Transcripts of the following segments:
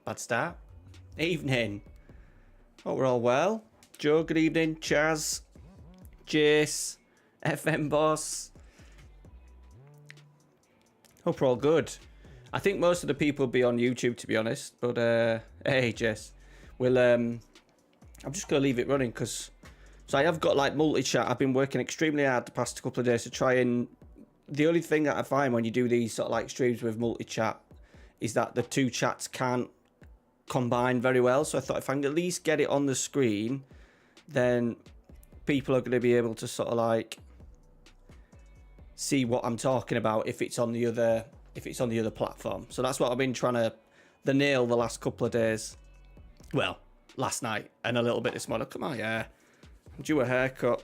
bad start. Evening. Hope we're all well. Joe, good evening. Chaz, Jace, FM Boss. Hope we're all good. I think most of the people will be on YouTube, to be honest. But, hey, Jess. We'll, I'm just going to leave it running because... So I have got, like, multi-chat. I've been working extremely hard the past couple of days to try and... The only thing that I find when you do these sort of, like, streams with multi-chat is that the two chats can't combine very well. So I thought if I can at least get it on the screen, then people are going to be able to sort of, like, see what I'm talking about if it's on the other... if it's on the other platform. So that's what I've been trying to nail the last couple of days. Well, last night and a little bit this morning. Come on, yeah. I'm due a haircut.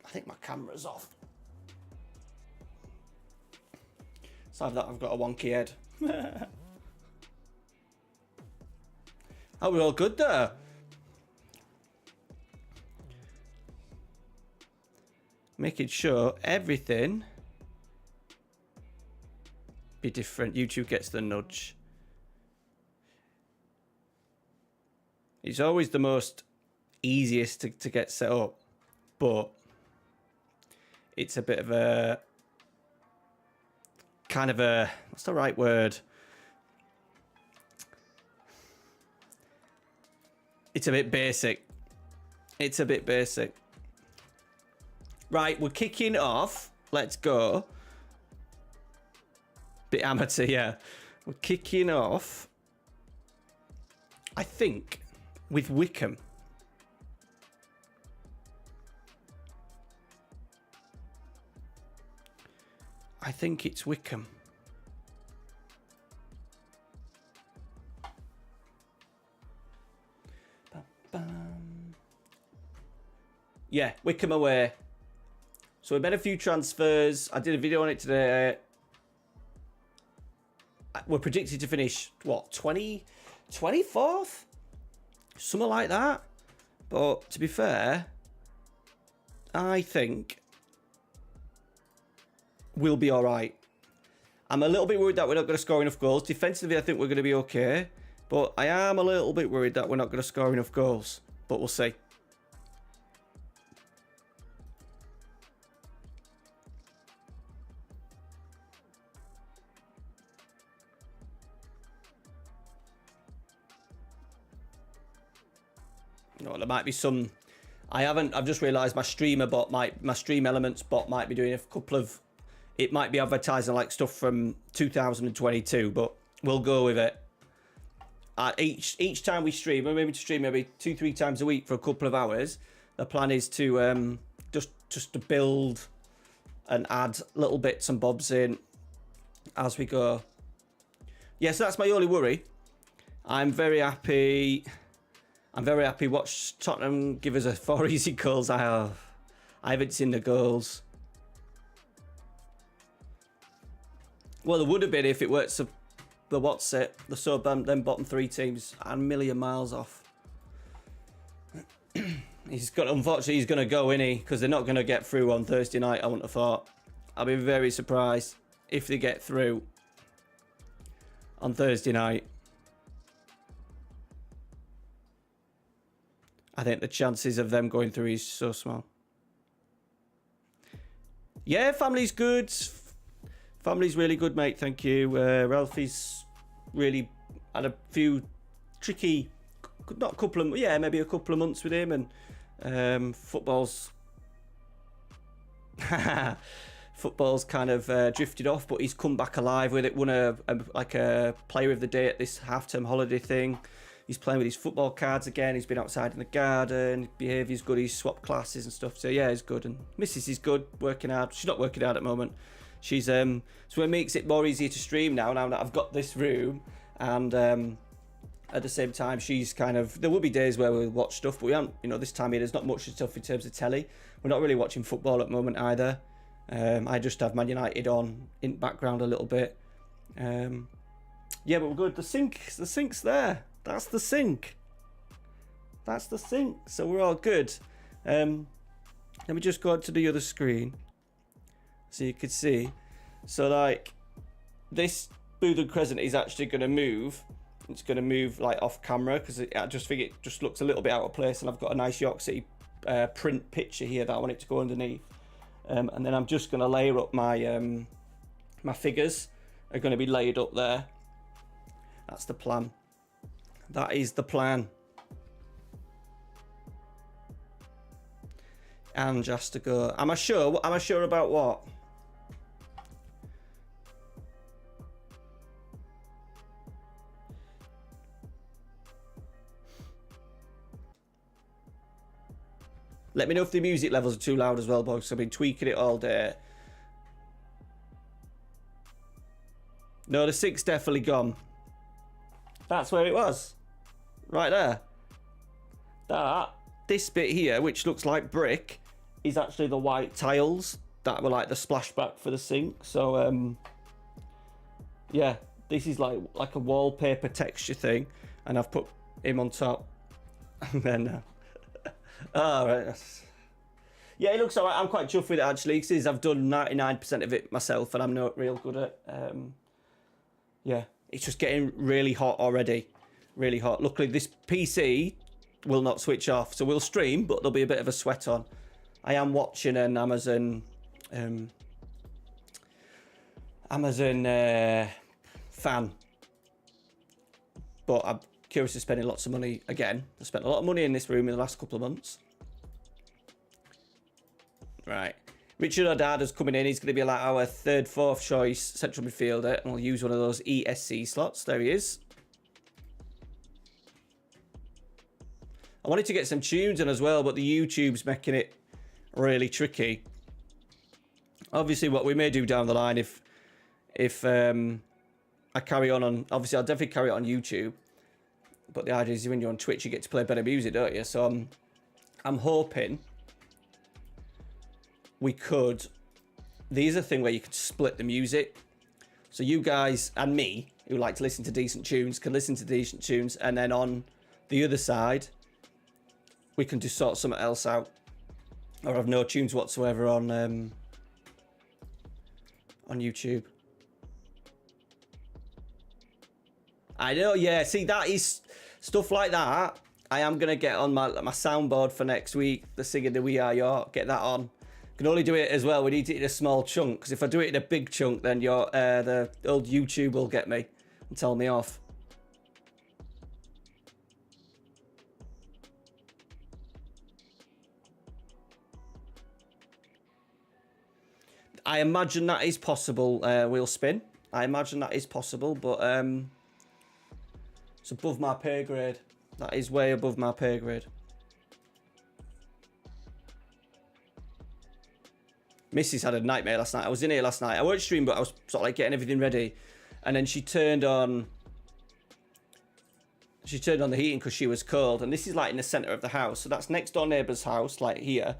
I think my camera's off. Aside that, I've got a wonky head. Oh, we're all good there. Making sure everything be different. YouTube gets the nudge. It's always the most easiest to get set up, but it's a bit of a kind of a, what's the right word? It's a bit basic. It's a bit basic. Right, we're kicking off. Let's go. Bit amateur, yeah. We're kicking off, I think, with Wickham. I think it's Wickham. Yeah, Wickham away. So we made a few transfers. I did a video on it today. We're predicted to finish, what, 24th? Something like that. But to be fair, I think we'll be all right. I'm a little bit worried that we're not going to score enough goals. Defensively, I think we're going to be okay. But I am a little bit worried that we're not going to score enough goals. But we'll see. No, there might be some. I've just realised my streamer bot my stream elements bot might be doing a couple of. It might be advertising like stuff from 2022, but we'll go with it. Each time we stream, we're maybe to stream maybe 2-3 times a week for a couple of hours. The plan is to just to build and add little bits and bobs in as we go. Yeah, so that's my only worry. I'm very happy. Watch Tottenham give us 4 easy goals. I haven't seen the goals. Well, there would have been if it weren't the what's it, the sub them bottom 3 teams a million miles off. Unfortunately, he's going to go, isn't he? Because they're not going to get through on Thursday night, I wouldn't have thought. I'll be very surprised if they get through on Thursday night. I think the chances of them going through is so small. Yeah, family's good. Family's really good, mate. Thank you. Ralphie's really had a few tricky, not a couple of, yeah, maybe a couple of months with him, and football's kind of drifted off, but he's come back alive with it. Won a player of the day at this half-term holiday thing. He's playing with his football cards again. He's been outside in the garden. Behaviour's good. He's swapped classes and stuff. So yeah, he's good. And Mrs. is good, working hard. She's not working hard at the moment. She's so it makes it more easier to stream now that I've got this room. And at the same time, she's kind of, there will be days where we'll watch stuff, but we aren't, this time of year, there's not much stuff in terms of telly. We're not really watching football at the moment either. I just have Man United on in background a little bit. Yeah, but we're good. The sink's there. That's the sink. That's the sink. So we're all good. Let me just go on to the other screen. so you could see. So like this Bootham Crescent is actually going to move. It's going to move like off camera because I just think it just looks a little bit out of place, and I've got a nice York City print picture here that I want it to go underneath. And then I'm just going to layer up my my figures are going to be laid up there. That's the plan. That is the plan. And just to go. Am I sure? Am I sure about what? Let me know if the music levels are too loud as well, boys. I've been tweaking it all day. No, the 6 definitely gone. That's where it was. Right there. This bit here, which looks like brick, is actually the white tiles that were like the splashback for the sink. So, yeah, this is like a wallpaper texture thing. And I've put him on top. And then... all right. Yeah, it looks alright. I'm quite chuffed with it actually, because I've done 99% of it myself, and I'm not real good at. Yeah, it's just getting really hot already, really hot. Luckily, this PC will not switch off, so we'll stream, but there'll be a bit of a sweat on. I am watching an Amazon fan, but I'm curious to spending lots of money again. I spent a lot of money in this room in the last couple of months. Right, Richard O'Dard is coming in. He's going to be like our 3rd, 4th choice central midfielder, and we'll use one of those ESC slots. There he is. I wanted to get some tunes in as well, but the YouTube's making it really tricky. Obviously, what we may do down the line, if I carry on, obviously I'll definitely carry it on YouTube. But the idea is when you're on Twitch, you get to play better music, don't you? So I'm hoping we could. There's a thing where you could split the music. So you guys and me, who like to listen to decent tunes, can listen to decent tunes, and then on the other side, we can just sort something else out, or have no tunes whatsoever on YouTube. I know, yeah. See, that is stuff like that. I am gonna get on my soundboard for next week. The singing the We Are York. Get that on. Can only do it as well. We need it in a small chunk, because if I do it in a big chunk, then the old YouTube will get me and tell me off. I imagine that is possible. Wheel spin. I imagine that is possible, but it's above my pay grade. That is way above my pay grade. Missy's had a nightmare last night. I was in here last night. I won't stream, but I was sort of like getting everything ready. And then she turned on the heating because she was cold. And this is like in the centre of the house. So that's next door neighbour's house, like here.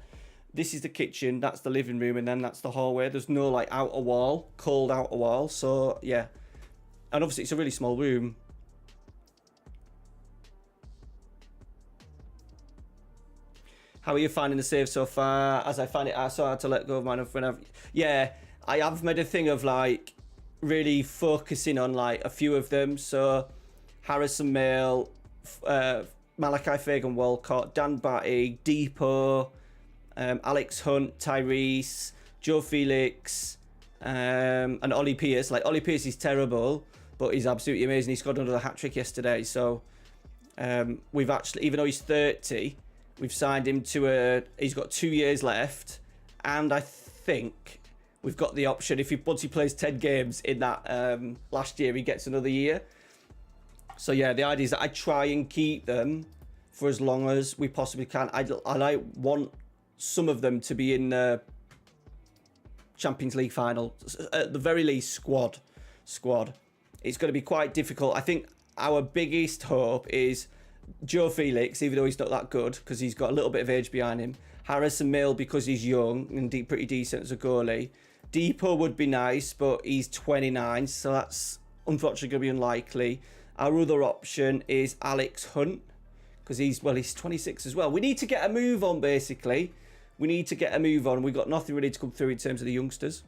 This is the kitchen, that's the living room, and then that's the hallway. There's no like outer wall, cold outer wall. So yeah. And obviously it's a really small room. How are you finding the save so far? As I find it so hard to let go of mine whenever. Yeah, I have made a thing of like really focusing on like a few of them. So Harrison Mail, Malachi Fagan-Walcott, Dan Batty, Depot, Alex Hunt, Tyrese, Joe Felix, and Ollie Pierce. Like Ollie Pierce is terrible, but he's absolutely amazing. He scored another hat-trick yesterday. So we've actually, even though he's 30, we've signed him to he's got 2 years left, and I think we've got the option, once he plays 10 games in that last year, he gets another year. So yeah, the idea is that I try and keep them for as long as we possibly can. I want some of them to be in the Champions League final, at the very least squad. It's going to be quite difficult. I think our biggest hope is Joe Felix, even though he's not that good because he's got a little bit of age behind him. Harrison Mill, because he's young and pretty decent as a goalie. Depot would be nice, but he's 29, so that's unfortunately going to be unlikely. Our other option is Alex Hunt, because he's 26 as well. We need to get a move on, basically. We need to get a move on. We've got nothing really to come through in terms of the youngsters.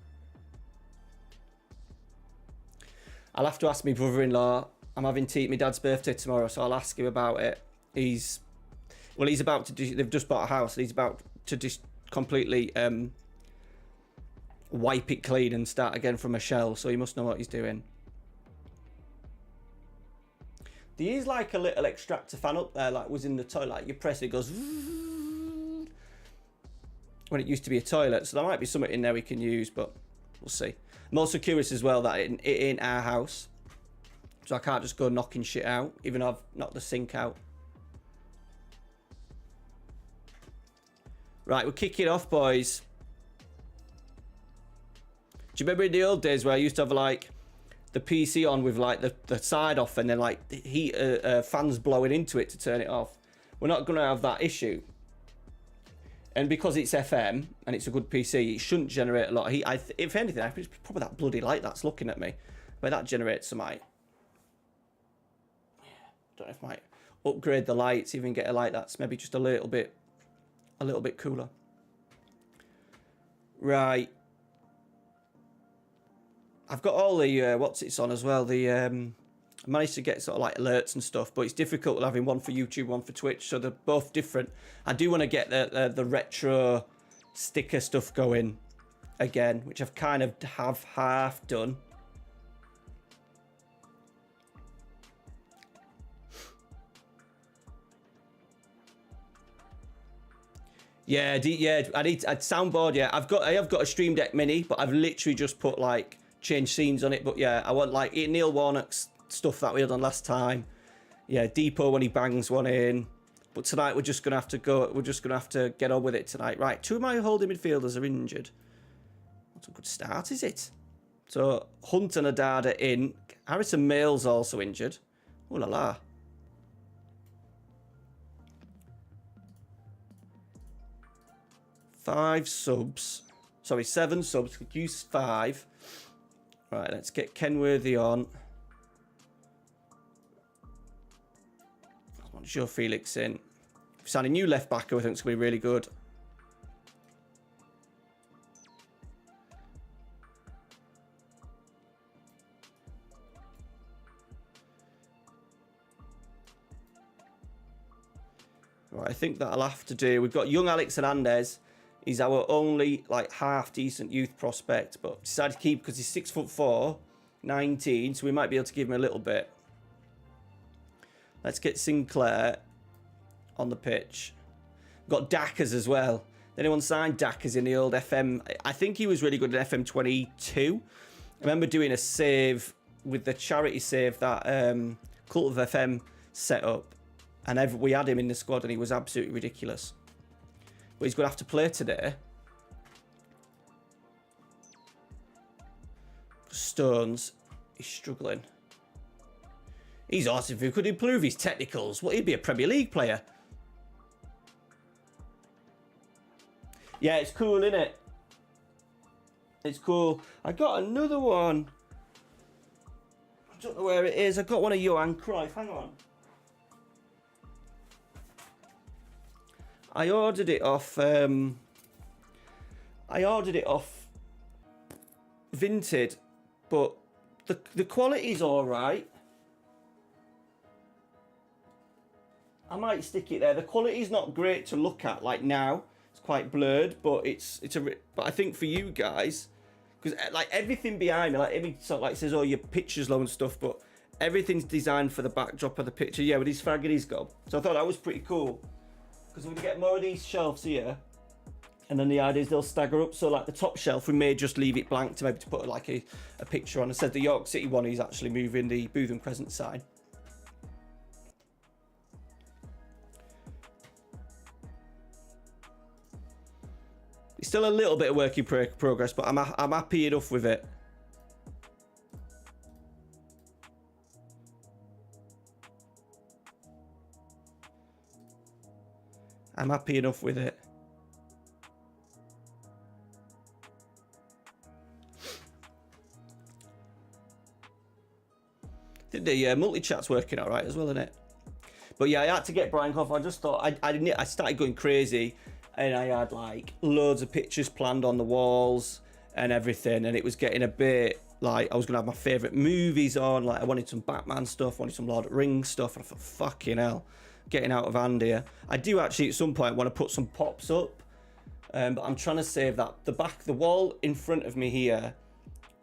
I'll have to ask my brother-in-law. I'm having tea at my dad's birthday tomorrow, so I'll ask him about it. He's about to do, they've just bought a house, and he's about to just completely wipe it clean and start again from a shell, so he must know what he's doing. There is like a little extractor fan up there, like was in the toilet. Like you press it, it goes when it used to be a toilet, so there might be something in there we can use, but we'll see. I'm also curious as well that it ain't our house, so I can't just go knocking shit out, even though I've knocked the sink out. Right, we're kicking off, boys. Do you remember in the old days where I used to have like the PC on with like the side off and then like the heat fans blowing into it to turn it off? We're not going to have that issue. And because it's FM and it's a good PC, it shouldn't generate a lot of heat. If anything, I think it's probably that bloody light that's looking at me. But that generates some light. Don't know if I might upgrade the lights, even get a light that's maybe just a little bit cooler. Right. I've got all the what's it's on as well. The I managed to get sort of like alerts and stuff, but it's difficult having one for YouTube, one for Twitch, so they're both different. I do want to get the retro sticker stuff going again, which I've kind of half done. Yeah, I need a soundboard. Yeah, I have got a Stream Deck Mini, but I've literally just put like change scenes on it. But yeah, I want like Neil Warnock's stuff that we had on last time. Yeah, Depot when he bangs one in. But tonight we're just gonna have to go. We're just gonna have to get on with it tonight. Right, 2 of my holding midfielders are injured. That's a good start, is it? So Hunt and Adada in. Harrison Mail's also injured. Oh la la. Seven subs. Could use 5. Right, let's get Kenworthy on. I want Joe Felix in. We've signed a new left backer. I think it's going to be really good. Right, I think that'll have to do. We've got young Alex Hernandez. He's our only like half decent youth prospect, but decided to keep because he's 6'4", 19, so we might be able to give him a little bit. Let's get Sinclair on the pitch. We've got Dackers as well. Did anyone sign Dackers in the old FM? I think he was really good at FM 22. I remember doing a save with the charity save that Cult of FM set up, and we had him in the squad, and he was absolutely ridiculous. But he's going to have to play today. Stones, he's struggling. He's awesome. If he could improve his technicals, well, he'd be a Premier League player. Yeah, it's cool, isn't it? It's cool. I got another one. I don't know where it is. I got one of Johan Cruyff. Hang on. I ordered it off Vinted, but the quality's alright. I might stick it there. The quality's not great to look at like now. It's quite blurred, but but I think for you guys, because like everything behind me, like every sort of like says, oh, your picture's low and stuff, but everything's designed for the backdrop of the picture. Yeah, with his fag and his gob. So I thought that was pretty cool. Because we're going to get more of these shelves here, and then the idea is they'll stagger up. So like the top shelf, we may just leave it blank to maybe to put like a picture on. Instead, the York City one is actually moving the Bootham Crescent sign. It's still a little bit of work in progress, but I'm happy enough with it. I'm happy enough with it. I think the multi-chat's working all right as well, isn't it? But yeah, I had to get Brian Clough. I just thought I started going crazy, and I had like loads of pictures planned on the walls and everything, and it was getting a bit like I was gonna have my favourite movies on. Like I wanted some Batman stuff, wanted some Lord of the Rings stuff, and I thought, fucking hell, getting out of hand here. I do actually at some point want to put some pops up, but I'm trying to save that. The wall in front of me here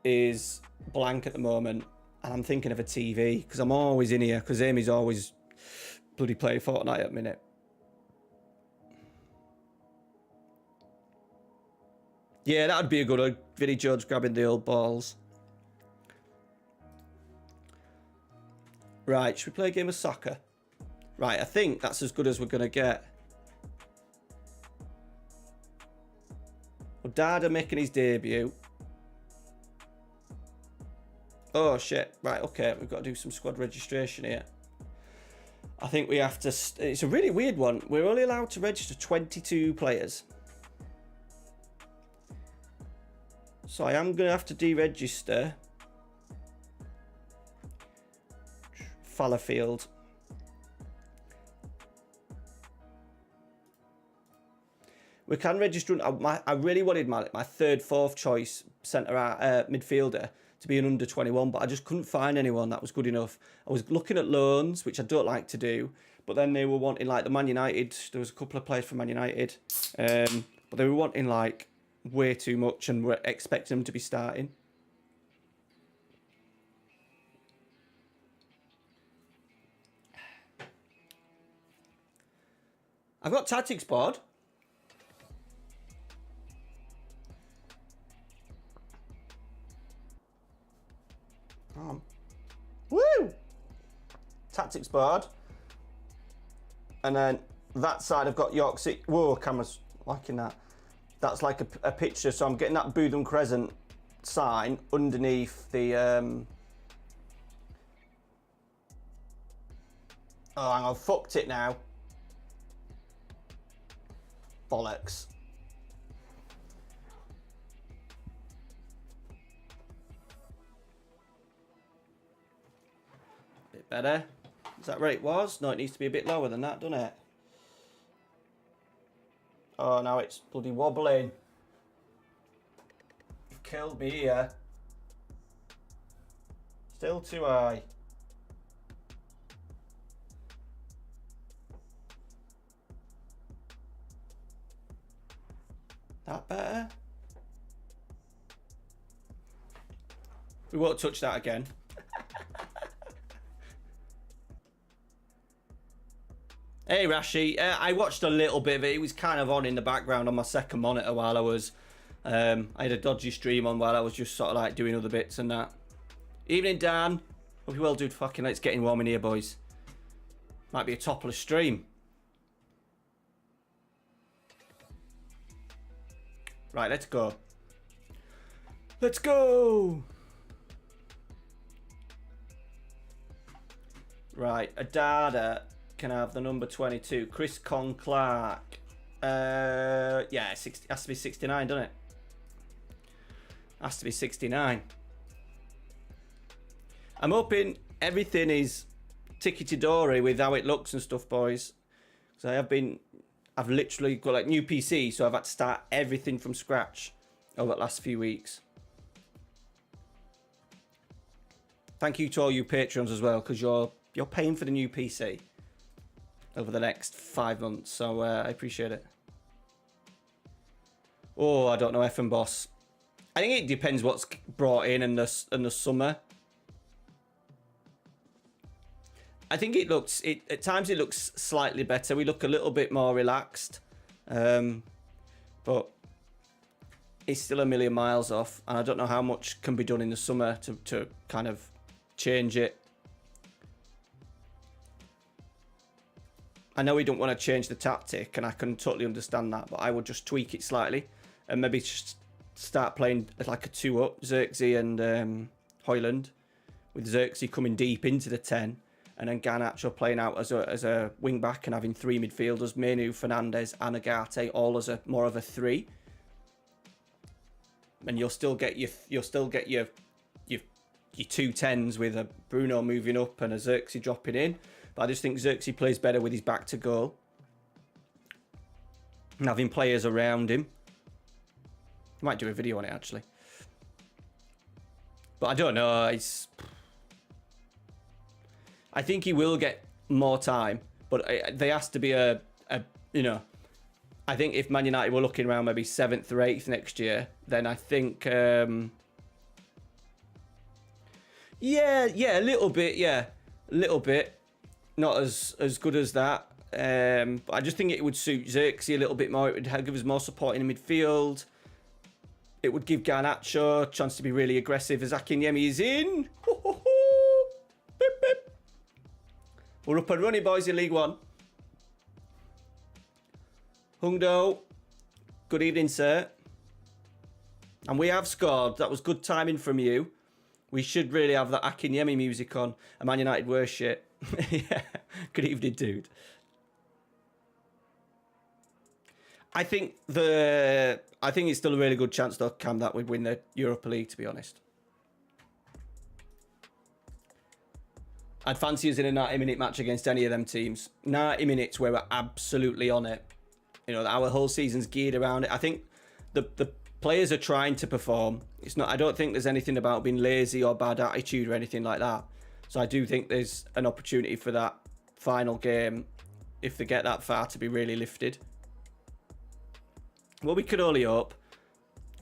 is blank at the moment, and I'm thinking of a TV because I'm always in here because Amy's always bloody playing Fortnite at the minute. Yeah, that would be a good one. Vinnie Jones grabbing the old balls. Right, should we play a game of soccer? Right, I think that's as good as we're going to get. Well, Dada making his debut. Oh, shit. Right, okay, we've got to do some squad registration here. I think we have to... It's a really weird one. We're only allowed to register 22 players. So I am going to have to deregister Fallowfield. We can register... I really wanted my third, fourth choice centre midfielder to be an under 21, but I just couldn't find anyone that was good enough. I was looking at loans, which I don't like to do, but then they were wanting like the Man United. There was a couple of players from Man United, but they were wanting like way too much and were expecting them to be starting. I've got tactics board. Woo! Tactics board. And then that side I've got York City. Whoa, camera's liking that. That's like a picture, so I'm getting that Bootham Crescent sign underneath the... Oh, hang on, fucked it now. Bollocks. Bit better. Is that where it was? No, it needs to be a bit lower than that, doesn't it? Oh, now it's bloody wobbling. You've killed me here. Still too high. That better? We won't touch that again. Hey Rashi, I watched a little bit of it. It was kind of on in the background on my second monitor while I was... I had a dodgy stream on while I was just sort of like doing other bits and that. Evening Dan. Hope you well, dude. Fucking it's getting warm in here, boys. Might be a topless stream. Right, let's go. Let's go! Right, Adada can have the number 22. Chris Con Clark. Yeah, 60, has to be 69, doesn't it? Has to be 69. I'm hoping everything is tickety-dory with how it looks and stuff, boys. So I've literally got like new PC, so I've had to start everything from scratch over the last few weeks. Thank you to all you patrons as well, because you're paying for the new PC over the next 5 months, so I appreciate it. Oh, I don't know, F and Boss. I think it depends what's brought in the summer. I think at times it looks slightly better. We look a little bit more relaxed, but it's still a million miles off, and I don't know how much can be done in the summer to kind of change it. I know we don't want to change the tactic, and I can totally understand that, but I would just tweak it slightly and maybe just start playing like a 2-up, Xerxes and Hoyland, with Xerxes coming deep into the 10, and then Garnacho playing out as a wing back and having 3 midfielders, Menu, Fernandez, and Agate, all as more of a 3. And you'll still get your 2 10s with a Bruno moving up and a Xerxes dropping in. But I just think Xerxes plays better with his back to goal and having players around him. I might do a video on it actually. But I don't know. I think he will get more time, but there has to be a you know. I think if Man United were looking around maybe 7th or 8th next year, then I think yeah, a little bit, a little bit, not as good as that. But I just think it would suit Xerxes a little bit more. It would give us more support in the midfield. It would give Garnacho a chance to be really aggressive as Akinyemi is in. Beep, beep. We're up and running, boys, in League One. Hungdo, good evening, sir. And we have scored. That was good timing from you. We should really have that Akinyemi music on. A Man United worse shit. Yeah. Good evening, dude. I think it's still a really good chance, though, Cam, that we'd win the Europa League, to be honest. I'd fancy us in a 90-minute match against any of them teams. 90 minutes where we're absolutely on it. You know, our whole season's geared around it. I think the players are trying to perform. It's not. I don't think there's anything about being lazy or bad attitude or anything like that. So I do think there's an opportunity for that final game, if they get that far, to be really lifted. Well, we could only hope.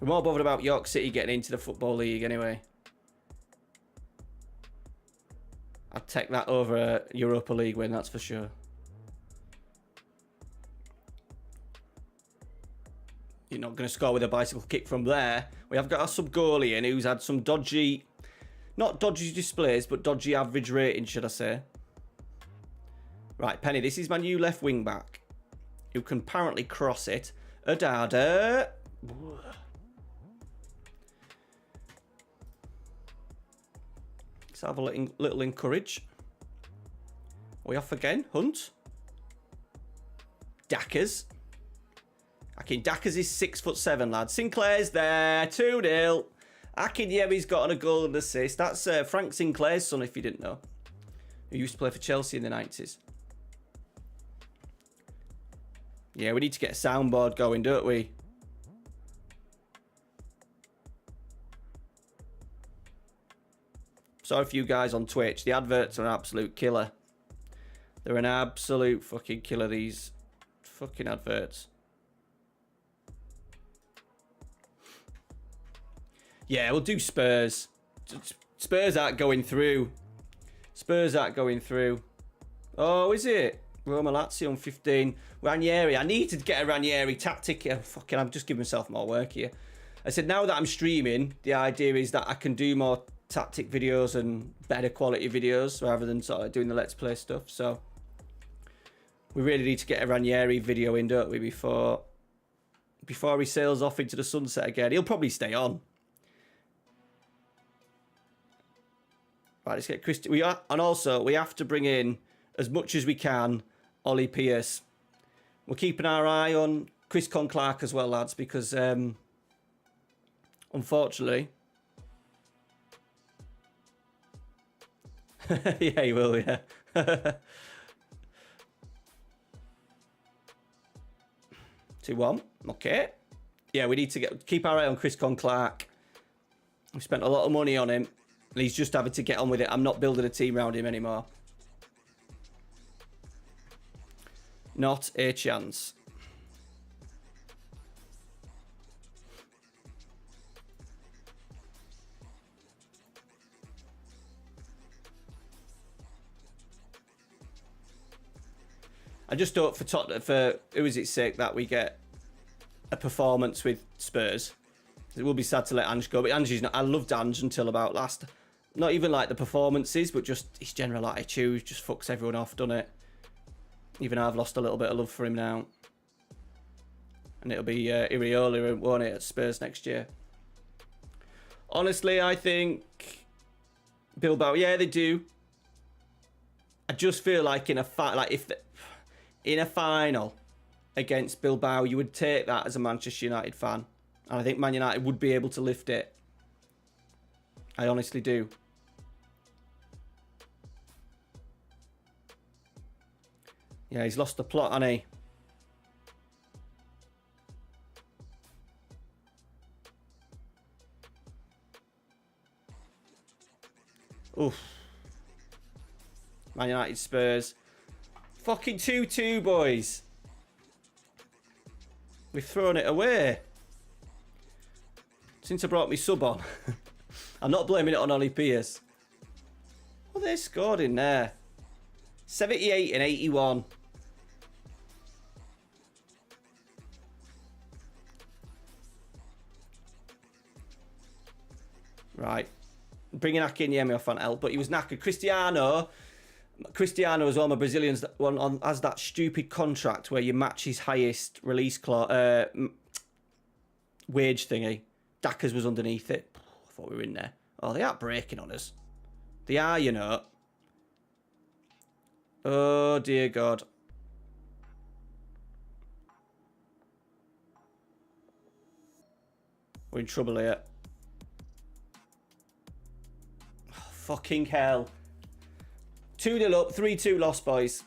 We're more bothered about York City getting into the Football League anyway. I'd take that over a Europa League win, that's for sure. You're not going to score with a bicycle kick from there. We have got our sub-goalie in who's had some dodgy, not dodgy displays, but dodgy average rating, should I say. Right, Penny, this is my new left wing back, who can apparently cross it. Adada. Let's have a little encourage. Are we off again? Hunt. Dackers. Akin Dackers is 6'7", lads. Sinclair's there. 2-0. Akinyemi's got on a goal and assist. That's Frank Sinclair's son, if you didn't know. Who used to play for Chelsea in the 90s. Yeah, we need to get a soundboard going, don't we? Sorry for you guys on Twitch. The adverts are an absolute killer. They're an absolute fucking killer, these fucking adverts. Yeah, we'll do Spurs. Spurs aren't going through. Spurs aren't going through. Oh, is it? Roma Lazio on 15. Ranieri. I need to get a Ranieri tactic. Yeah, fucking, I'm just giving myself more work here. I said, now that I'm streaming, the idea is that I can do more tactic videos and better quality videos rather than sort of doing the Let's Play stuff. So we really need to get a Ranieri video in, don't we, before he sails off into the sunset again. He'll probably stay on. Right, let's get Christy. And also, we have to bring in, as much as we can, Ollie Pierce. We're keeping our eye on Chris Clark as well, lads, because unfortunately... yeah, he will, yeah. 2-1. Okay. Yeah, we need to keep our eye on Chris Clark. We spent a lot of money on him. And he's just having to get on with it. I'm not building a team around him anymore. Not a chance. I just hope for who is it sake that we get a performance with Spurs. It will be sad to let Ange go, but Ange's not. I loved Ange until about last. Not even like the performances, but just his general attitude just fucks everyone off, doesn't it? Even I've lost a little bit of love for him now. And it'll be Iriola, won't it, at Spurs next year. Honestly, I think Bilbao, yeah, they do. I just feel like in a in a final against Bilbao, you would take that as a Manchester United fan. And I think Man United would be able to lift it. I honestly do. Yeah, he's lost the plot, hasn't he? Man United Spurs. Fucking 2-2, boys. We've thrown it away. Since I brought me sub on. I'm not blaming it on Ollie Pierce. Well, they scored in there. 78 and 81. Right. Bringing Akinyemi off on help, but he was knackered. Cristiano as well, my Brazilians, has that stupid contract where you match his highest release wage thingy. Daka's was underneath it. I thought we were in there. Oh, they are breaking on us. They are, you know. Oh, dear God. We're in trouble here. Oh, fucking hell. 2-0 up, 3-2 loss, boys.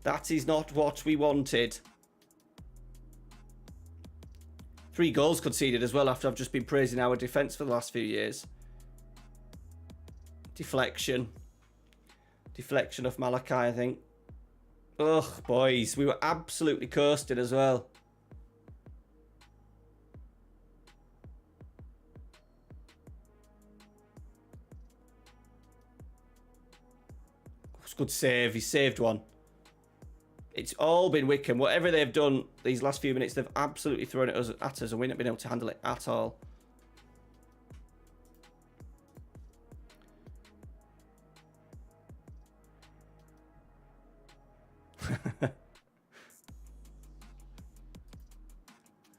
That is not what we wanted. 3 goals conceded as well after I've just been praising our defence for the last few years. Deflection. Deflection of Malachi, I think. Ugh, boys. We were absolutely coasting as well. Good save. He saved one. It's all been Wickham. Whatever they've done these last few minutes, they've absolutely thrown it at us and we've not been able to handle it at all.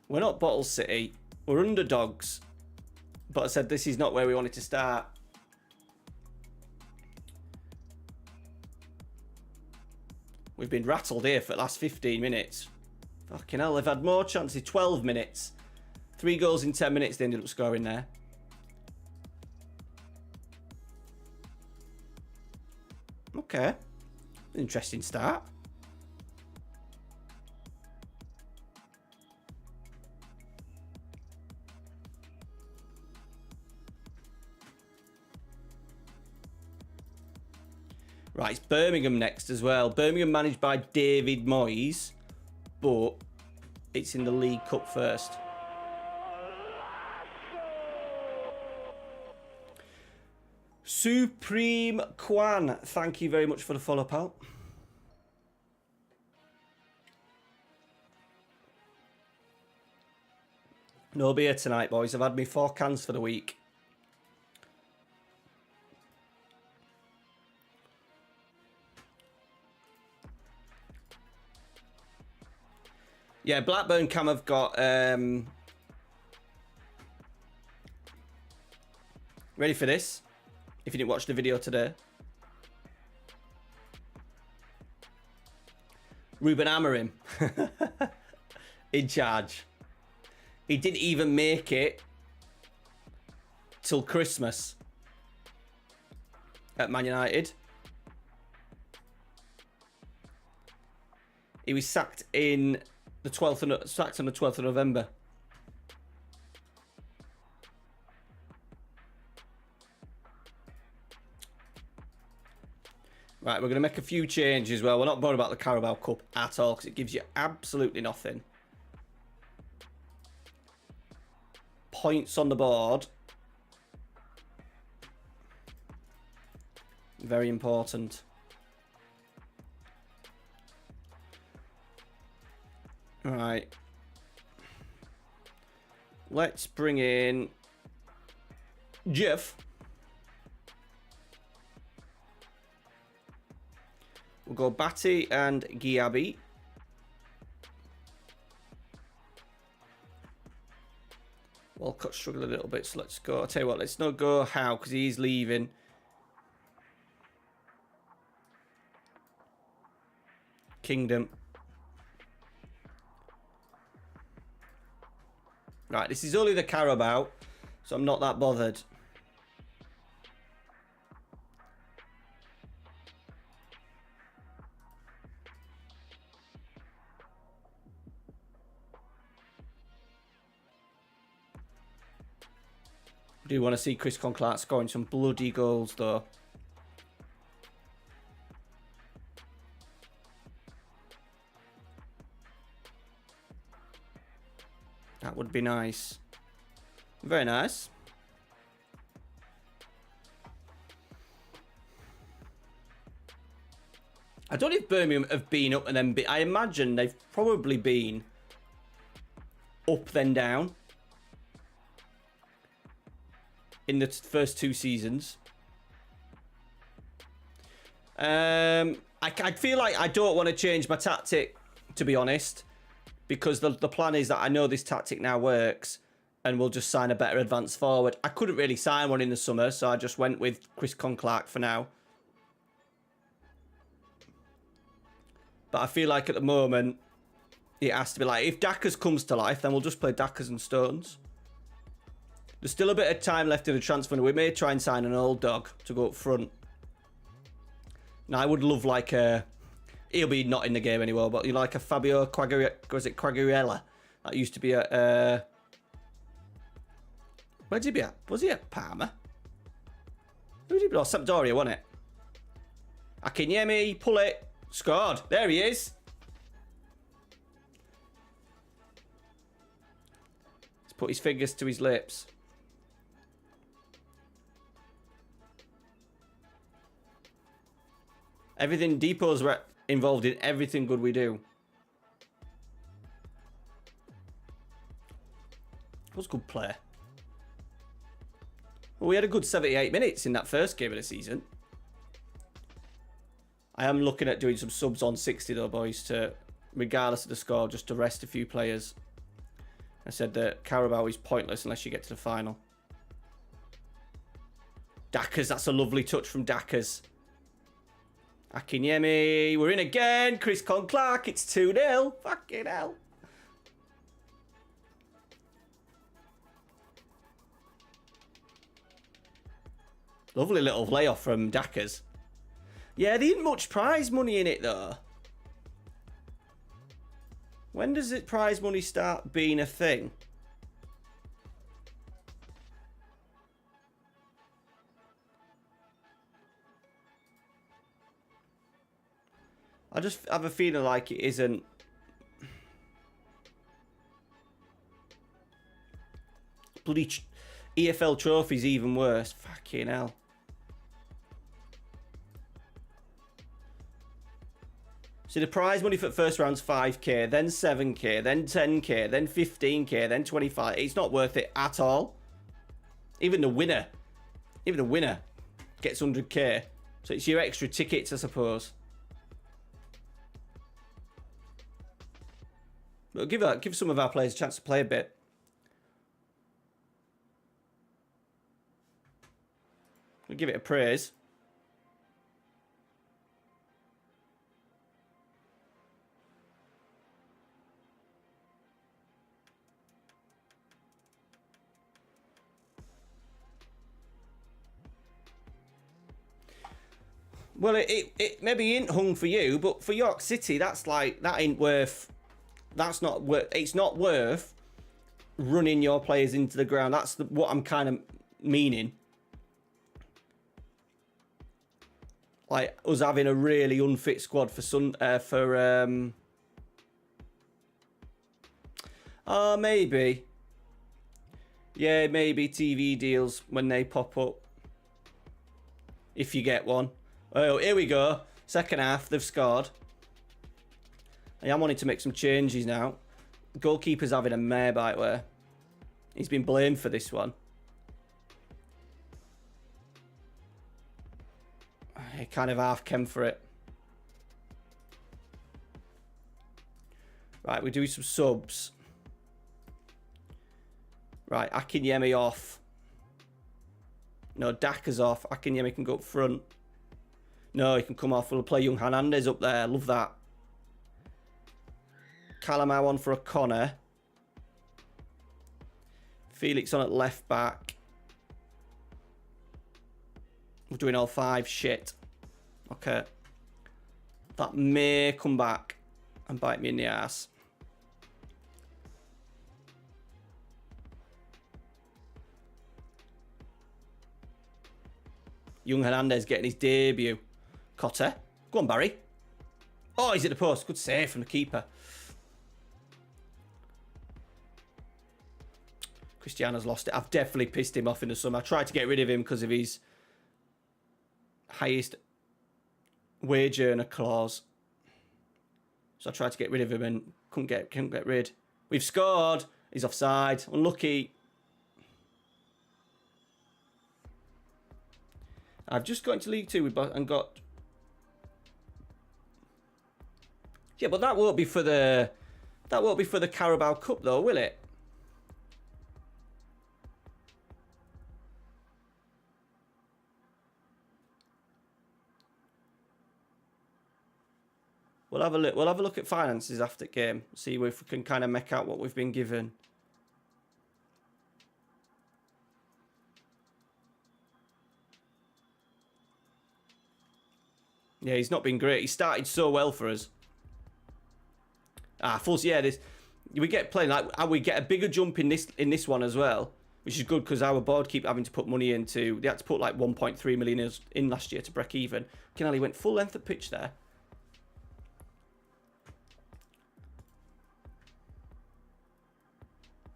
We're not Bottle City. We're underdogs. But I said this is not where we wanted to start. We've been rattled here for the last 15 minutes. Fucking hell, they've had more chances. 12 minutes. 3 goals in 10 minutes they ended up scoring there. Okay. Interesting start. Right, it's Birmingham next as well. Birmingham managed by David Moyes, but it's in the League Cup first. Supreme Kwan, thank you very much for the follow, pal. No beer tonight, boys. I've had me 4 cans for the week. Yeah, Blackburn Cam have got... ready for this? If you didn't watch the video today. Ruben Amorim. In charge. He didn't even make it till Christmas at Man United. He was sacked in... sacked on the 12th of November. Right, we're going to make a few changes as well. We're not bothered about the Carabao Cup at all because it gives you absolutely nothing. Points on the board. Very important. Right. Let's bring in Jeff. We'll go Batty and Giabi. Walcott struggled a little bit, so let's go. I'll tell you what, let's not go Howe because he's leaving. Kingdom. Right, this is only the Carabao, so I'm not that bothered. I do want to see Chris Clark scoring some bloody goals, though. That would be nice. Very nice. I don't know if Birmingham have been up and then... I imagine they've probably been up then down in the first 2 seasons. I feel like I don't want to change my tactic, to be honest, because the plan is that I know this tactic now works and we'll just sign a better advance forward. I couldn't really sign one in the summer, so I just went with Chris Clark for now. But I feel like at the moment, it has to be like, if Dackers comes to life, then we'll just play Dackers and Stones. There's still a bit of time left in the transfer window. We may try and sign an old dog to go up front. Now, I would love like a... He'll be not in the game anymore, but you know, like a Fabio Quagliarella. That used to be a... Where did he be at? Was he at Parma? Who did he be? Oh, Sampdoria, wasn't it? Akinyemi, pull it. Scored. There he is. He's put his fingers to his lips. Everything, Depot's involved in everything good we do. Was a good player. Well, we had a good 78 minutes in that first game of the season. I am looking at doing some subs on 60 though, boys, to, regardless of the score, just to rest a few players. I said that Carabao is pointless unless you get to the final. Dackers, that's a lovely touch from Dackers. Akinyemi, we're in again. Chris Clark, it's 2-0. Fucking hell. Lovely little layoff from Dackers. Yeah, there isn't much prize money in it, though. When does it prize money start being a thing? I just have a feeling like it isn't. Bloody EFL trophies even worse. Fucking hell. So the prize money for the first round's 5k, then 7k, then 10k, then 15k, then 25. It's not worth it at all. Even the winner gets 100k. So it's your extra tickets, I suppose. But give some of our players a chance to play a bit. We'll give it a praise. Well, it maybe ain't hung for you, but for York City, that's like, that ain't worth... That's not worth... It's not worth running your players into the ground. That's what I'm kind of meaning. Like, us having a really unfit squad for oh, maybe. Yeah, maybe TV deals when they pop up. If you get one. Oh, here we go. Second half, they've scored. I am wanting to make some changes now. Goalkeeper's having a mare bite where he's been blamed for this one. He kind of half came for it. Right, we do some subs. Right, Akinyemi off. No, Dacker's off. Akinyemi can go up front. No, he can come off. We'll play young Hernandez up there. Love that. Calamau on for a Connor. Felix on at left back. We're doing all 5. Shit. Okay. That may come back and bite me in the ass. Young Hernandez getting his debut. Cotter. Go on, Barry. Oh, he's at the post. Good save from the keeper. Cristiano's lost it. I've definitely pissed him off in the summer. I tried to get rid of him because of his highest wage earner clause. So I tried to get rid of him and couldn't get rid. We've scored. He's offside. Unlucky. I've just got into League Two and got... Yeah, but that won't be for the... That won't be for the Carabao Cup though, will it? We'll have a look. We'll have a look at finances after the game. See if we can kind of make out what we've been given. Yeah, he's not been great. He started so well for us. Full. Yeah, this we get playing like we get a bigger jump in this one as well, which is good because our board keep having to put money into. They had to put like 1.3 million in last year to break even. Kinali went full length of pitch there.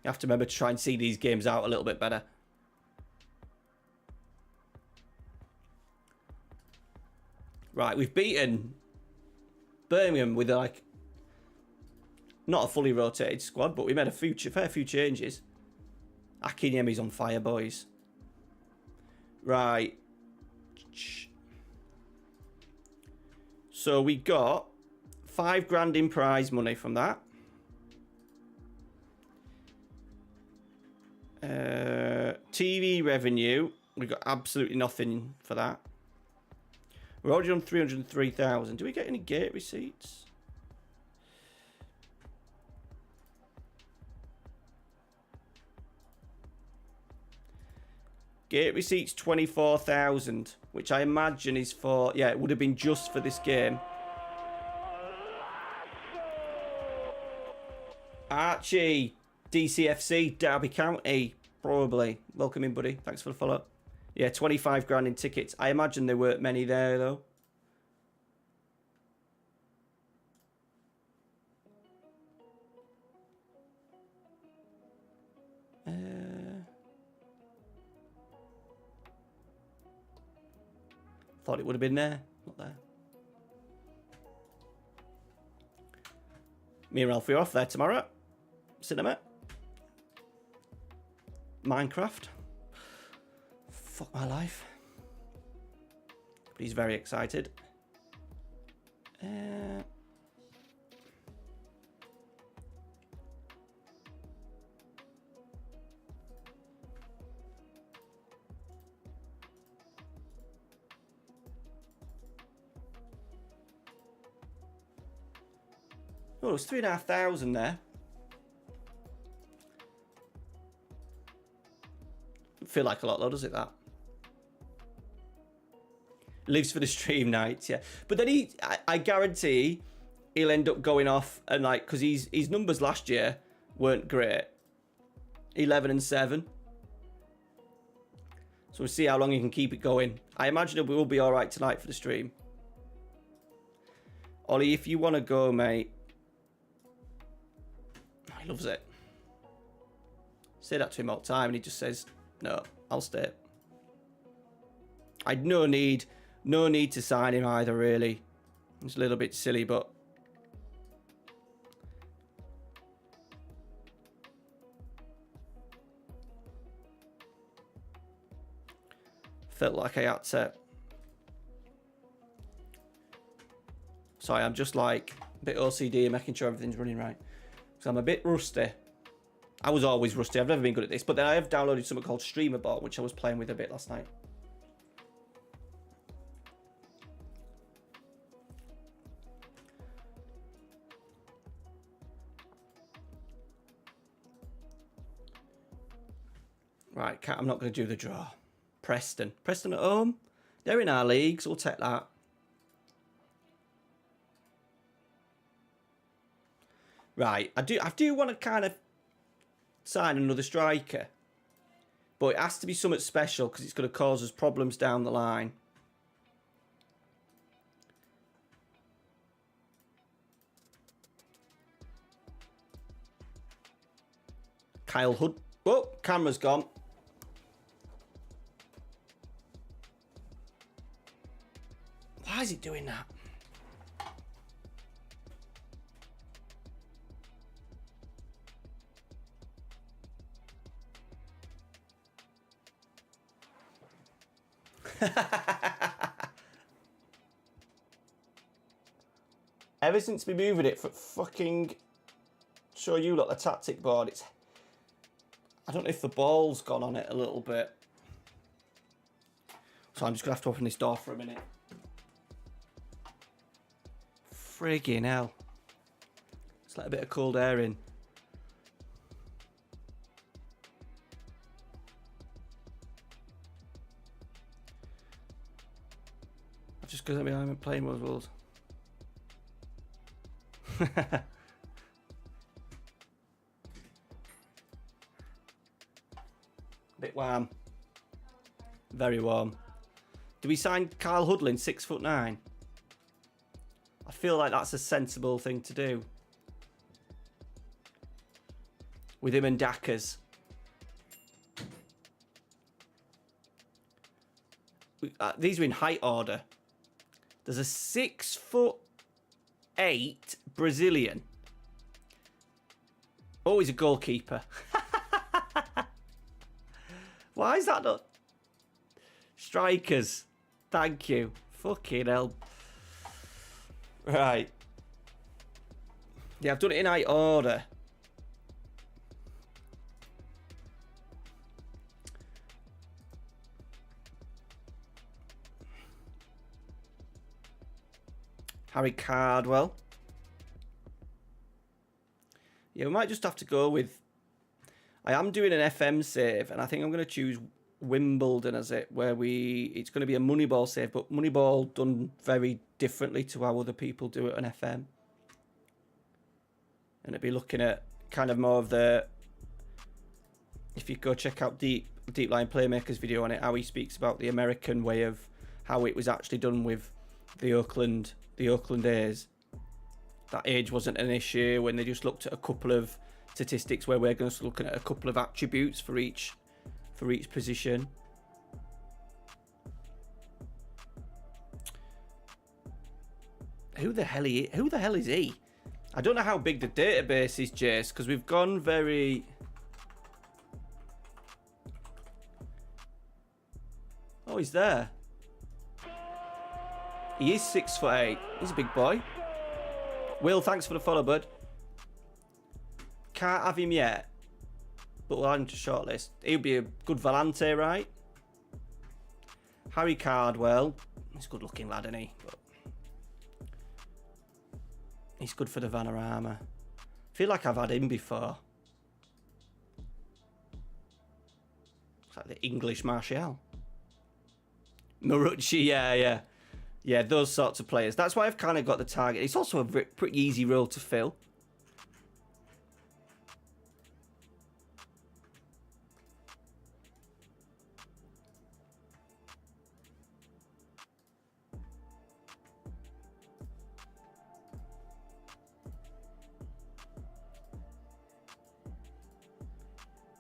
You have to remember to try and see these games out a little bit better. Right, we've beaten Birmingham with like not a fully rotated squad, but we made a fair few changes. Akinyemi's on fire, boys. Right. So we got £5,000 in prize money from that. TV revenue, we got absolutely nothing for that. We're already on 303,000. Do we get any gate receipts? Gate receipts 24,000, which I imagine is for, yeah, it would have been just for this game. Archie, DCFC, Derby County, probably. Welcome in, buddy. Thanks for the follow. Yeah, £25,000 in tickets. I imagine there weren't many there, though. Thought it would have been there. Not there. Me and Ralphie are off there tomorrow. Cinema. Minecraft. Fuck my life. But he's very excited. Oh, it was 3,500 there. Doesn't feel like a lot though, does it, that? Lives for the stream nights, yeah. But then I guarantee he'll end up going off and like, because his numbers last year weren't great. 11 and 7. So we'll see how long he can keep it going. I imagine we will be all right tonight for the stream. Ollie, if you want to go, mate. He loves it. Say that to him all the time and he just says, no, I'll stay. I'd no need to sign him either, really. It's a little bit silly, but felt like I had to. Sorry, I'm just like a bit OCD and making sure everything's running right. Because I'm a bit rusty. I was always rusty. I've never been good at this. But then I have downloaded something called Streamerbot, which I was playing with a bit last night. Right, I'm not going to do the draw. Preston. Preston at home. They're in our league, so we'll take that. Right, I do want to kind of sign another striker. But it has to be something special because it's going to cause us problems down the line. Kyle Hood. Oh, camera's gone. Why is it doing that? Ever since we moved it for fucking show you lot the tactic board, it's I don't know if the ball's gone on it a little bit. So I'm just gonna have to open this door for a minute. Friggin' hell. Let's let a bit of cold air in. I've just got I'm playing World World. Bit warm. Very warm. Do we sign Kyle Hudlin, 6'9"? I feel like that's a sensible thing to do. With him and Dackers. These are in height order. There's a 6'8" Brazilian. Oh, he's a goalkeeper. Why is that not? Strikers. Thank you. Fucking hell. Right. Yeah, I've done it in height order. Harry Cardwell. Yeah, we might just have to go with... I am doing an FM save, and I think I'm going to choose Wimbledon as it, where it's going to be a Moneyball save, but Moneyball done very differently to how other people do it on FM. And it'd be looking at kind of more of the... If you go check out Deep Line Playmaker's video on it, how he speaks about the American way of how it was actually done with the Oakland A's. That age wasn't an issue when they just looked at a couple of statistics, where we're going to look at a couple of attributes for each position. Who the hell is he? I don't know how big the database is, Jace, because we've gone very... Oh, he's there. He is 6'8". He's a big boy. Will, thanks for the follow, bud. Can't have him yet, but we'll add him to shortlist. He'll be a good Volante, right? Harry Cardwell. He's a good-looking lad, isn't he? But he's good for the Vanarama. I feel like I've had him before. It's like the English Martial. Marucci, yeah. Yeah, those sorts of players. That's why I've kind of got the target. It's also a pretty easy role to fill.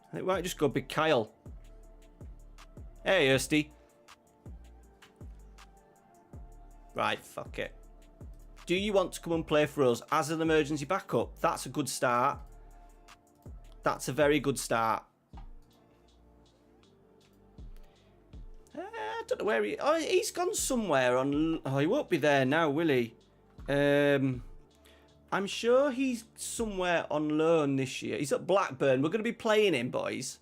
I think we might just go Big Kyle. Hey, Ersty. Right, fuck it. Do you want to come and play for us as an emergency backup? That's a good start. That's a very good start. I don't know where he... Oh, he's gone somewhere on... Oh, he won't be there now, will he? I'm sure he's somewhere on loan this year. He's at Blackburn. We're going to be playing him, boys.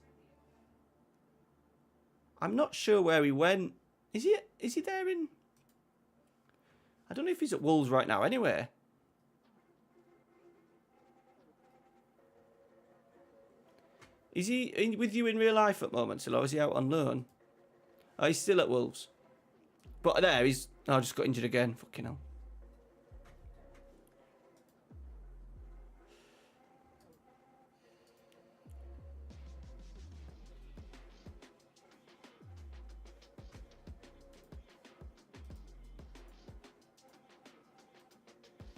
I'm not sure where he went. Is he there in... I don't know if he's at Wolves right now anyway. Is he with you in real life at the moment, or is he out on loan? Oh, he's still at Wolves. But there, he's... Oh, just got injured again. Fucking hell.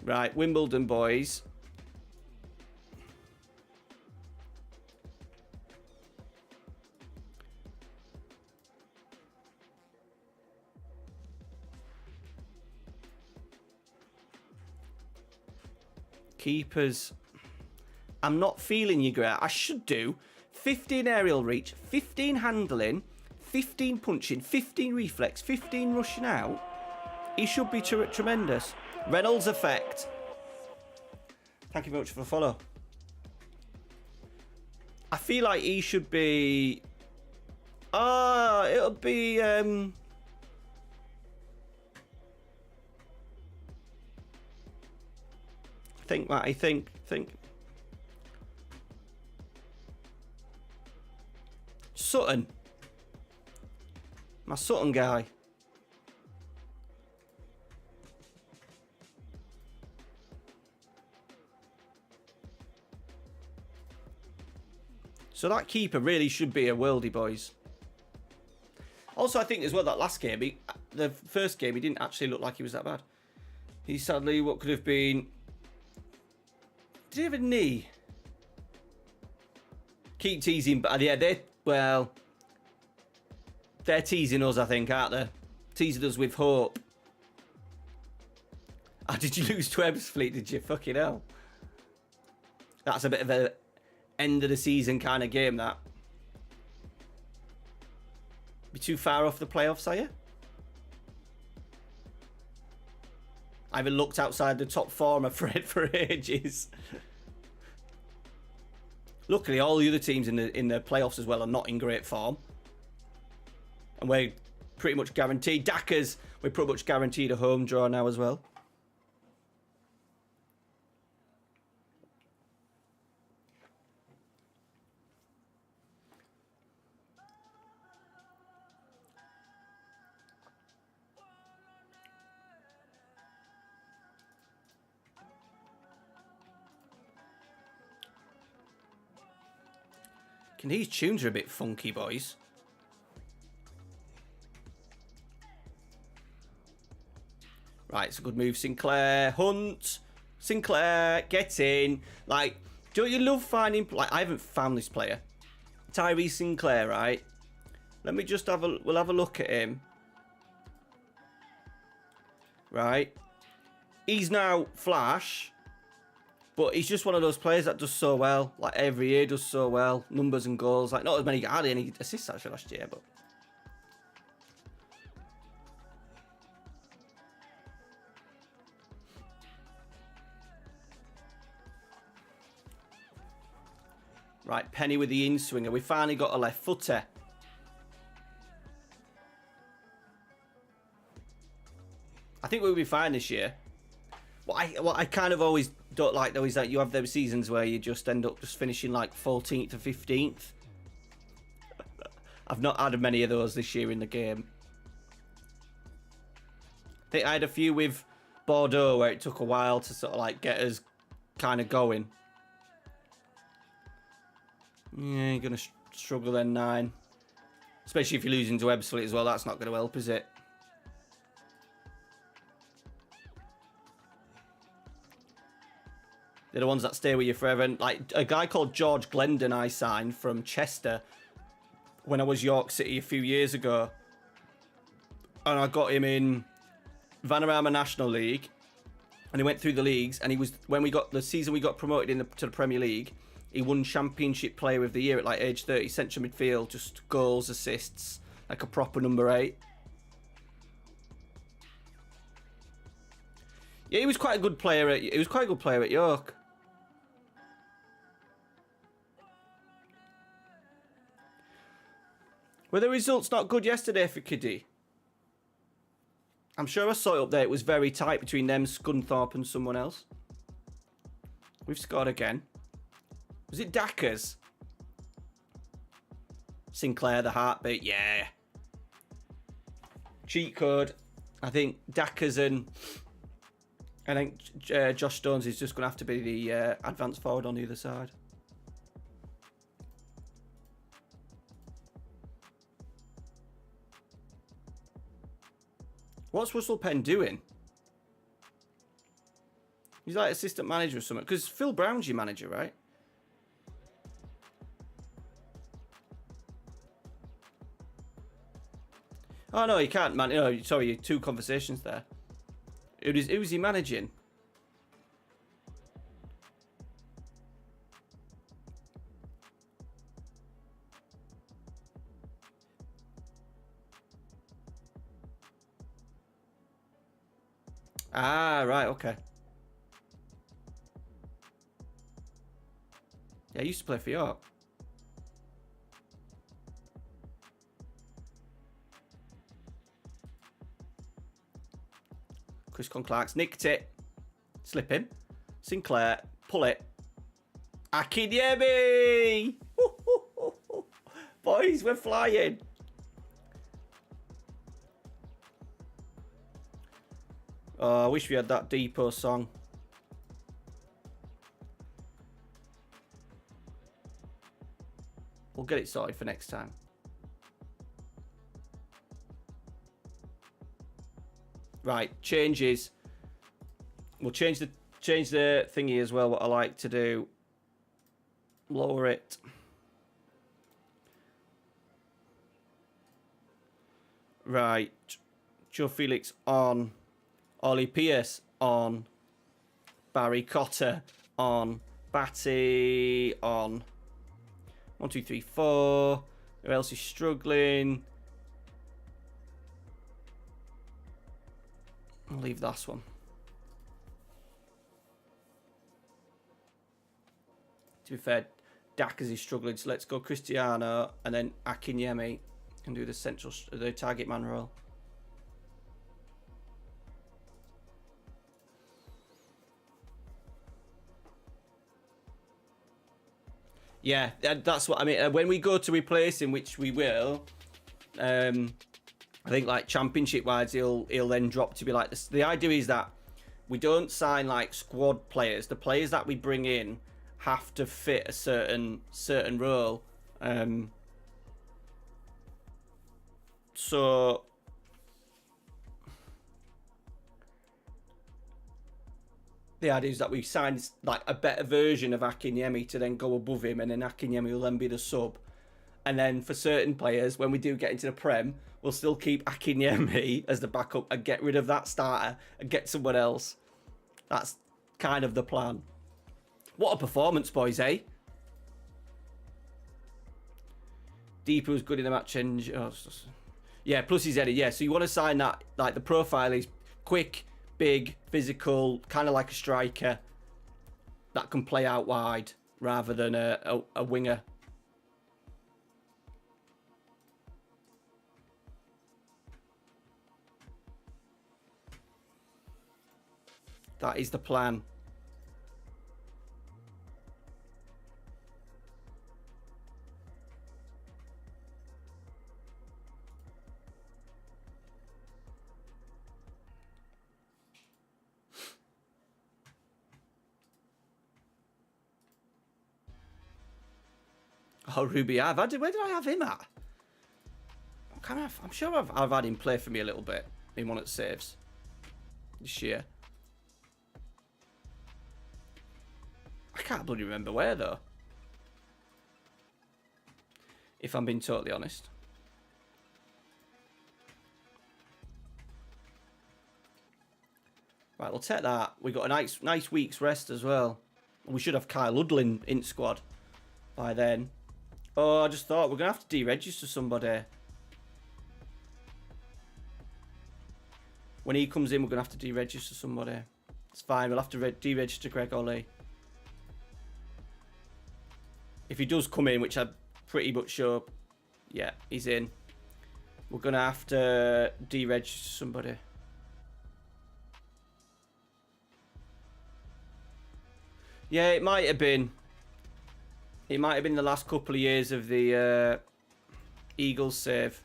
Right, Wimbledon boys. Keepers. I'm not feeling you, Grant. I should do 15 aerial reach, 15 handling, 15 punching, 15 reflex, 15 rushing out. He should be tremendous. Reynolds effect. Thank you very much for the follow. I feel like he should be... it'll be... Think, Matty, think. Sutton. My Sutton guy. So that keeper really should be a worldie, boys. Also, I think as well that last game, the first game, he didn't actually look like he was that bad. He sadly, what could have been... Did he have a knee? Keep teasing, but yeah, they're teasing us, I think, aren't they? Teasing us with hope. Oh, did you lose to Ebbsfleet, did you? Fucking hell. That's a bit of a end of the season kind of game, that. Be too far off the playoffs, are you? I haven't looked outside the top four, I'm afraid, for ages. Luckily, all the other teams in the playoffs as well are not in great form. And we're pretty much guaranteed. Dackers, we're pretty much guaranteed a home draw now as well. These tunes are a bit funky, boys. Right, it's a good move, Sinclair. Hunt. Sinclair, get in. Like, don't you love finding... Like, I haven't found this player. Tyree Sinclair, right? Let me just have a... We'll have a look at him. Right. He's now Flash. But he's just one of those players that does so well. Like, every year does so well. Numbers and goals. Like, not as many... Hardly any assists, actually, last year, but... Right, Penny with the in-swinger. We finally got a left footer. I think we'll be fine this year. What I kind of always don't like, though, is that you have those seasons where you just end up just finishing like 14th or 15th. I've not had many of those this year in the game. I think I had a few with Bordeaux where it took a while to sort of like get us kind of going. Yeah, you're going to struggle then, 9. Especially if you're losing to Ebbsfleet as well. That's not going to help, is it? They're the ones that stay with you forever. And like a guy called George Glendon I signed from Chester when I was York City a few years ago. And I got him in Vanarama National League. And he went through the leagues. And he was, when we got the season we got promoted to the Premier League, he won Championship Player of the Year at like age 30, central midfield, just goals, assists, like a proper number 8. Yeah, he was quite a good player at York. Were the results not good yesterday for Kiddie? I'm sure I saw it up there. It was very tight between them, Scunthorpe and someone else. We've scored again. Was it Dackers? Sinclair, the heartbeat, yeah. Cheat code. I think Dackers and I think Josh Stones is just going to have to be the advanced forward on the other side. What's Russell Penn doing? He's like assistant manager or something. Because Phil Brown's your manager, right? Oh, no, he can't, man. No, sorry, 2 conversations there. Who's he managing? Ah, right, okay. Yeah, I used to play for York. Chris Clark's nicked it. Slip him. Sinclair, pull it. Akinyemi! Boys, we're flying. Oh, I wish we had that Depot song. We'll get it sorted for next time. Right, changes. We'll change the thingy as well, what I like to do. Lower it. Right. Joe Felix on. Ollie Pierce on. Barry Cotter on. Batty on. 1, 2, 3, 4. Who else is struggling? I'll leave that one. To be fair, Dak is struggling, so let's go Cristiano and then Akinyemi can do the target man role. Yeah, that's what I mean. When we go to replace him, which we will, I think like championship wise, he'll then drop to be like this. The idea is that we don't sign like squad players. The players that we bring in have to fit a certain role. So the idea is that we sign like a better version of Akinyemi to then go above him, and then Akinyemi will then be the sub. And then for certain players, when we do get into the Prem, we'll still keep Akinyemi as the backup and get rid of that starter and get someone else. That's kind of the plan. What a performance, boys, eh? Deeper was good in the match. Yeah, plus he's headed. Yeah, so you want to sign that. Like the profile is quick, big, physical, kind of like a striker that can play out wide rather than a winger. That is the plan. Oh, Ruby, where did I have him at? I'm sure I've had him play for me a little bit in one of the saves this year. I can't bloody remember where though, if I'm being totally honest. Right, we'll take that. We got a nice week's rest as well. We should have Kyle Ludlin in squad by then. Oh, I just thought we're gonna have to deregister somebody. When he comes in, we're gonna have to deregister somebody. It's fine. We'll have to deregister Greg Ollie. If he does come in, which I'm pretty much sure, yeah, he's in. We're gonna have to deregister somebody. Yeah, it might have been. It might have been the last couple of years of the Eagles save.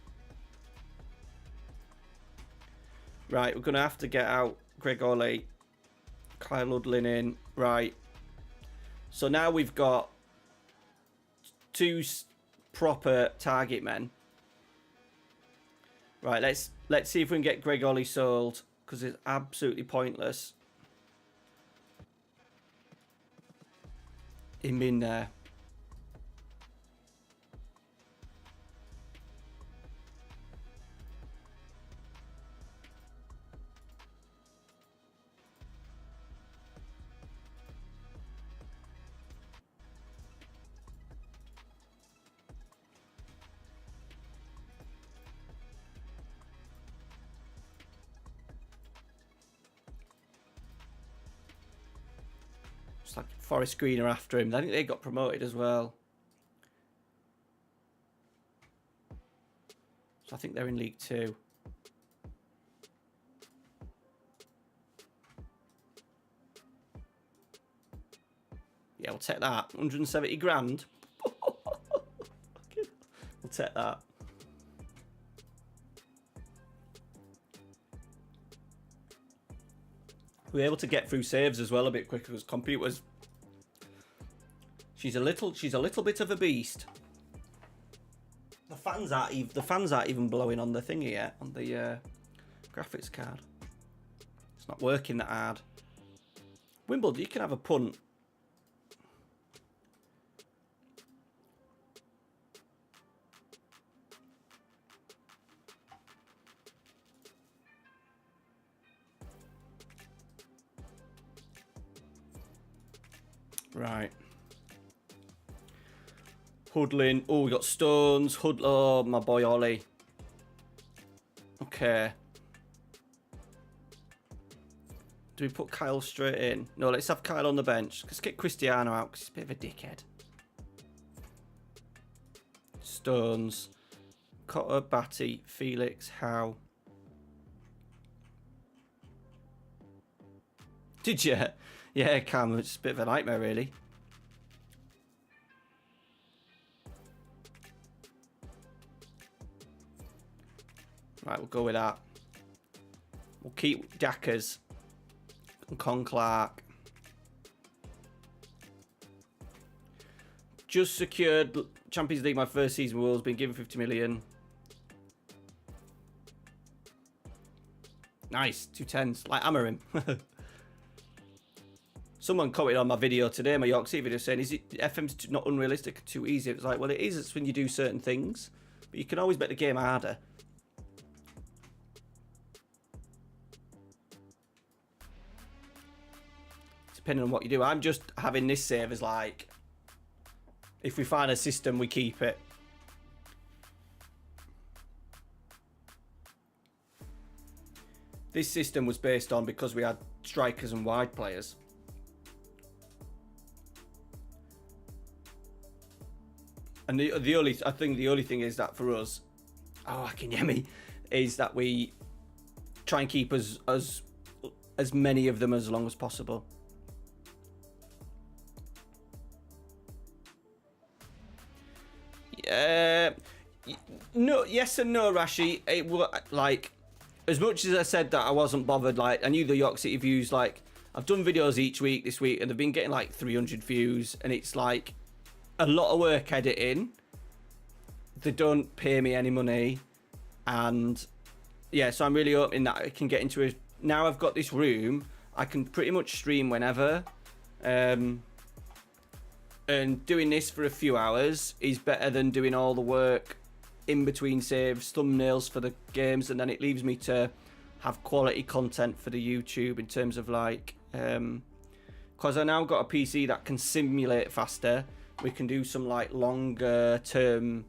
Right, we're going to have to get out Greg Ollie, Kyle Ludlin in. Right. So now we've got 2 proper target men. Right, let's see if we can get Greg Ollie sold, because it's absolutely pointless him in there. It's like Forest Green are after him. I think they got promoted as well. So I think they're in League 2. Yeah, we'll take that. 170 grand. We'll take that. We were able to get through saves as well a bit quicker because Compete was. She's a little bit of a beast. The fans aren't even blowing on the thingy yet, on the graphics card. It's not working that hard. Wimbledon, you can have a punt. Right. Hoodlin. Oh, we got Stones. Oh, my boy Ollie. Okay. Do we put Kyle straight in? No, let's have Kyle on the bench. Let's get Cristiano out because he's a bit of a dickhead. Stones. Cotter, Batty, Felix, Howe. Did you? Yeah, Cam, it's a bit of a nightmare, really. Right, we'll go with that. We'll keep Dackers and Con Clark. Just secured Champions League, my first season with Wolves, been given 50 million. Nice, 210s. Like, hammer him. Someone commented on my video today, my York City video, saying, is it FM's not unrealistic, too easy? It was like, well, it is. It's when you do certain things. But you can always make the game harder. Depending on what you do. I'm just having this save as like, if we find a system, we keep it. This system was based on because we had strikers and wide players. And I think the only thing is that for us, oh, Akinyemi, is that we try and keep as many of them as long as possible. No, yes and no, Rashi. It was like, as much as I said that I wasn't bothered, like I knew the York City views, like I've done videos each week this week and they've been getting like 300 views and it's like a lot of work editing. They don't pay me any money, and yeah, so I'm really hoping that I can get into it. Now I've got this room, I can pretty much stream whenever, and doing this for a few hours is better than doing all the work in between saves, thumbnails for the games, and then it leaves me to have quality content for the YouTube in terms of like, because I now got a PC that can simulate faster. We can do some like longer term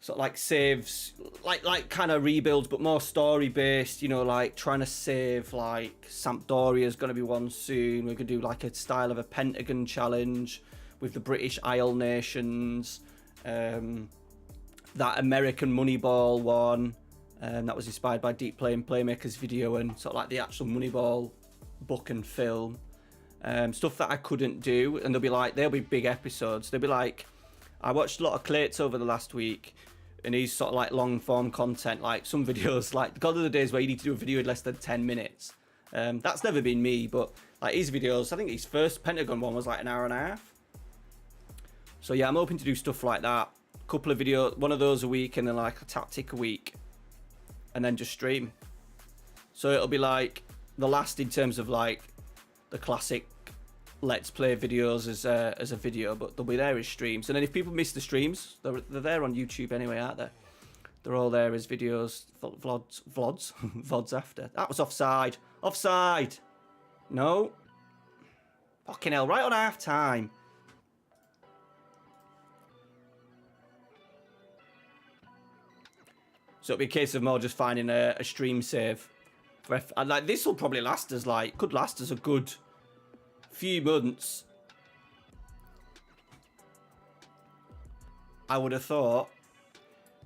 sort of like saves, like kind of rebuilds, but more story based, you know, like trying to save like Sampdoria is going to be one soon. We could do like a style of a Pentagon challenge with the British Isle nations, that American Moneyball one, that was inspired by Deep Play and Playmakers video and sort of like the actual Moneyball book and film. Stuff that I couldn't do, and they'll be big episodes. They'll be like, I watched a lot of Clates over the last week, and he's sort of like long form content, like some videos, like God of the days where you need to do a video in less than 10 minutes. That's never been me, but like his videos, I think his first Pentagon one was like an hour and a half. So yeah, I'm hoping to do stuff like that. A couple of videos, one of those a week, and then like a tactic a week, and then just stream. So it'll be like the last in terms of like the classic Let's Play videos as a video, but they'll be there as streams. And then if people miss the streams, they're there on YouTube anyway, aren't they? They're all there as videos, VODs after. That was offside. Offside! No. Fucking hell, right on half time. So it'll be a case of more just finding a stream save. And like this will probably last us could last us a good few months I would have thought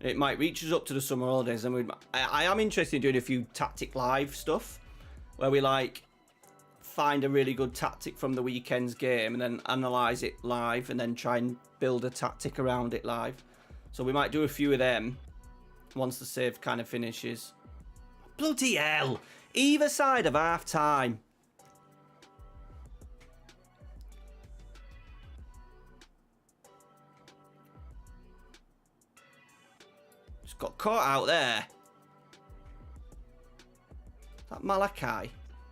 it might reach us up to the summer holidays, and I am interested in doing a few tactic live stuff where we like find a really good tactic from the weekend's game and then analyze it live and then try and build a tactic around it live. So we might do a few of them once the save kind of finishes. Bloody hell! Either side of half time. Just got caught out there. That Malachi.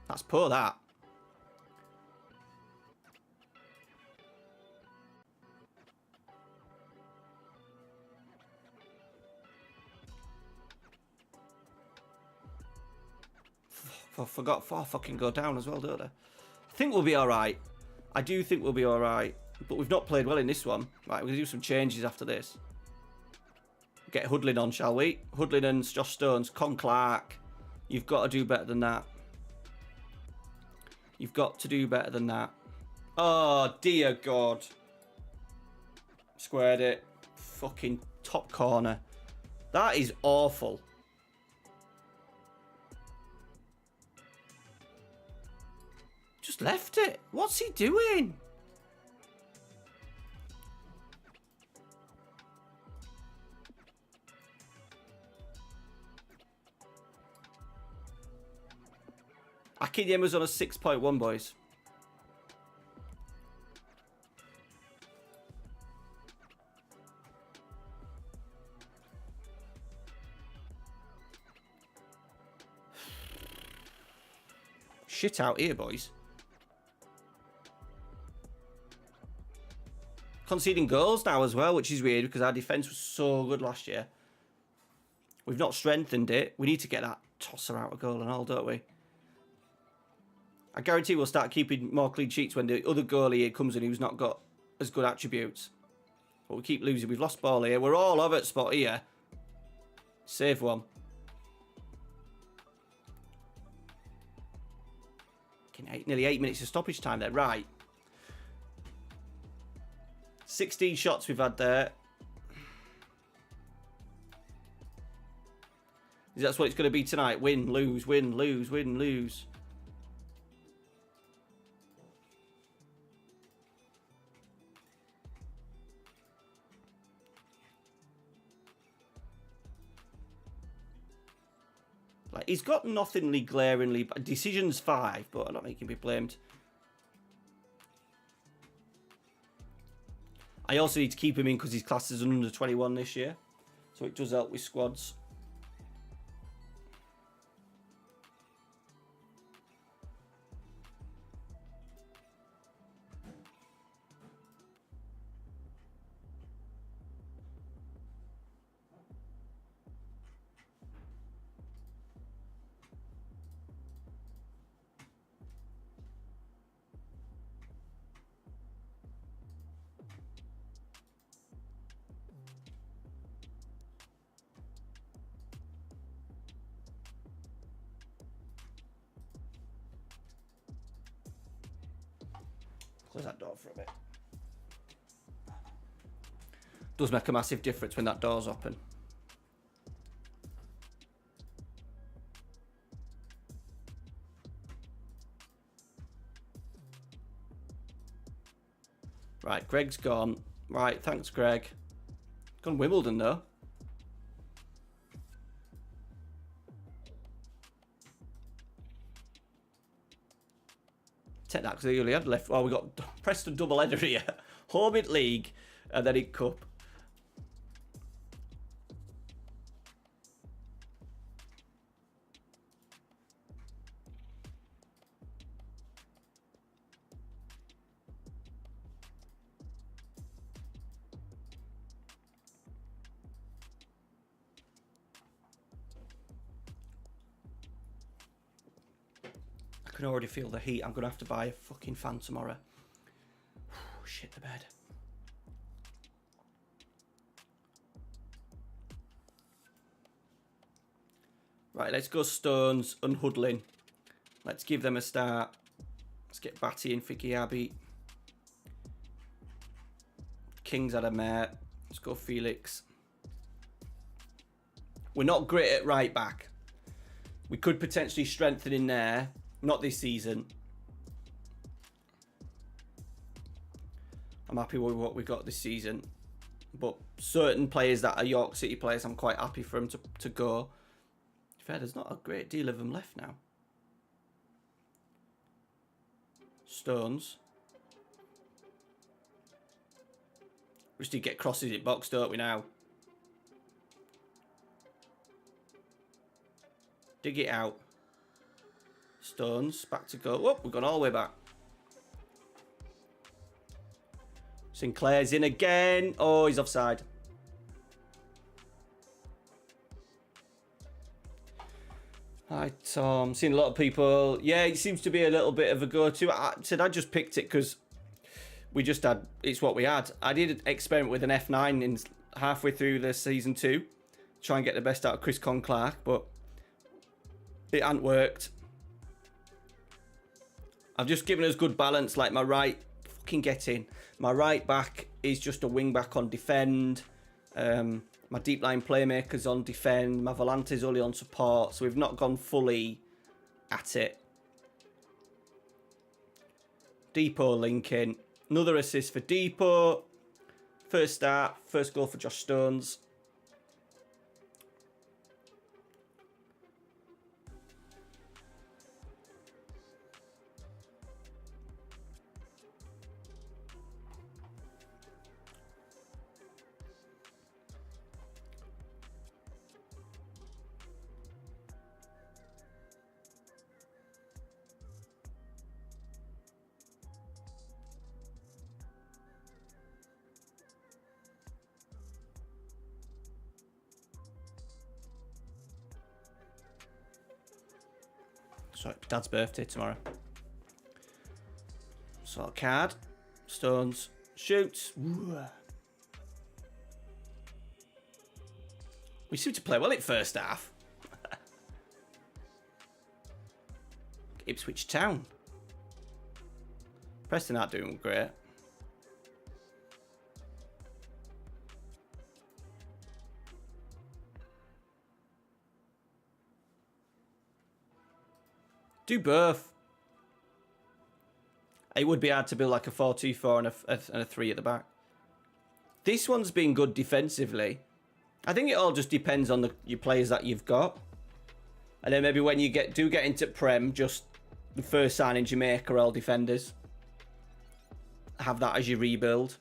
That's poor, that. I forgot 4 fucking go down as well, don't I? I think we'll be alright. I do think we'll be alright. But we've not played well in this one. Right, we're going to do some changes after this. Get Hudlin on, shall we? Hudlin and Josh Stones. Con Clark. You've got to do better than that. You've got to do better than that. Oh, dear God. Squared it. Fucking top corner. That is awful. Just left it. What's he doing? Akinyema's on a 6.1, boys. Shit out here, boys. Conceding goals now as well, which is weird because our defence was so good last year. We've not strengthened it. We need to get that tosser out of goal and all, don't we? I guarantee we'll start keeping more clean sheets when the other goalie here comes in who's not got as good attributes. But we keep losing. We've lost ball here. We're all over at spot here. Save one. Nearly 8 minutes of stoppage time there. Right. 16 shots we've had there. That's what it's going to be tonight. Win, lose, win, lose, win, lose. Like, he's got nothingly glaringly... Decision's 5, but I don't think he can be blamed. I also need to keep him in because his class is an under 21 this year. So it does help with squads. Close that door for a bit. Does make a massive difference when that door's open. Right, Greg's gone. Right, thanks, Greg. Gone Wimbledon, though. Take that because they only had left. Well, we got Preston double header here. Home in league and then in cup. I can already feel the heat. I'm going to have to buy a fucking fan tomorrow. Shit the bed. Right, let's go Stones and Hudlin. Let's give them a start. Let's get Batty in for Giabi. King's had a mare. Let's go Felix. We're not great at right back. We could potentially strengthen in there. Not this season. I'm happy with what we got this season. But certain players that are York City players, I'm quite happy for them to go. Fair, there's not a great deal of them left now. Stones. We just need to get crosses in box, don't we now? Dig it out. Stones, back to go. Whoop, we've gone all the way back. Sinclair's in again. Oh, he's offside. Hi, Tom. Seen a lot of people. Yeah, it seems to be a little bit of a go-to. I just picked it because we just had... It's what we had. I did an experiment with an F9 in halfway through the season 2. Try and get the best out of Chris Con-Clark, but it hadn't worked. I've just given us good balance. Like my right... Fucking get in. My right back is just a wing back on defend. My deep line playmaker's on defend. My Volante's only on support. So we've not gone fully at it. Depot linking. Another assist for Depot. First start. First goal for Josh Stones. Sorry, Dad's birthday tomorrow. Sort of card. Stones. Shoots. Ooh. We seem to play well in first half. Ipswich Town. Preston aren't doing great. Do both. It would be hard to build like a 4-2-4 and a 3 at the back. This one's been good defensively. I think it all just depends on your players that you've got. And then maybe when you do get into Prem, just the first signings you make are all defenders. Have that as your rebuild.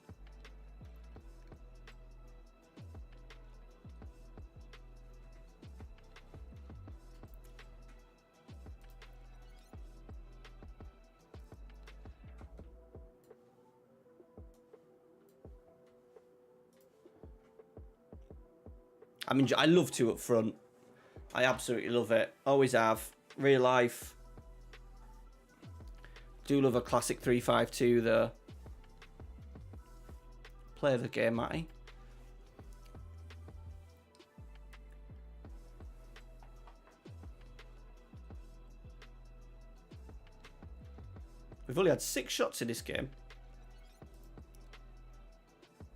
I mean, I love 2 up front. I absolutely love it. Always have. Real life. Do love a classic 3-5-2 though. Play the game, Matty. We've only had 6 shots in this game.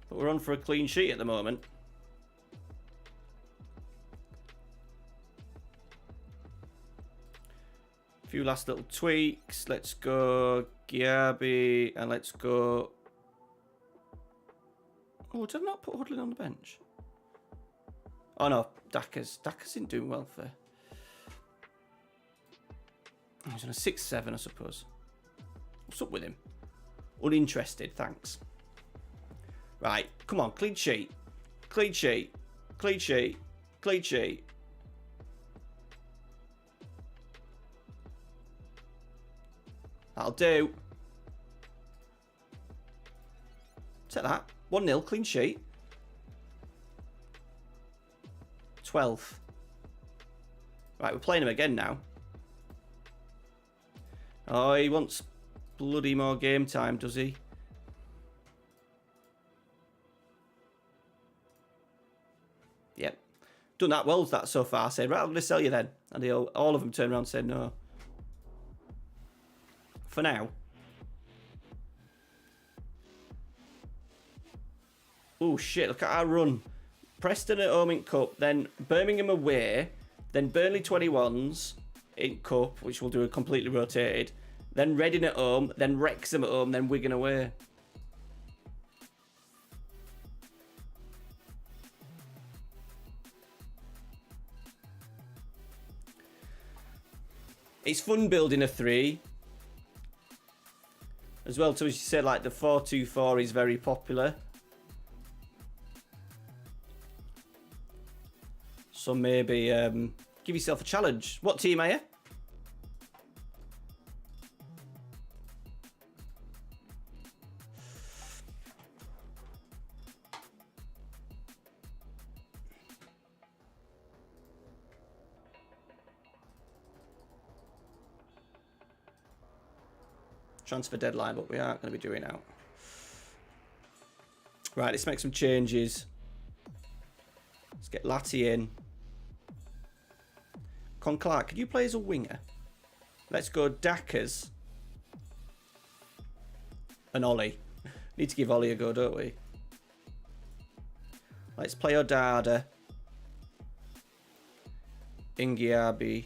But we're on for a clean sheet at the moment. Few last little tweaks. Let's go Giabi and let's go. Oh, did I not put Hudlin on the bench? Oh no, Daka's isn't doing well for. He's on a 6-7, I suppose. What's up with him? Uninterested, thanks. Right, come on, clean sheet. Clean sheet. Clean sheet. Clean sheet. That'll do. Take that. 1-0, clean sheet. 12th. Right, we're playing him again now. Oh, he wants bloody more game time, does he? Yep. Done that well, that so far. Said, right, I'm going to sell you then. And all of them turned around and said no. For now. Oh, shit. Look at our run. Preston at home in Cup. Then Birmingham away. Then Burnley 21s in Cup, which we'll do a completely rotated. Then Reading at home. Then Wrexham at home. Then Wigan away. It's fun building a 3. As well, so as you said, like the 4-2-4 is very popular. So maybe give yourself a challenge. What team are you? Transfer deadline, but we aren't going to be doing out. Right, let's make some changes. Let's get Latty in. Con Clark, could you play as a winger? Let's go Dackers and Ollie. Need to give Ollie a go, don't we? Let's play Odada, Ingiabi,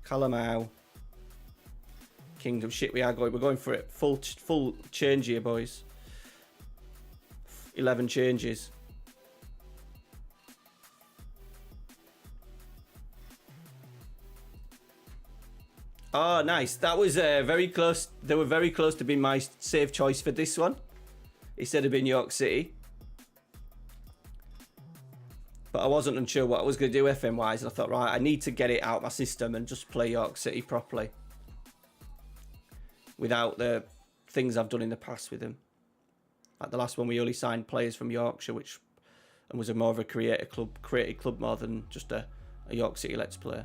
Calamau, Kingdom. Shit, we're going for it. Full change here, boys. 11 changes. Oh, nice. That was very close. They were very close to being my safe choice for this one, instead of being York City. But I wasn't unsure what I was going to do FM-wise, and I thought, right, I need to get it out of my system and just play York City properly, without the things I've done in the past with them. Like the last one, we only signed players from Yorkshire, and was a more of a creative club more than just a York City Let's Play.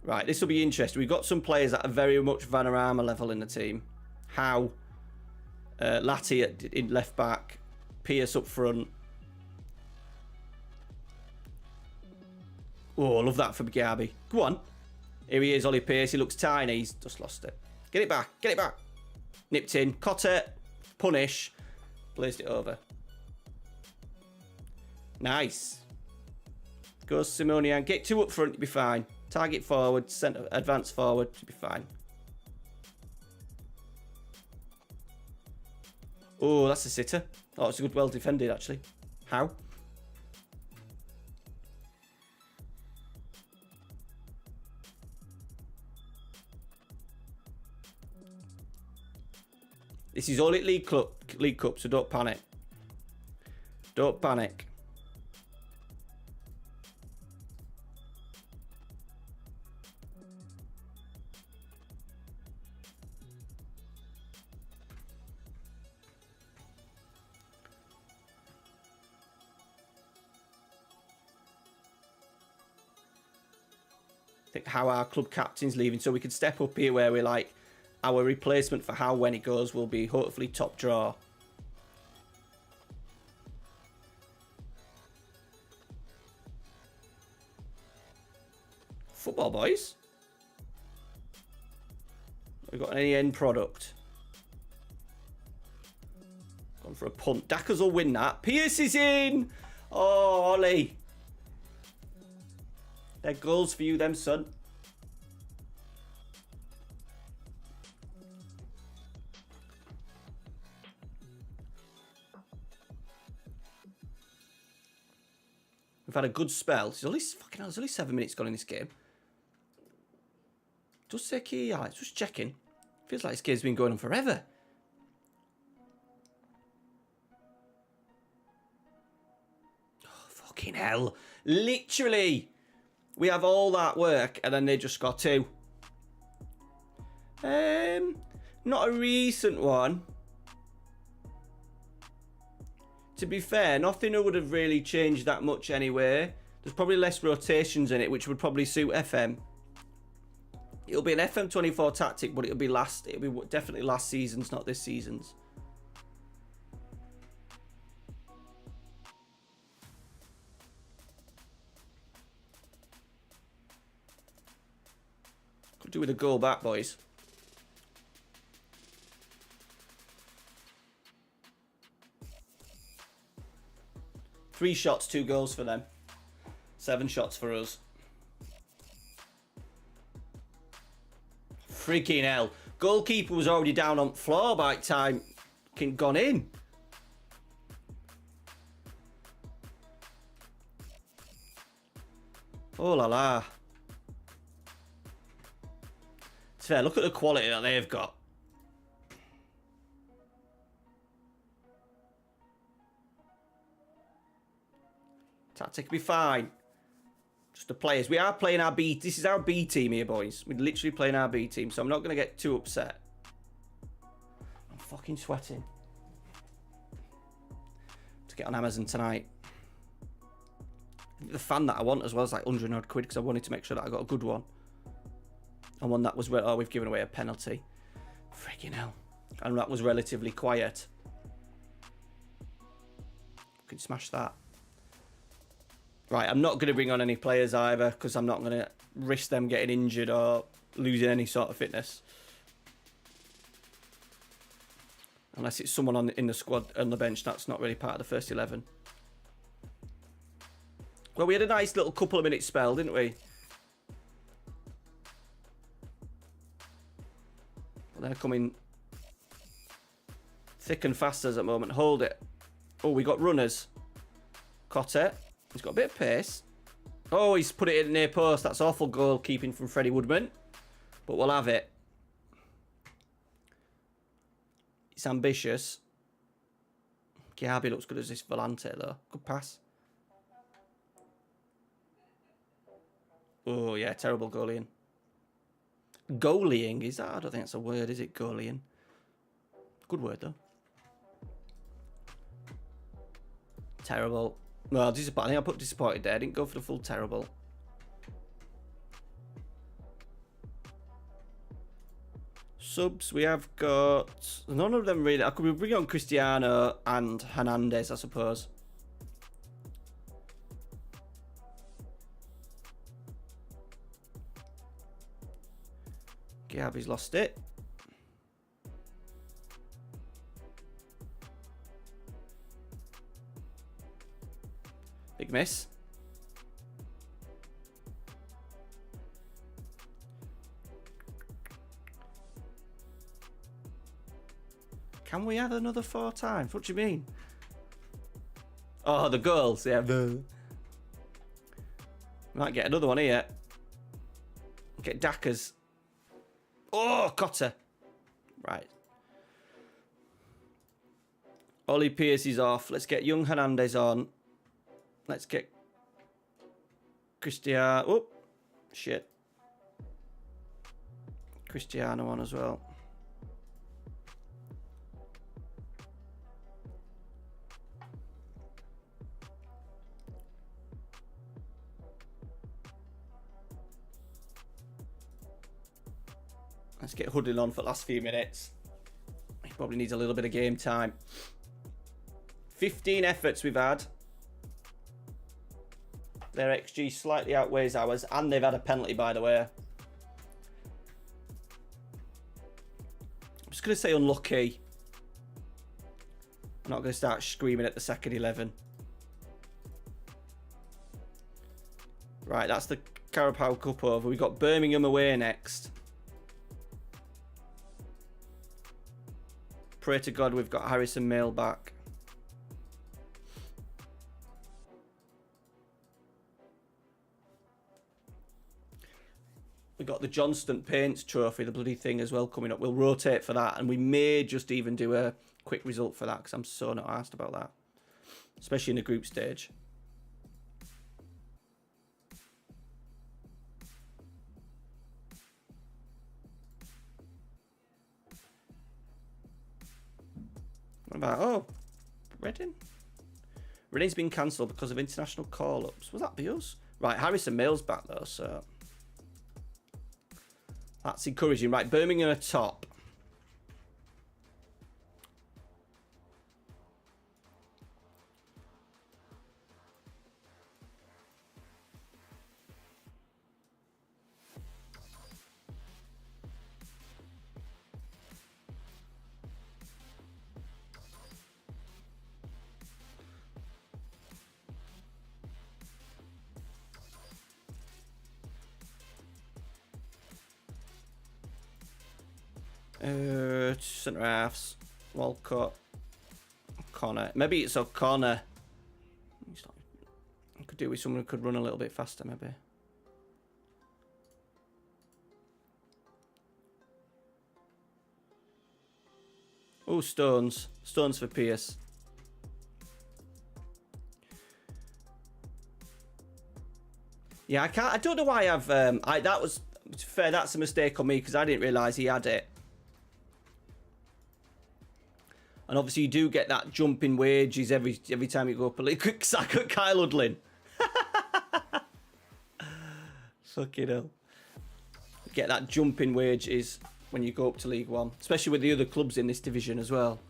Right, this will be interesting. We've got some players that are very much Vanarama level in the team. Howe, Latty in left back, Pierce up front. Oh, I love that for Gabi. Go on. Here he is, Ollie Pierce. He looks tiny. He's just lost it. Get it back. Get it back. Nipped in. Cotter. Punish. Blazed it over. Nice. Goes Simonian. Get 2 up front. You'll be fine. Target forward. Centre. Advance forward. You'll be fine. Oh, that's a sitter. Oh, it's a good, well defended, actually. How? This is all at League Cup, so don't panic. Don't panic. I think how our club captain's leaving, so we can step up here where we're like, our replacement for Howe when it goes will be hopefully top draw. Football, boys. We've got any end product. Gone for a punt. Dackers will win that. Pierce is in. Oh, Ollie. They're goals for you, them, son. We've had a good spell. There's only 7 minutes gone in this game. Just say key highlights. Just checking. Feels like this game's been going on forever. Oh, fucking hell. Literally. We have all that work and then they just got 2. Not a recent one. To be fair, nothing would have really changed that much anyway. There's probably less rotations in it, which would probably suit FM. It'll be an FM24 tactic, but it'll be definitely last season's, not this season's. Could do with a goal back, boys. 3 shots, 2 goals for them. 7 shots for us. Freaking hell. Goalkeeper was already down on the floor by the time gone in. Oh la la. It's fair. Look at the quality that they've got. Tactic will be fine. Just the players. We are playing our B. This is our B team here, boys. We're literally playing our B team, so I'm not going to get too upset. I'm fucking sweating. To get on Amazon tonight. The fan that I want as well is like 100 odd quid because I wanted to make sure that I got a good one. And one that was where, oh, we've given away a penalty. Freaking hell. And that was relatively quiet. We can smash that. Right, I'm not going to bring on any players either because I'm not going to risk them getting injured or losing any sort of fitness. Unless it's someone in the squad on the bench that's not really part of the first 11. Well, we had a nice little couple of minutes spell, didn't we? But they're coming thick and fast at the moment. Hold it. Oh, we got runners. Cotter. He's got a bit of pace. Oh, he's put it in near post. That's awful goalkeeping from Freddie Woodman. But we'll have it. It's ambitious. Kiabi looks good as this Volante, though. Good pass. Oh, yeah, terrible goalying. Goalying, is that? I don't think that's a word, is it? Goalying. Good word, though. Terrible. Well, disappointed. I think I put disappointed there. I didn't go for the full terrible. Subs, we have got... None of them really... I could bring on Cristiano and Hernandez, I suppose. Gabi's lost it. Big miss. Can we have another 4 times? What do you mean? Oh, the goals. Yeah. Might get another one here. Get Dackers. Oh, Cotter. Right. Ollie Pierce is off. Let's get young Hernandez on. Let's get Cristiano. Oh, shit. Cristiano on as well. Let's get Hoodin on for the last few minutes. He probably needs a little bit of game time. 15 efforts we've had. Their XG slightly outweighs ours, and they've had a penalty, by the way. I'm just going to say unlucky. I'm not going to start screaming at the second 11. Right, that's the Carabao Cup over. We've got Birmingham away next. Pray to God we've got Harrison Mail back. We've got the Johnston Paints Trophy, the bloody thing as well coming up. We'll rotate for that, and we may just even do a quick result for that because I'm so not asked about that, especially in the group stage. What about, oh, Reading? Reading's been cancelled because of international call-ups. Was that be us? Right, Harrison Mills back though, so that's encouraging. Right, Birmingham are top. Centre halves. Walcott. O'Connor. Maybe it's O'Connor. I could do with someone who could run a little bit faster, maybe. Oh, Stones. Stones for Pierce. Yeah, I can't. I don't know why I've. That was fair. That's a mistake on me because I didn't realise he had it. And obviously, you do get that jump in wages every time you go up a league. Quick sack at Kyle Udlin. Fucking hell. Get that jump in wages when you go up to League One, especially with the other clubs in this division as well.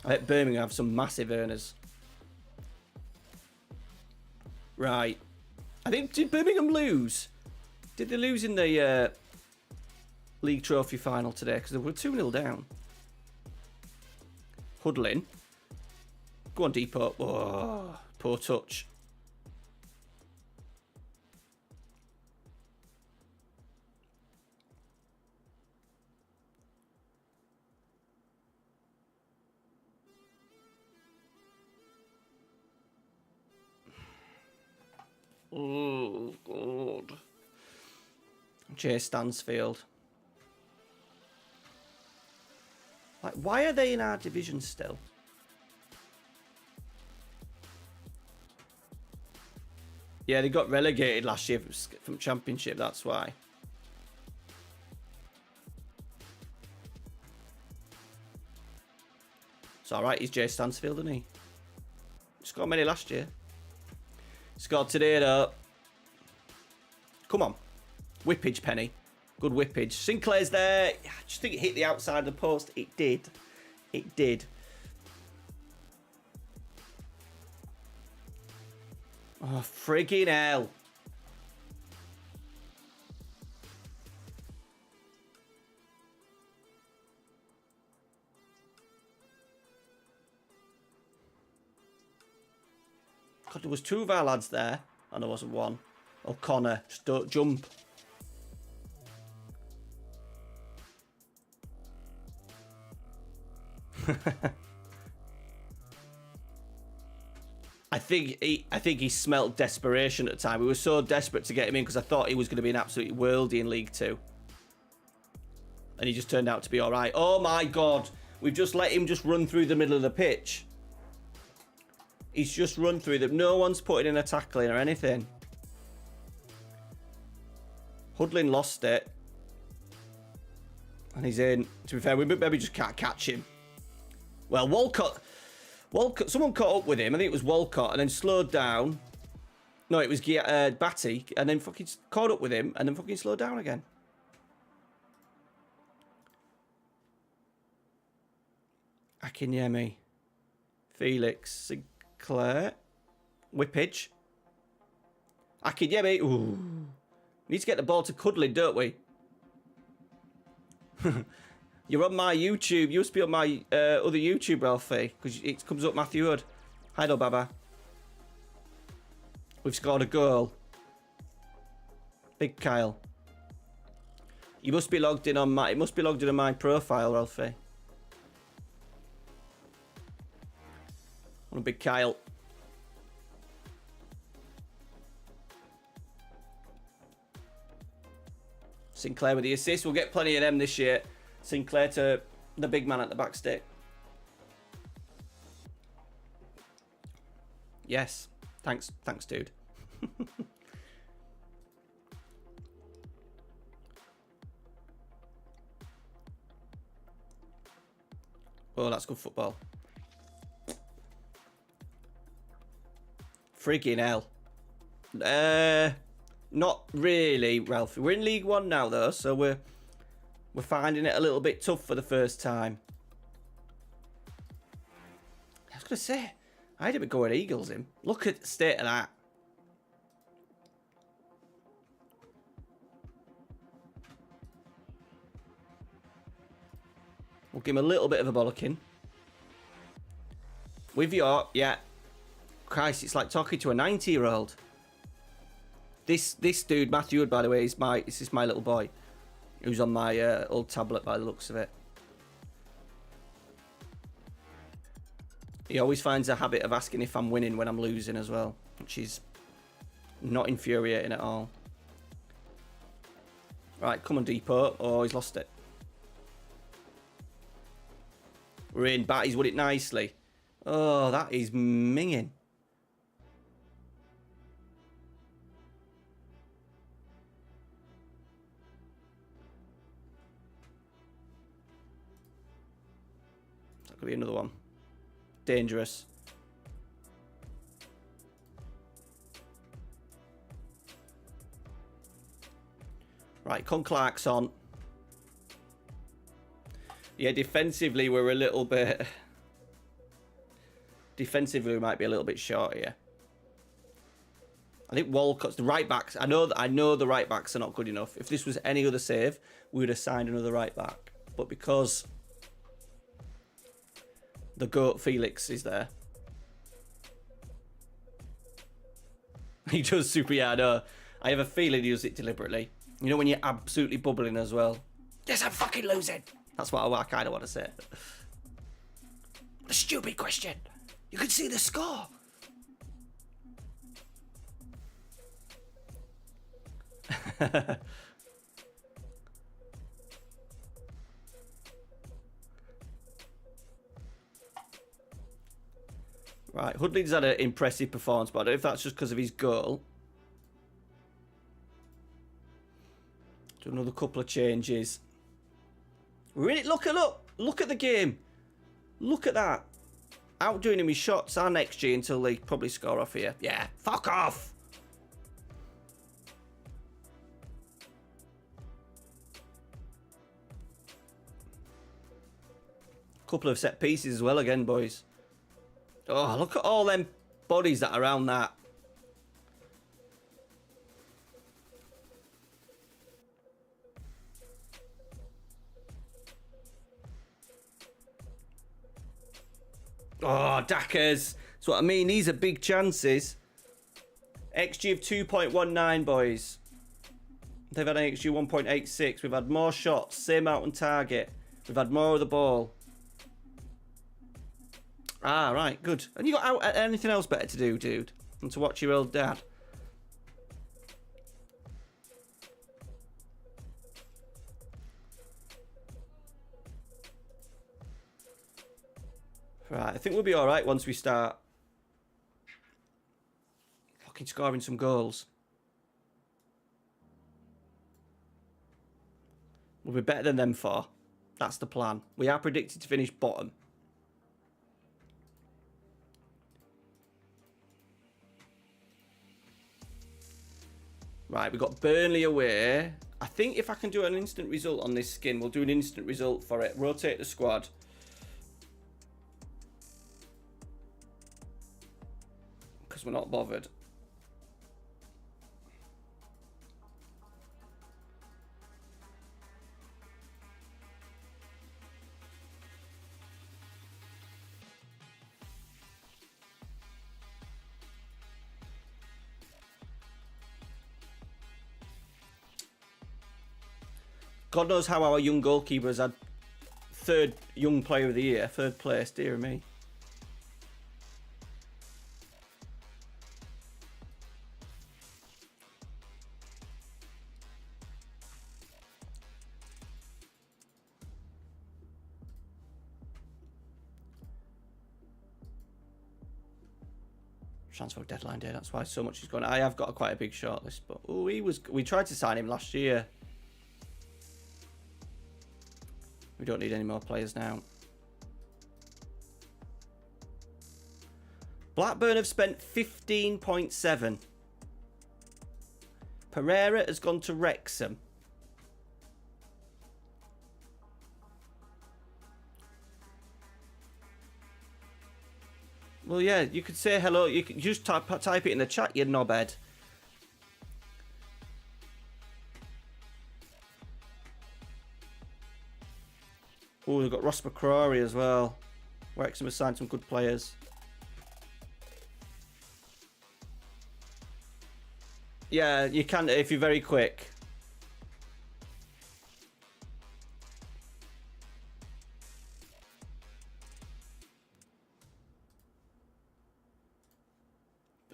I bet Birmingham have some massive earners. Right. I think, did Birmingham lose? Did they lose in the League Trophy final today? Because they were 2-0 down. Hudlin. Go on, Depot. Oh, poor touch. Oh, God. Jay Stansfield. Like, why are they in our division still? Yeah, they got relegated last year from Championship, that's why. It's alright, he's Jay Stansfield, isn't he? Scored many last year. Scored today, though. Come on. Whippage, Penny. Good whippage. Sinclair's there. I just think it hit the outside of the post. It did. It did. Oh, friggin' hell. God, there was two of our lads there. And there wasn't one. O'Connor, just don't jump. I think he smelt desperation at the time. We were so desperate to get him in because I thought he was going to be an absolute worldie in League Two. And he just turned out to be all right. Oh my God. We've just let him just run through the middle of the pitch. He's just run through them. No one's putting in a tackle in or anything. Hudlin lost it. And he's in. To be fair, we maybe just can't catch him. Well, Walcott, someone caught up with him. I think it was Walcott, and then slowed down. No, it was Batty, and then fucking caught up with him, and then fucking slowed down again. Akinyemi, Felix, Sinclair, Whippage, Akinyemi. Ooh, we need to get the ball to Cudlin, don't we? You're on my YouTube. You must be on my other YouTube, Ralphie, because it comes up Matthew Hood. Hi, though, Baba. We've scored a goal. Big Kyle. You must be logged in on my. It must be logged in on my profile, Ralphie. On a Big Kyle. Sinclair with the assist. We'll get plenty of them this year. Sinclair to the big man at the back stick. Yes. Thanks, dude. Oh, that's good football. Friggin' hell. Not really, Ralphie. We're in League One now, though, so we're finding it a little bit tough for the first time. I was going to say, I had a bit going Eagles in. Look at the state of that. We'll give him a little bit of a bollocking. With your, yeah. Christ, it's like talking to a 90-year-old. This dude, Matthew Hood, by the way, this is my little boy. Who's on my old tablet by the looks of it. He always finds a habit of asking if I'm winning when I'm losing as well, which is not infuriating at all. Right, come on, Depot. Oh, he's lost it. We're in. Batty's won it nicely. Oh, that is minging. That could be another one. Dangerous. Right, Con Clark's on. Yeah, defensively we're a little bit... Defensively we might be a little bit short here. I think Walcott's the right backs. I know the right backs are not good enough. If this was any other save, we would have signed another right back. But because the GOAT Felix is there, he does super. Yeah, I know. I have a feeling he does it deliberately. You know when you're absolutely bubbling as well. Yes, I'm fucking losing. That's what I kind of want to say. What a stupid question. You can see the score. Right, Hoodley's had an impressive performance, but I don't know if that's just because of his goal. Do another couple of changes. We're in it. Look at the game. Look at that. Outdoing him with shots. Our next G until they probably score off here. Yeah, fuck off. Couple of set pieces as well again, boys. Oh, look at all them bodies that are around that. Oh, Dackers. That's what I mean. These are big chances. XG of 2.19, boys. They've had an XG 1.86. We've had more shots. Same out on target. We've had more of the ball. Ah, right. Good. And you got anything else better to do, dude, than to watch your old dad? Right, I think we'll be all right once we start fucking scoring some goals. We'll be better than them four. That's the plan. We are predicted to finish bottom. Right, we've got Burnley away. I think if I can do an instant result on this skin, we'll do an instant result for it. Rotate the squad. Because we're not bothered. God knows how our young goalkeeper has had third young player of the year, third place, dear me. Transfer deadline day, that's why so much is going. I have got quite a big shortlist, but oh, we tried to sign him last year. We don't need any more players now. Blackburn have spent 15.7. Pereira has gone to Wrexham. Well, yeah, you could say hello. You could just type it in the chat, you knobhead. Oh, we've got Ross McCrory as well. Wrexham has signed some good players. Yeah, you can if you're very quick.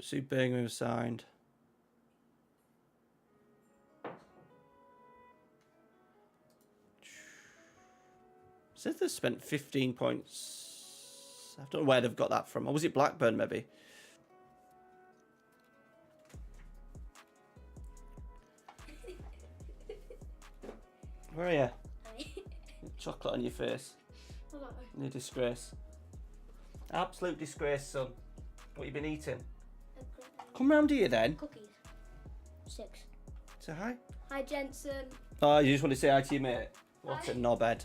Sue Birmingham signed. Says they've spent 15 points. I don't know where they've got that from. Or was it Blackburn, maybe? Where are you? Chocolate on your face. Hello. You're a disgrace. Absolute disgrace, son. What you been eating? Come round here then. Cookies. 6. Say hi. Hi, Jensen. Oh, you just want to say hi to your mate? What a knobhead.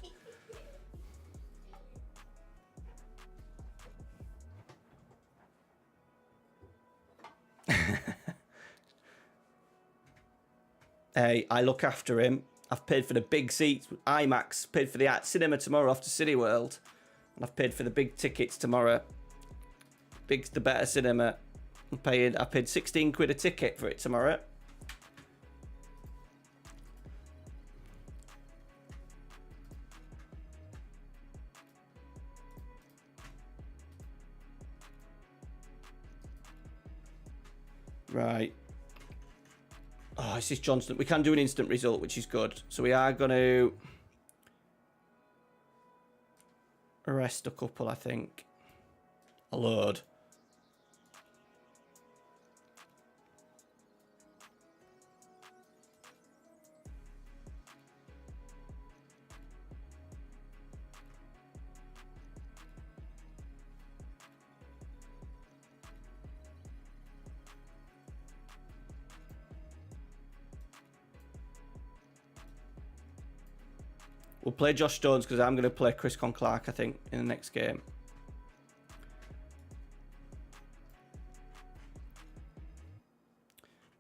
Hey, I look after him. I've paid for the big seats, IMAX, paid for the cinema tomorrow after Cineworld. And I've paid for the big tickets tomorrow. Big's the better cinema. I paid 16 quid a ticket for it tomorrow. Right. Oh, this is Johnston. We can do an instant result, which is good. So we are going to arrest a couple, I think. A load. We'll play Josh Stones because I'm going to play Chris Clark, I think, in the next game.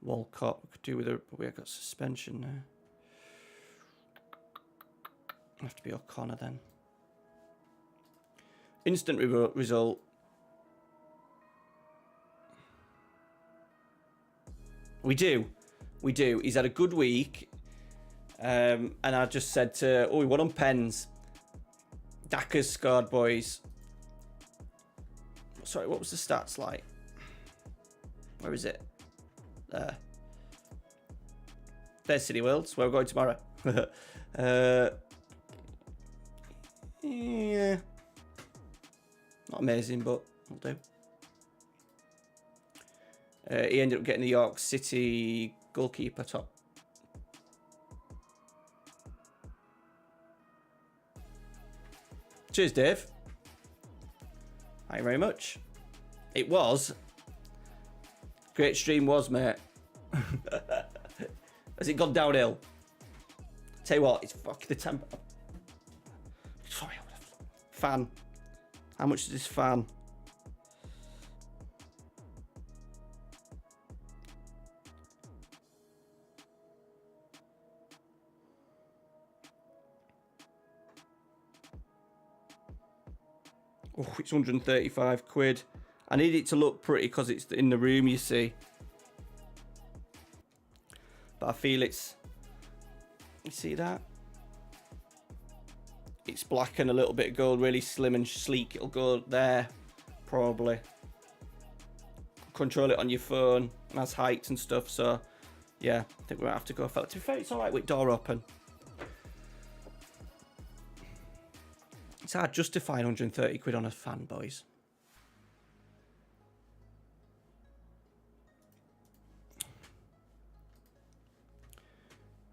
Walcott, we could do with a... We got suspension now. Have to be O'Connor then. Instant result. We do. We do. He's had a good week. And I just said to... Oh, we won on pens. Daka's scored, boys. Sorry, what was the stats like? Where is it? There. There's City Worlds, where we're going tomorrow. Yeah. Not amazing, but will do. He ended up getting the York City goalkeeper top. Cheers, Dave. Thank you very much. It was. Great stream was, mate. Has it gone downhill? Tell you what, it's fuck the temper. Sorry, fan. How much is this fan? Oh, it's 135 quid. I need it to look pretty because it's in the room, you see. But I feel it's... You see that? It's black and a little bit of gold, really slim and sleek. It'll go there, probably. Control it on your phone. It has heights and stuff, so... Yeah, I think we're going to have to go for it. To be fair, it's alright with door open. It's hard justifying 130 quid on a fan, boys.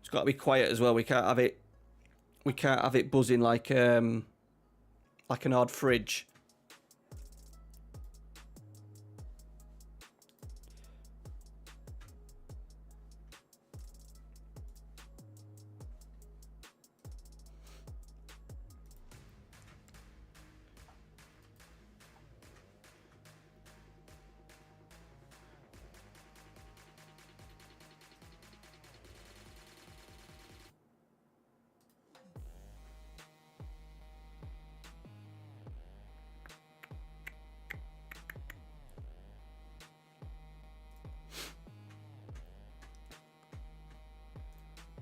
It's got to be quiet as well. We can't have it. We can't have it buzzing like an odd fridge.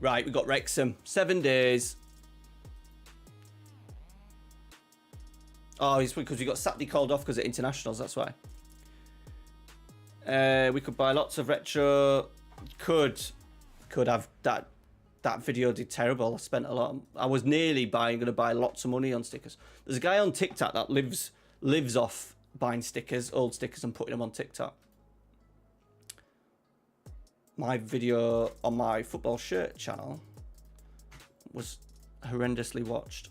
Right, we got Wrexham. 7 days. Oh, it's because we got Saturday called off because of internationals, that's why. We could buy lots of retro. Could have that. That video did terrible. I spent a lot. I was nearly going to buy lots of money on stickers. There's a guy on TikTok that lives off buying stickers, old stickers, and putting them on TikTok. My video on my football shirt channel was horrendously watched.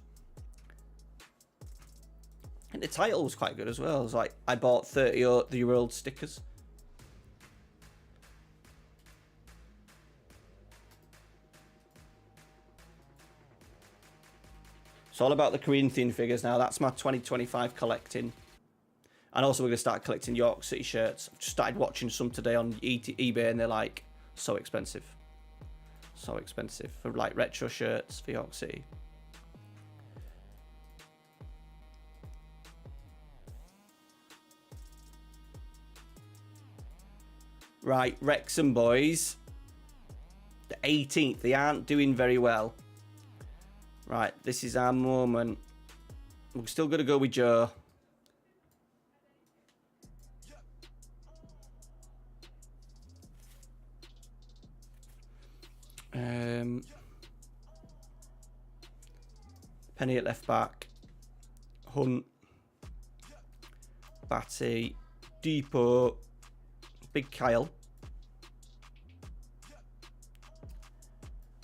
And the title was quite good as well. It was like, I bought 30-year-old stickers. It's all about the Corinthian figures now. That's my 2025 collecting. And also we're going to start collecting York City shirts. I've just started watching some today on eBay and they're like so expensive. So expensive for like retro shirts for York City. Right, Wrexham boys. The 18th. They aren't doing very well. Right, this is our moment. We're still going to go with Joe. Penny at left back. Hunt. Batty. Depot. Big Kyle.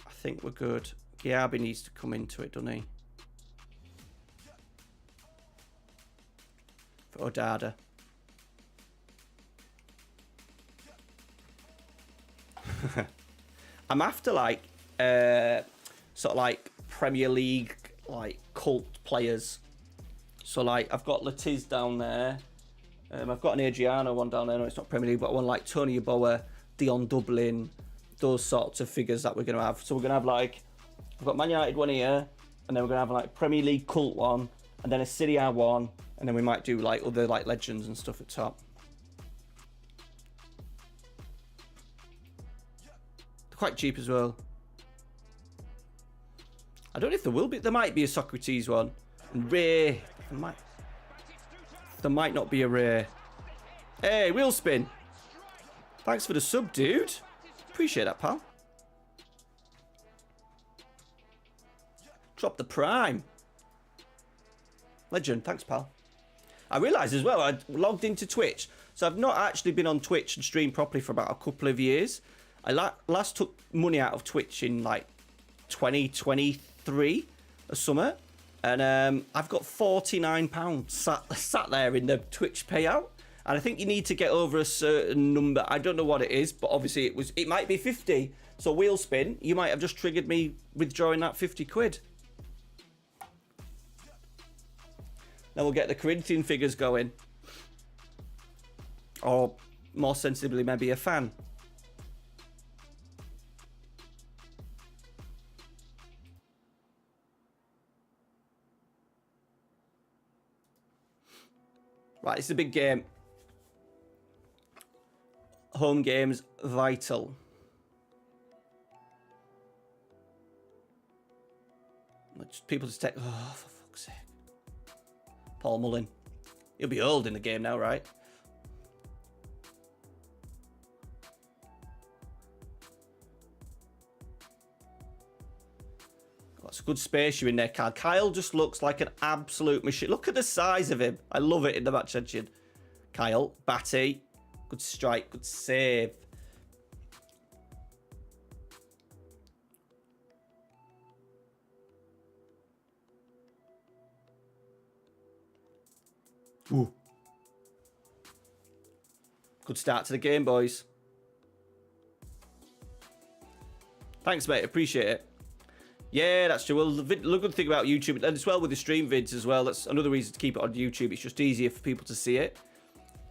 I think we're good. Giabi needs to come into it, doesn't he? For Odada. I'm after like sort of like Premier League like cult players. So like I've got Latiz down there. I've got an Adriano one down there. No, it's not Premier League, but one like Tony Yeboah, Dion Dublin, those sorts of figures that we're going to have. So we're going to have like, I've got Man United one here, and then we're going to have like Premier League cult one, and then a Serie A one, and then we might do like other like legends and stuff at top. They're quite cheap as well. I don't know if there will be. There might be a Socrates one. And Ray. There might not be a rare. Hey, wheel spin. Thanks for the sub, dude. Appreciate that, pal. Drop the prime. Legend. Thanks, pal. I realised as well, I logged into Twitch. So I've not actually been on Twitch and streamed properly for about a couple of years. I last took money out of Twitch in like 2023 or summer. And I've got £49 sat there in the Twitch payout. And I think you need to get over a certain number. I don't know what it is, but obviously it might be 50. So wheel spin, you might have just triggered me withdrawing that 50 quid. Now we'll get the Corinthian figures going. Or more sensibly, maybe a fan. Right, it's a big game. Home games vital. People just take. Oh, for fuck's sake. Paul Mullin. He'll be old in the game now, right? That's a good space you're in there, Kyle. Kyle just looks like an absolute machine. Look at the size of him. I love it in the match engine. Kyle, Batty. Good strike, good save. Ooh. Good start to the game, boys. Thanks, mate. Appreciate it. Yeah, that's true. Well, the good thing about YouTube, and as well with the stream vids as well, that's another reason to keep it on YouTube. It's just easier for people to see it.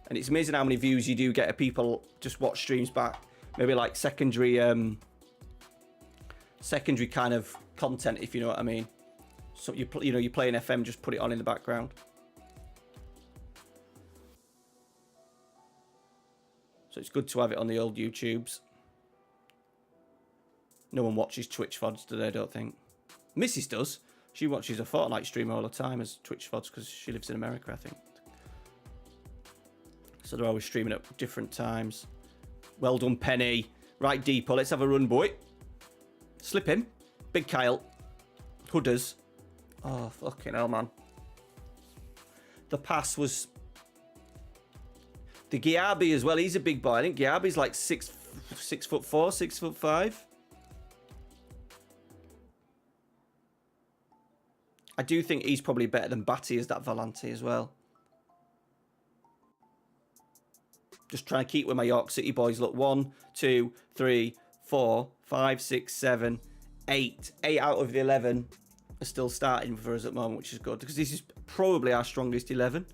And it's amazing how many views you do get of people just watch streams back. Maybe like secondary kind of content, if you know what I mean. So you play an FM, just put it on in the background. So it's good to have it on the old YouTubes. No one watches Twitch VODs today, I don't think. Mrs. does. She watches a Fortnite streamer all the time as Twitch VODs because she lives in America, I think. So they're always streaming at different times. Well done, Penny. Right, Deepo. Let's have a run, boy. Slip him. Big Kyle. Hooders. Oh, fucking hell, man. The pass was... The Giabi as well. He's a big boy. I think Giabi's like 6'4", 6'5". I do think he's probably better than Batty as that Volante as well. Just trying to keep with my York City boys. Look, 1, 2, 3, 4, 5, 6, 7, 8. 8 out of the 11 are still starting for us at the moment, which is good. Because this is probably our strongest 11.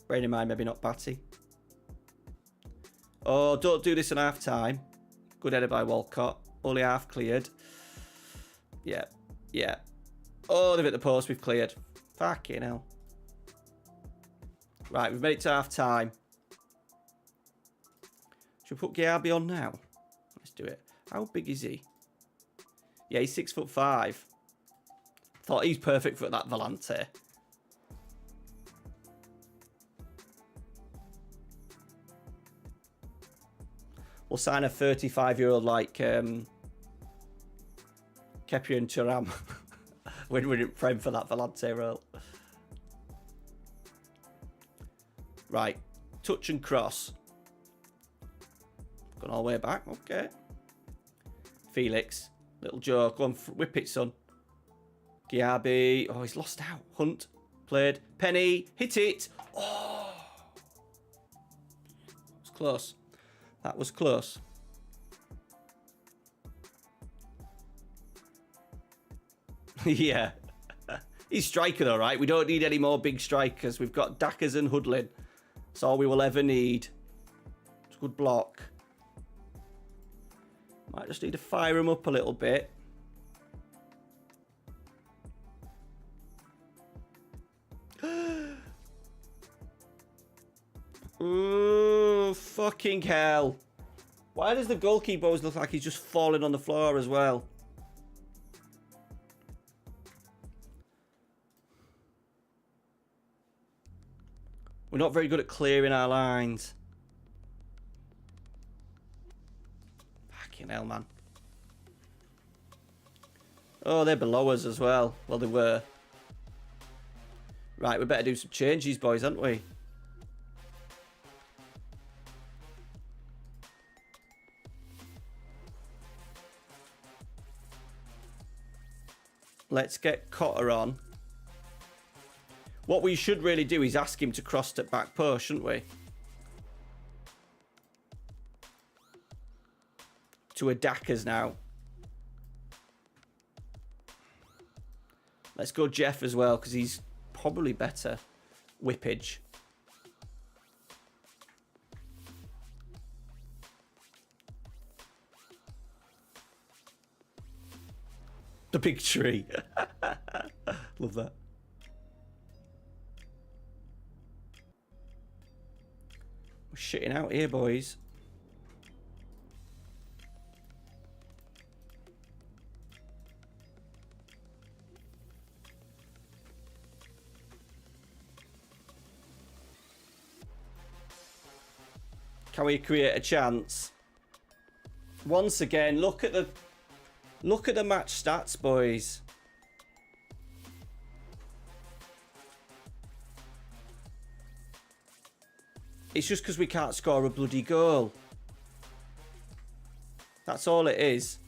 Bearing in mind, maybe not Batty. Oh, don't do this in half time. Good header by Walcott. Only half cleared. Yeah. Yeah. Oh, they've hit the post. We've cleared. Fucking hell. Right, we've made it to half time. Should we put Giabi on now? Let's do it. How big is he? Yeah, he's 6'5". Thought he's perfect for that Volante. We'll sign a 35-year-old like Kepian Thuram when we're in Prem for that Volante role. Right, touch and cross. Gone all the way back, okay. Felix, little joke. Go on, whip it, son. Giabi, oh, he's lost out. Hunt, played. Penny, hit it. Oh, it was close. That was close. Yeah. He's striking all right. We don't need any more big strikers. We've got Dackers and Hoodlin. That's all we will ever need. It's a good block. Might just need to fire him up a little bit. Ooh, fucking hell. Why does the goalkeeper always look like he's just falling on the floor as well? We're not very good at clearing our lines. Fucking hell, man. Oh, they're below us as well. Well, they were. Right, we better do some changes, boys, aren't we? Let's get Cotter on. What we should really do is ask him to cross to back post, shouldn't we? To a Dackers now. Let's go Jeff as well, because he's probably better. Whippage. The big tree. Love that. We're shitting out here, boys. Can we create a chance? Once again, look at the match stats, boys. It's just because we can't score a bloody goal. That's all it is.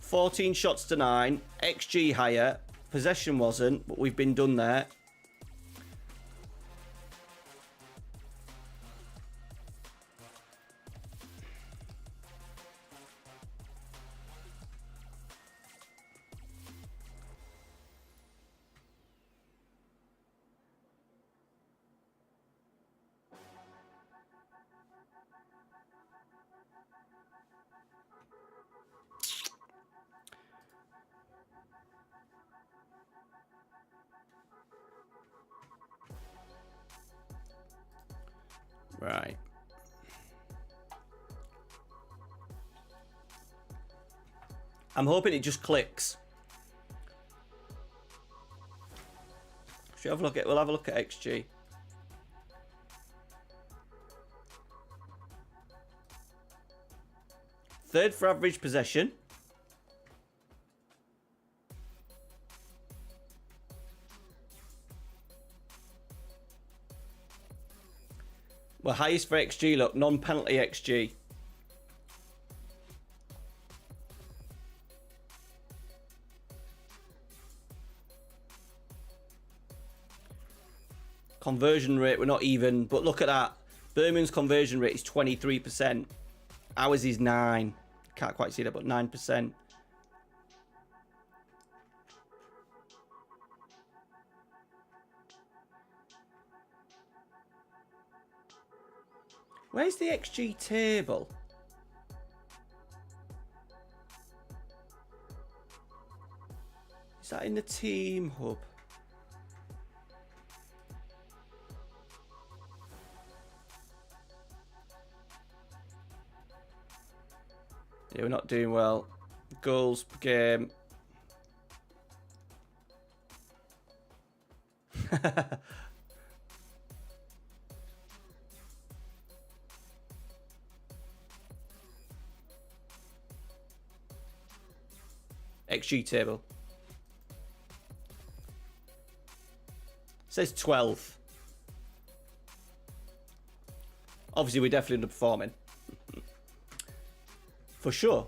$14 shots to 9. XG higher. Possession wasn't, but we've been done there. Right. I'm hoping it just clicks. Should we have a look at? We'll have a look at XG. Third for average possession. Well, highest for XG, look, non-penalty XG. Conversion rate, we're not even, but look at that. Birmingham's conversion rate is 23%. Ours is 9. Can't quite see that, but 9%. Where's the XG table? Is that in the team hub? Yeah, we're not doing well. Goals per game. XG table. It says 12. Obviously, we're definitely underperforming. For sure.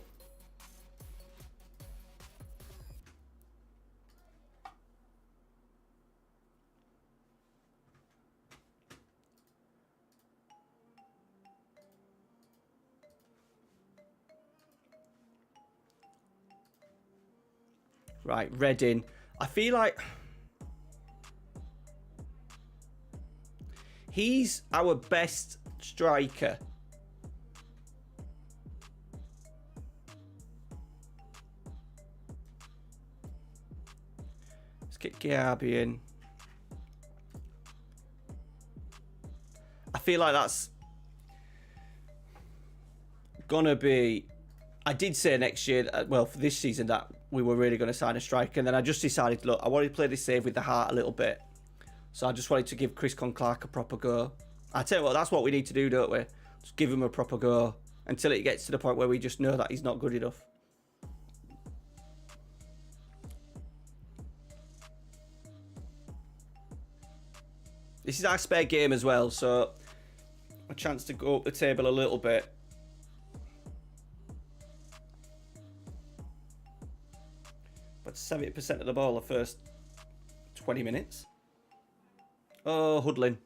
Right, Reading. I feel like he's our best striker. Let's get Garby in. I feel like that's gonna be. I did say next year, well, for this season, that we were really going to sign a striker. And then I just decided, look, I wanted to play this save with the heart a little bit. So I just wanted to give Chris Clark a proper go. I tell you what, that's what we need to do, don't we? Just give him a proper go until it gets to the point where we just know that he's not good enough. This is our spare game as well, so a chance to go up the table a little bit. But 70% of the ball the first 20 minutes. Oh, huddling.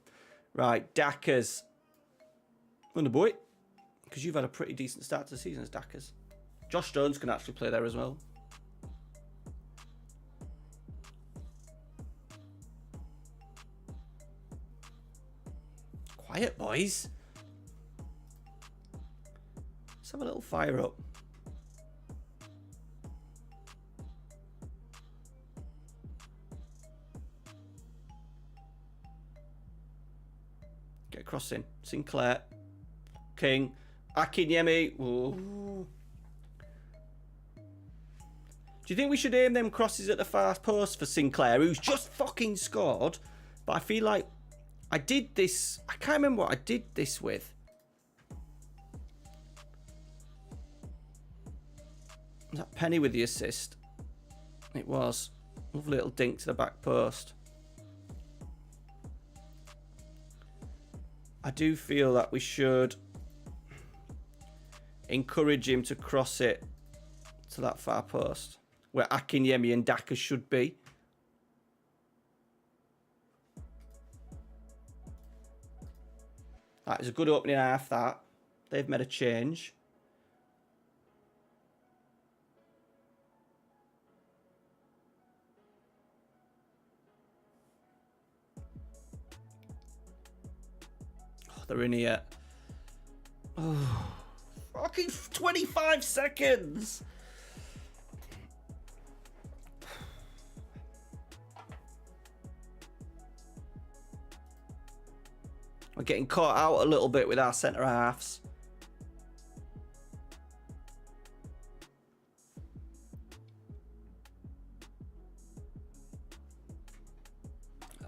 Right, Dackers. Wonder boy. Because you've had a pretty decent start to the season as Dackers. Josh Stones can actually play there as well. Quiet, boys. Let's have a little fire up. Get crossing. Sinclair. King. Akinyemi. Ooh. Do you think we should aim them crosses at the far post for Sinclair, who's just fucking scored? But I feel like I did this. I can't remember what I did this with. Was that Penny with the assist? It was. Lovely little dink to the back post. I do feel that we should encourage him to cross it to that far post where Akinyemi and Daka should be. That was a good opening half, that. They've made a change. Oh, they're in here. Oh, fucking 25 seconds. We're getting caught out a little bit with our centre halves.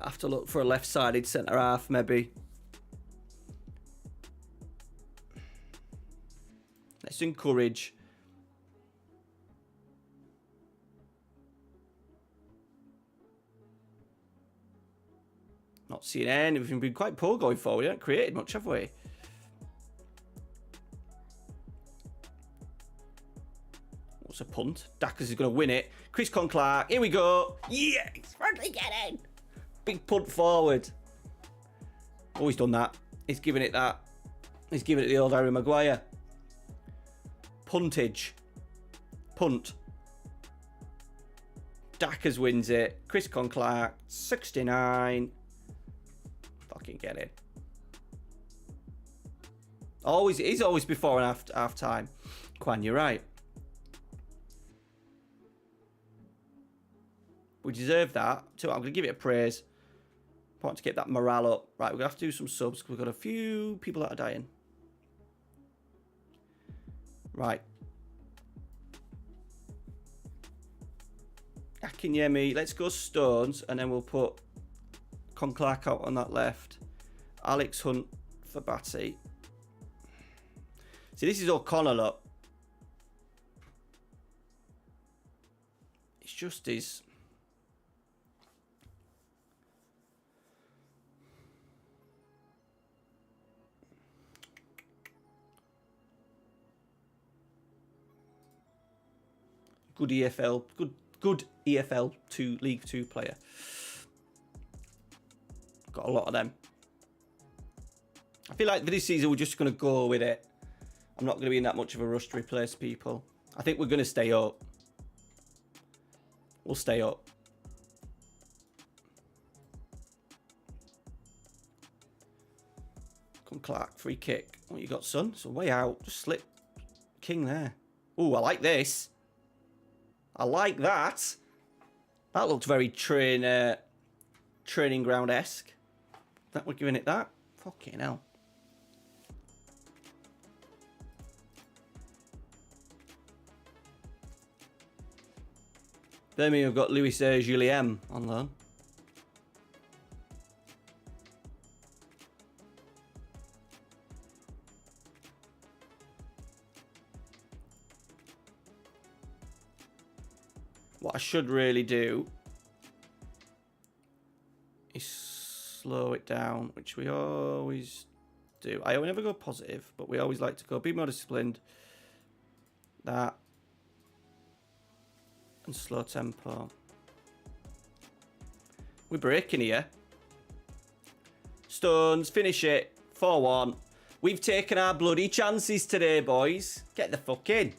have to look for a left-sided centre half, maybe. Let's encourage. Not seeing any. We've been quite poor going forward. We haven't created much, have we? What's a punt? Dackers is going to win it. Chris Clark. Here we go. Yeah, he's finally getting. Big punt forward. Oh, he's done that. He's giving it that. He's giving it the old Harry Maguire. Puntage. Punt. Dackers wins it. Chris Clark. 69. Fucking get it. Always, he's always before and after half time. Quan, you're right. We deserve that. So I'm going to give it a praise. Want to get that morale up. Right, we're going to have to do some subs because we've got a few people that are dying. Right. Akinyemi. Let's go Stones and then we'll put Clark out on that left. Alex Hunt for Batty. See, this is O'Connell up. It's just his... Good EFL, good EFL 2 League 2 player. Got a lot of them. I feel like this season we're just going to go with it. I'm not going to be in that much of a rush to replace people. I think we're going to stay up. We'll stay up. Come Clark, free kick. What you got, son? So way out. Just slip King there. Oh, I like this. I like that. That looked very training ground-esque. That we're giving it that. Fucking hell. Birmingham have got Luis Julien on loan. What I should really do is slow it down, which we always do. I never go positive, but we always like to go be more disciplined. That. And slow tempo. We're breaking here. Stones, finish it. 4-1. We've taken our bloody chances today, boys. Get the fuck in.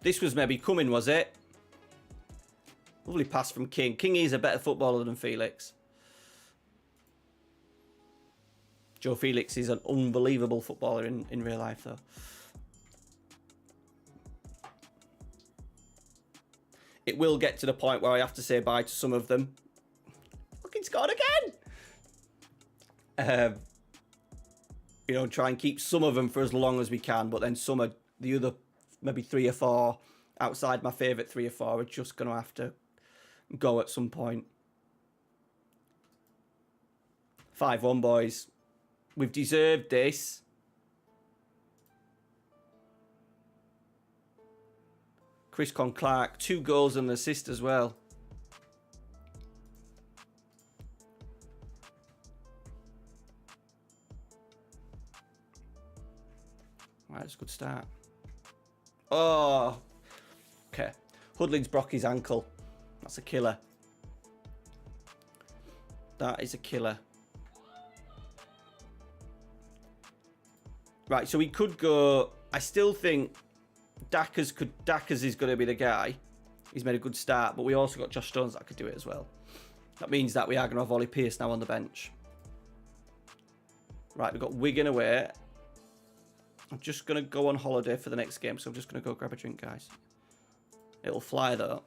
This was maybe coming, was it? Lovely pass from King. King is a better footballer than Felix. Joe Felix is an unbelievable footballer in real life, though. It will get to the point where I have to say bye to some of them. Fucking scored again! You know, try and keep some of them for as long as we can, but then some of the other, maybe 3 or 4, outside my favourite 3 or 4, are just going to have to go at some point. 5-1, boys. We've deserved this. Chris Clark, 2 goals and an assist as well. Right, that's a good start. Oh, okay. Hudlin's broke his ankle. That's a killer. That is a killer. Right, so we could go... I still think Dackers is going to be the guy. He's made a good start, but we also got Josh Stones that could do it as well. That means that we are going to have Ollie Pearce now on the bench. Right, we've got Wigan away. I'm just going to go on holiday for the next game, so I'm just going to go grab a drink, guys. It'll fly, though.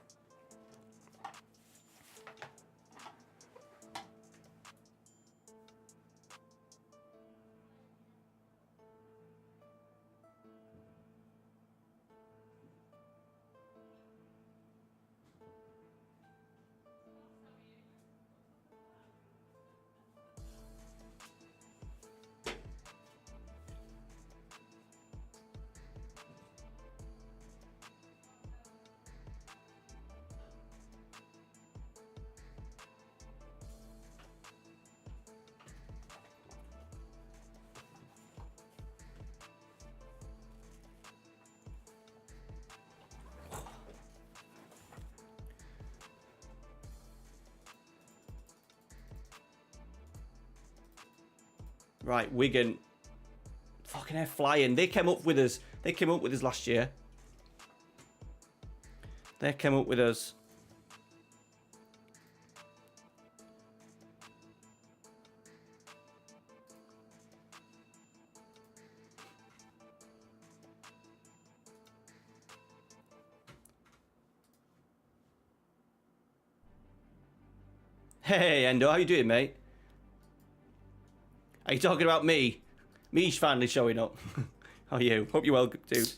Right, Wigan. Fucking hell, flying. They came up with us. They came up with us last year. They came up with us. Hey, Endo, how you doing, mate? Are you talking about me? Me's finally showing up. How are you? Hope you're well, dude.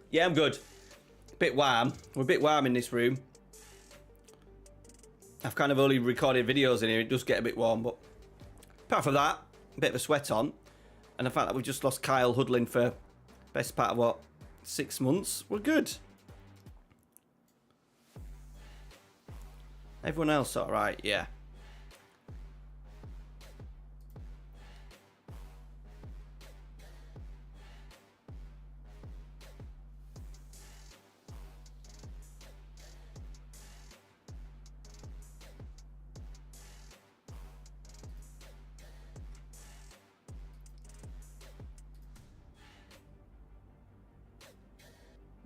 Yeah, I'm good. Bit warm. We're a bit warm in this room. I've kind of only recorded videos in here. It does get a bit warm, but apart from that, a bit of a sweat on. And the fact that we just lost Kyle huddling for best part of, what, 6 months? We're good. Everyone else all right? Yeah.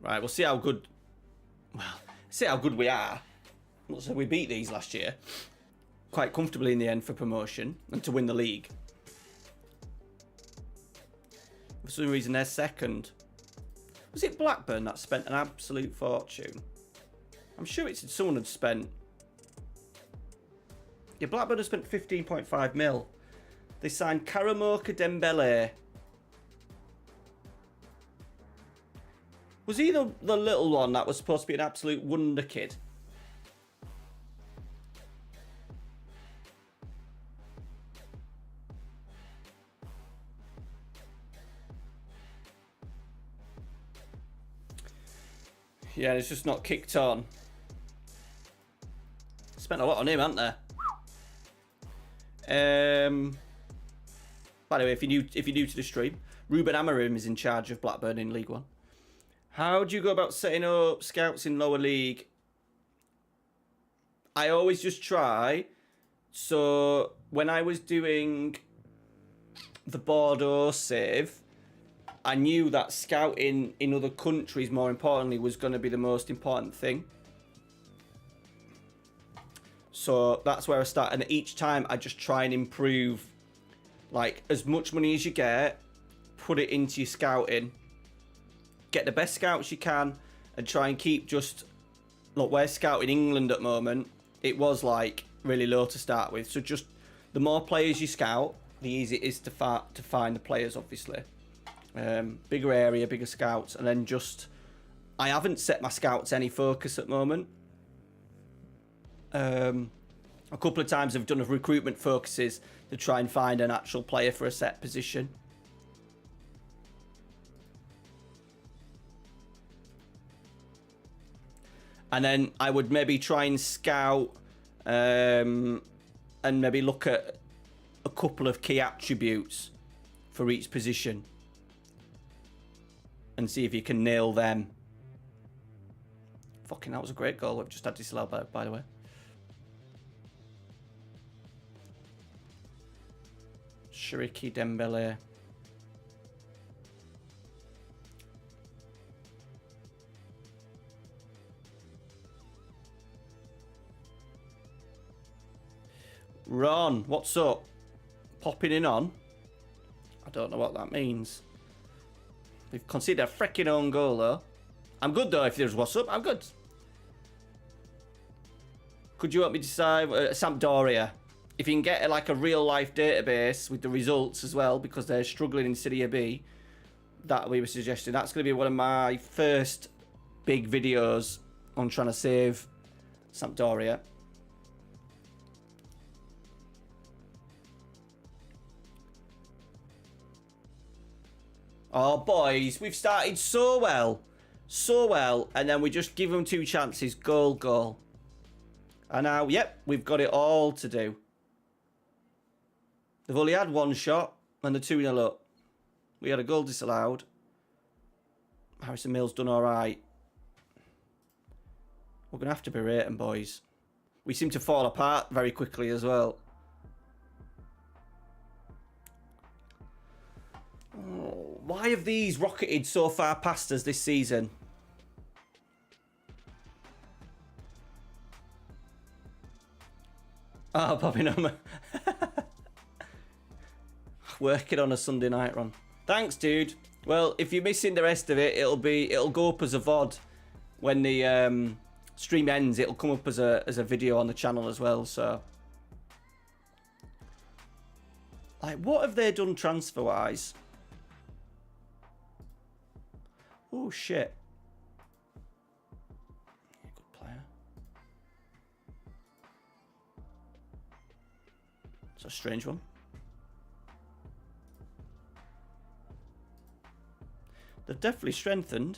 Right, we'll see how good... Well, see how good we are. So we beat these last year. Quite comfortably in the end for promotion and to win the league. For some reason, they're second. Was it Blackburn that spent an absolute fortune? I'm sure it's someone had spent... Yeah, Blackburn has spent 15.5 mil. They signed Karamoka Dembele. Was he the little one that was supposed to be an absolute wonder kid? Yeah, it's just not kicked on. Spent a lot on him, haven't they? By the way, if you're new to the stream, Ruben Amorim is in charge of Blackburn in League One. How do you go about setting up scouts in lower league? I always just try. So when I was doing the Bordeaux save, I knew that scouting in other countries, more importantly, was going to be the most important thing. So that's where I start. And each time I just try and improve, like, as much money as you get, put it into your scouting. Get the best scouts you can and try and keep just... Look, we're scouting England at the moment. It was, like, really low to start with. So just the more players you scout, the easier it is to find the players, obviously. Bigger area, bigger scouts. And then just... I haven't set my scouts any focus at the moment. A couple of times I've done recruitment focuses to try and find an actual player for a set position. And then I would maybe try and scout and maybe look at a couple of key attributes for each position and see if you can nail them. Fucking, that was a great goal. We've just had disallowed, by the way. Shiriki Dembele. Ron, what's up? Popping in on? I don't know what that means. We've conceded a freaking own goal, though. I'm good, though, if there's what's up. I'm good. Could you help me decide? Sampdoria. If you can get like a real-life database with the results as well, because they're struggling in Serie B, that we were suggesting. That's going to be one of my first big videos on trying to save Sampdoria. Oh, boys, we've started so well. So well. And then we just give them 2 chances. Goal, goal. And now, yep, we've got it all to do. They've only had 1 shot and they're 2-0 up. We had a goal disallowed. Harrison Mills done all right. We're going to have to berate them, boys. We seem to fall apart very quickly as well. Oh, why have these rocketed so far past us this season? Oh, Bobby Nummer. Working on a Sunday night run. Thanks, dude. Well, if you're missing the rest of it, it'll go up as a VOD when the stream ends. It'll come up as a video on the channel as well. So, like, what have they done transfer wise? Oh shit! Good player. It's a strange one. They've definitely strengthened.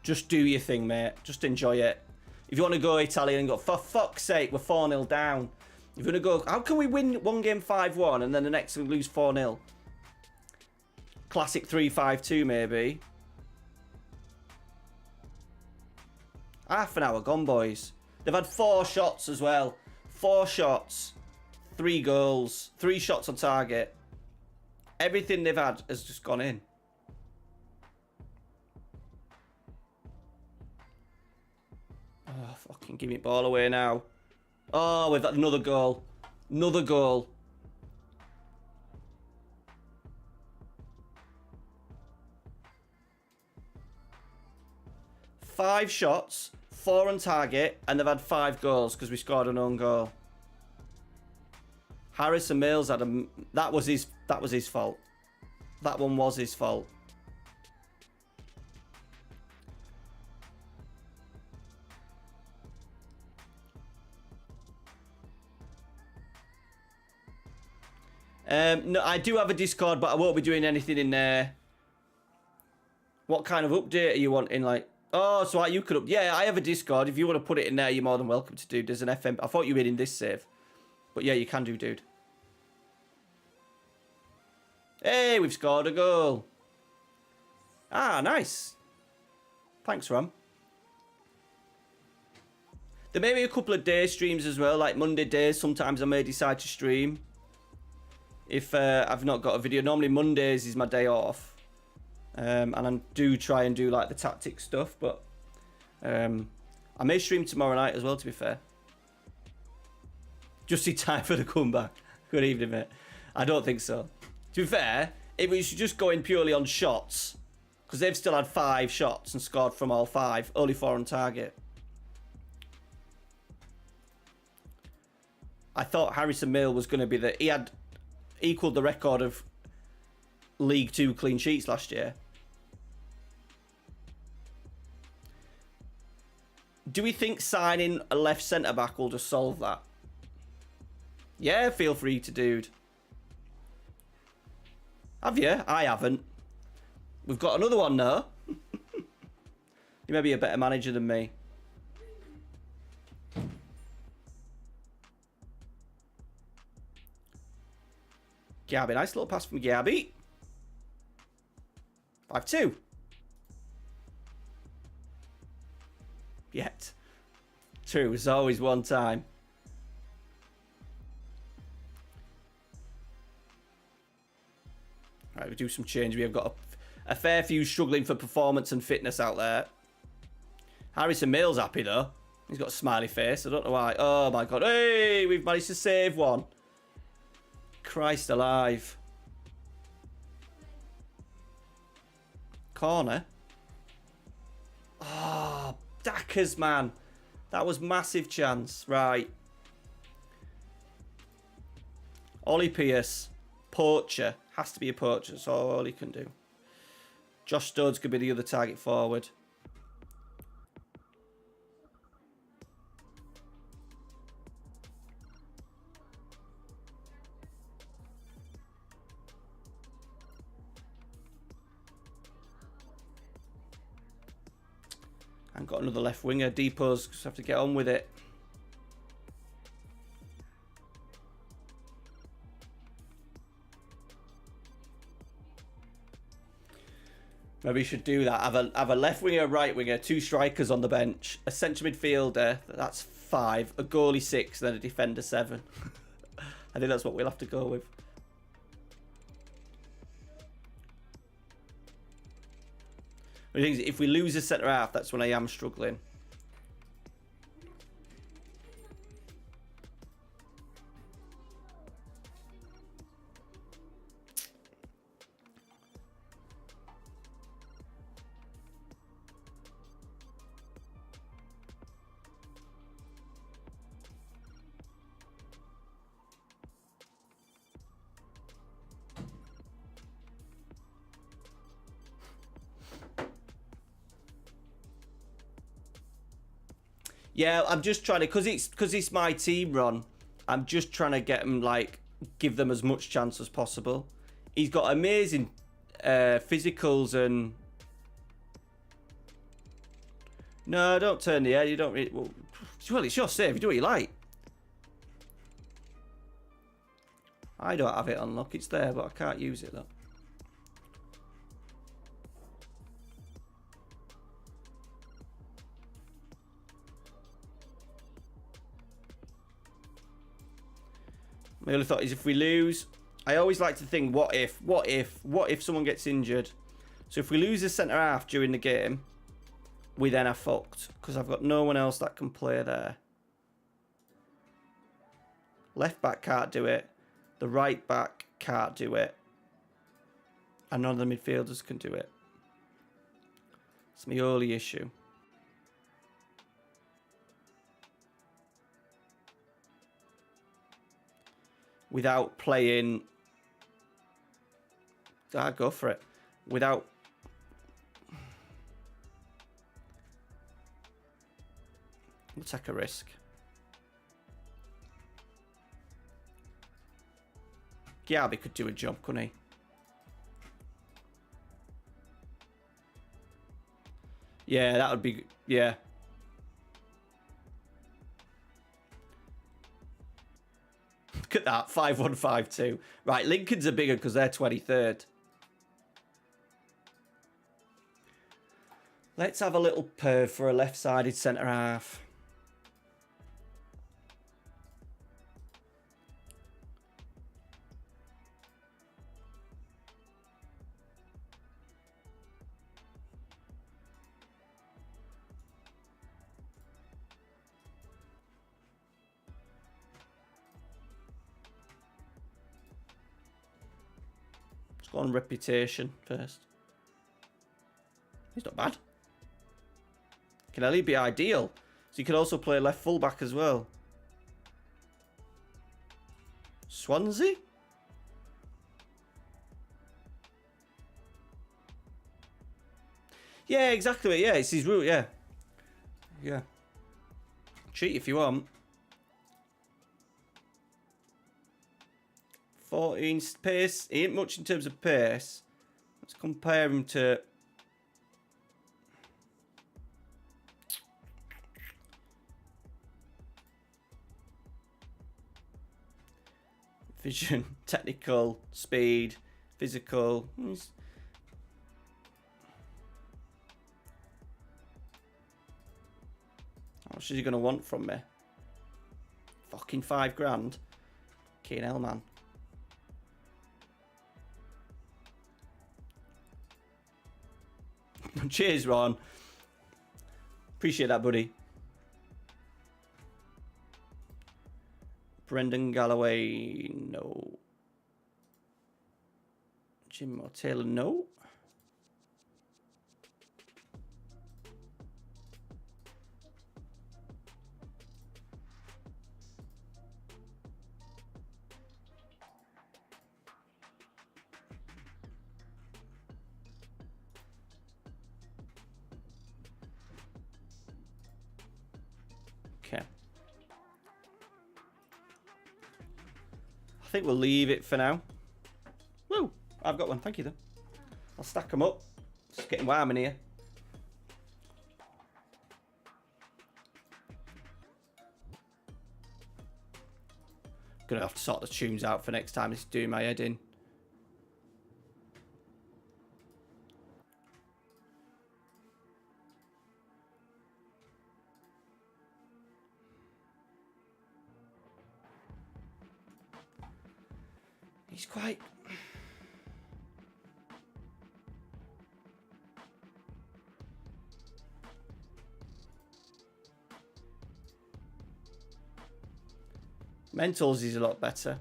Just do your thing, mate. Just enjoy it. If you want to go Italian and go, for fuck's sake, we're 4-0 down. If you want to go, how can we win one game 5-1 and then the next we lose 4-0? Classic 3-5-2 maybe. Half an hour gone, boys. They've had 4 shots as well. 4 shots. 3 goals, 3 shots on target. Everything they've had has just gone in. Oh, fucking give me the ball away now. Oh, we've got another goal. Another goal. Five shots, 4 on target, and they've had 5 goals because we scored an own goal. Harrison Mills had a... That was his fault. That one was his fault. No, I do have a Discord, but I won't be doing anything in there. What kind of update are you wanting? Like, oh, so you could... Yeah, I have a Discord. If you want to put it in there, you're more than welcome to do. There's an FM... I thought you were in this save. But yeah, you can do, dude. Hey, we've scored a goal. Ah, nice. Thanks, Ram. There may be a couple of day streams as well, like Monday days. Sometimes I may decide to stream if I've not got a video. Normally Mondays is my day off. And I do try and do like the tactic stuff, but I may stream tomorrow night as well, to be fair. Just in time for the comeback. Good evening, mate. I don't think so. To be fair, if we should just go in purely on shots, because they've still had 5 shots and scored from all 5, only 4 on target. I thought Harrison Mill was going to be he had equalled the record of League 2 clean sheets last year. Do we think signing a left centre-back will just solve that? Yeah, feel free to, dude. Have you? I haven't. We've got another one now. You may be a better manager than me. Gabby, nice little pass from Gabby. 5-2. Yet. True, there's always one time. Right, we do some change. We have got a fair few struggling for performance and fitness out there. Harrison Mills happy though. He's got a smiley face. I don't know why. Oh my god. Hey, we've managed to save one. Christ alive. Corner. Oh, Dackers, man. That was massive chance. Right. Ollie Pierce. Poacher. Has to be a poacher. That's all he can do. Josh Stodes could be the other target forward. And got another left winger. Depot's just have to get on with it. Maybe we should do that. Have a left winger, right winger, 2 strikers on the bench, a central midfielder. That's 5. A goalie 6, then a defender 7. I think that's what we'll have to go with. The thing is, if we lose a centre half, that's when I am struggling. Yeah, I'm just trying to, because it's my team, Ron. I'm just trying to get him, like, give them as much chance as possible. He's got amazing physicals and... No, don't turn the head. You don't really... Well, it's your save. You do what you like. I don't have it on lock. It's there, but I can't use it, though. My only thought is if we lose, I always like to think, what if someone gets injured? So if we lose a centre half during the game, we then are fucked because I've got no one else that can play there. Left back can't do it. The right back can't do it. And none of the midfielders can do it. It's my only issue. Without playing... I'd go for it. Without... We'll take a risk. Giabi could do a job, couldn't he? Yeah, that would be... Yeah. Look at that, 5-1-5-2. Right, Lincoln's are bigger because they're 23rd. Let's have a little perv for a left-sided centre half. Let's go on reputation first. He's not bad. Can only be ideal. So you can also play left fullback as well. Swansea? Yeah, exactly. Yeah, it's his route. Yeah. Yeah. Cheat if you want. 14 pace. He ain't much in terms of pace. Let's compare him to... Vision, technical, speed, physical. How much is he going to want from me? Fucking £5 grand. Fucking hell, man. Cheers, Ron. Appreciate that, buddy. Brendan Galloway, no. Jim or Taylor, no. Okay. I think we'll leave it for now. Woo! I've got one. Thank you, then. I'll stack them up. It's getting warm in here. Gonna have to sort the tunes out for next time. It's doing my head in. He's quite... Mentals is a lot better.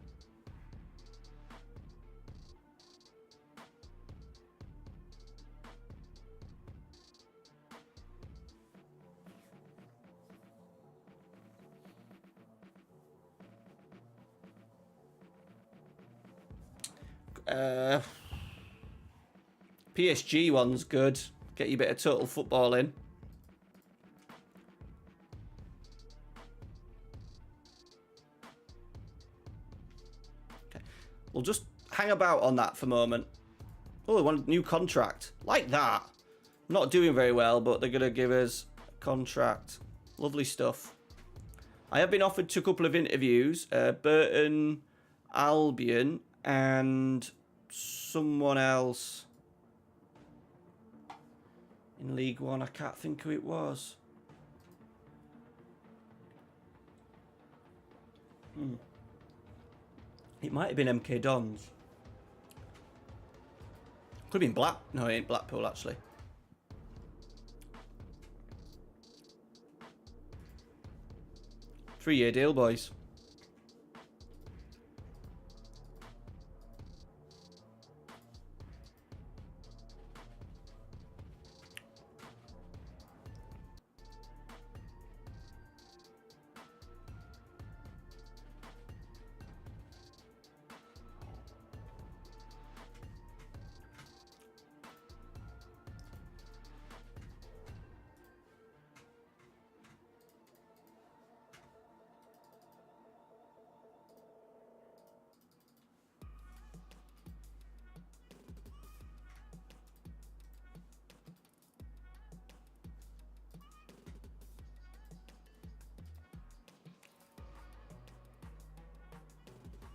PSG one's good. Get you a bit of total football in. Okay. We'll just hang about on that for a moment. Oh, they want a new contract. Like that. Not doing very well, but they're going to give us a contract. Lovely stuff. I have been offered to a couple of interviews. Burton Albion and someone else in League One. I can't think who it was. It might have been MK Dons. Could have been No, it ain't Blackpool, actually. Three-year deal, boys.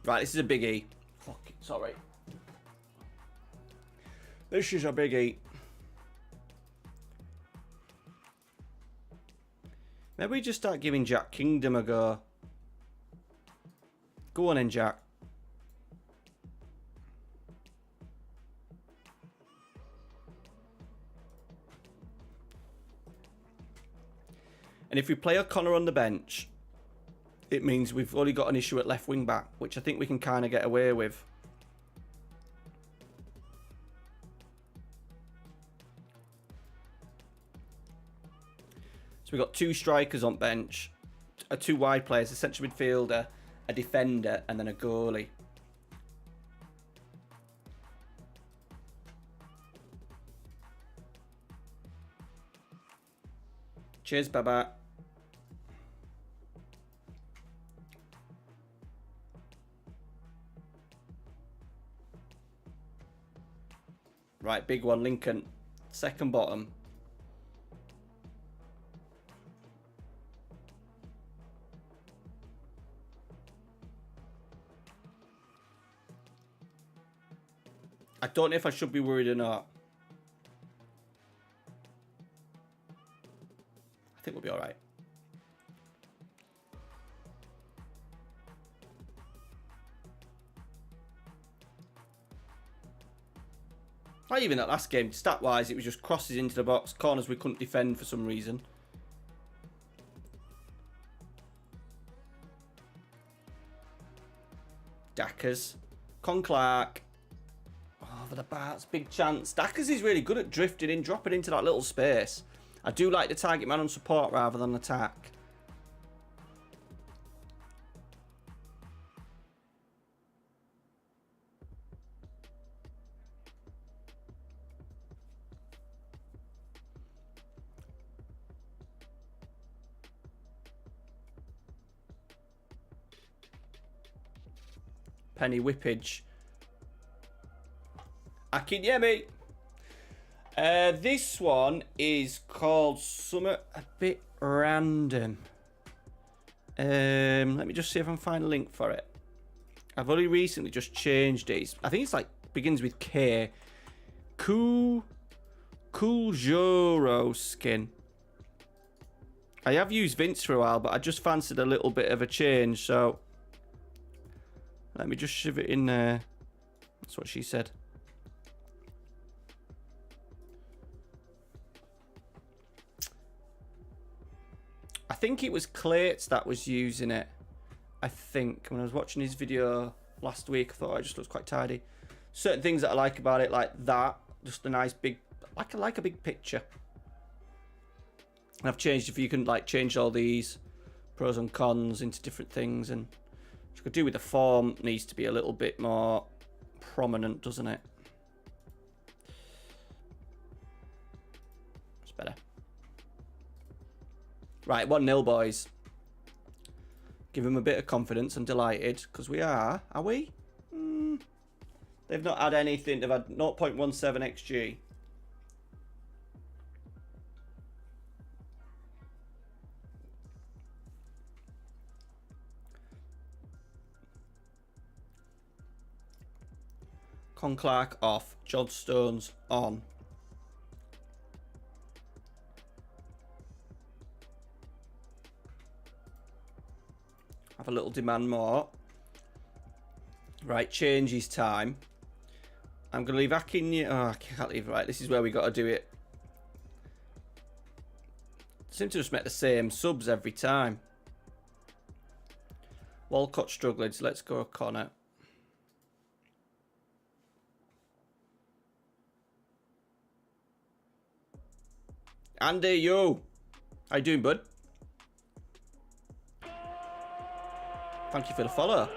Right, this is a biggie. Fuck it, sorry. This is a biggie. Maybe we just start giving Jack Kingdom a go. Go on in, Jack. And if we play O'Connor on the bench, it means we've only got an issue at left wing back, which I think we can kind of get away with. So we've got two strikers on bench, two wide players, a central midfielder, a defender, and then a goalie. Cheers, Baba. Right, big one, Lincoln. Second bottom. I don't know if I should be worried or not. I think we'll be all right. Not even that last game, stat-wise, it was just crosses into the box, corners we couldn't defend for some reason. Dackers. Con Clark. Over the bars, big chance. Dackers is really good at drifting in, dropping into that little space. I do like the target man on support rather than attack. Penny Whippage. Akinyemi. This one is called something a bit random. Let me just see if I can find a link for it. I've only recently just changed it. I think it's like begins with K. Cool Joro skin. I have used Vince for a while, but I just fancied a little bit of a change, so let me just shove it in there. That's what she said. I think it was Clates that was using it. I think when I was watching his video last week, I thought it just looks quite tidy. Certain things that I like about it, like that, just a nice big, like a big picture. And I've changed, if you can like change all these pros and cons into different things, and what you could do with the form needs to be a little bit more prominent, doesn't it? It's better. Right, 1-0, boys. Give them a bit of confidence. I'm delighted because we are we? They've not had anything. They've had 0.17 XG. Con Clark off. John Stones on. Have a little demand more. Right, change his time. I'm going to leave Akin. Oh, I can't leave. Right, this is where we got to do it. Seem to just make the same subs every time. Walcott struggling, so let's go Connor. Andy, yo. How you doing, bud? Thank you for the follow.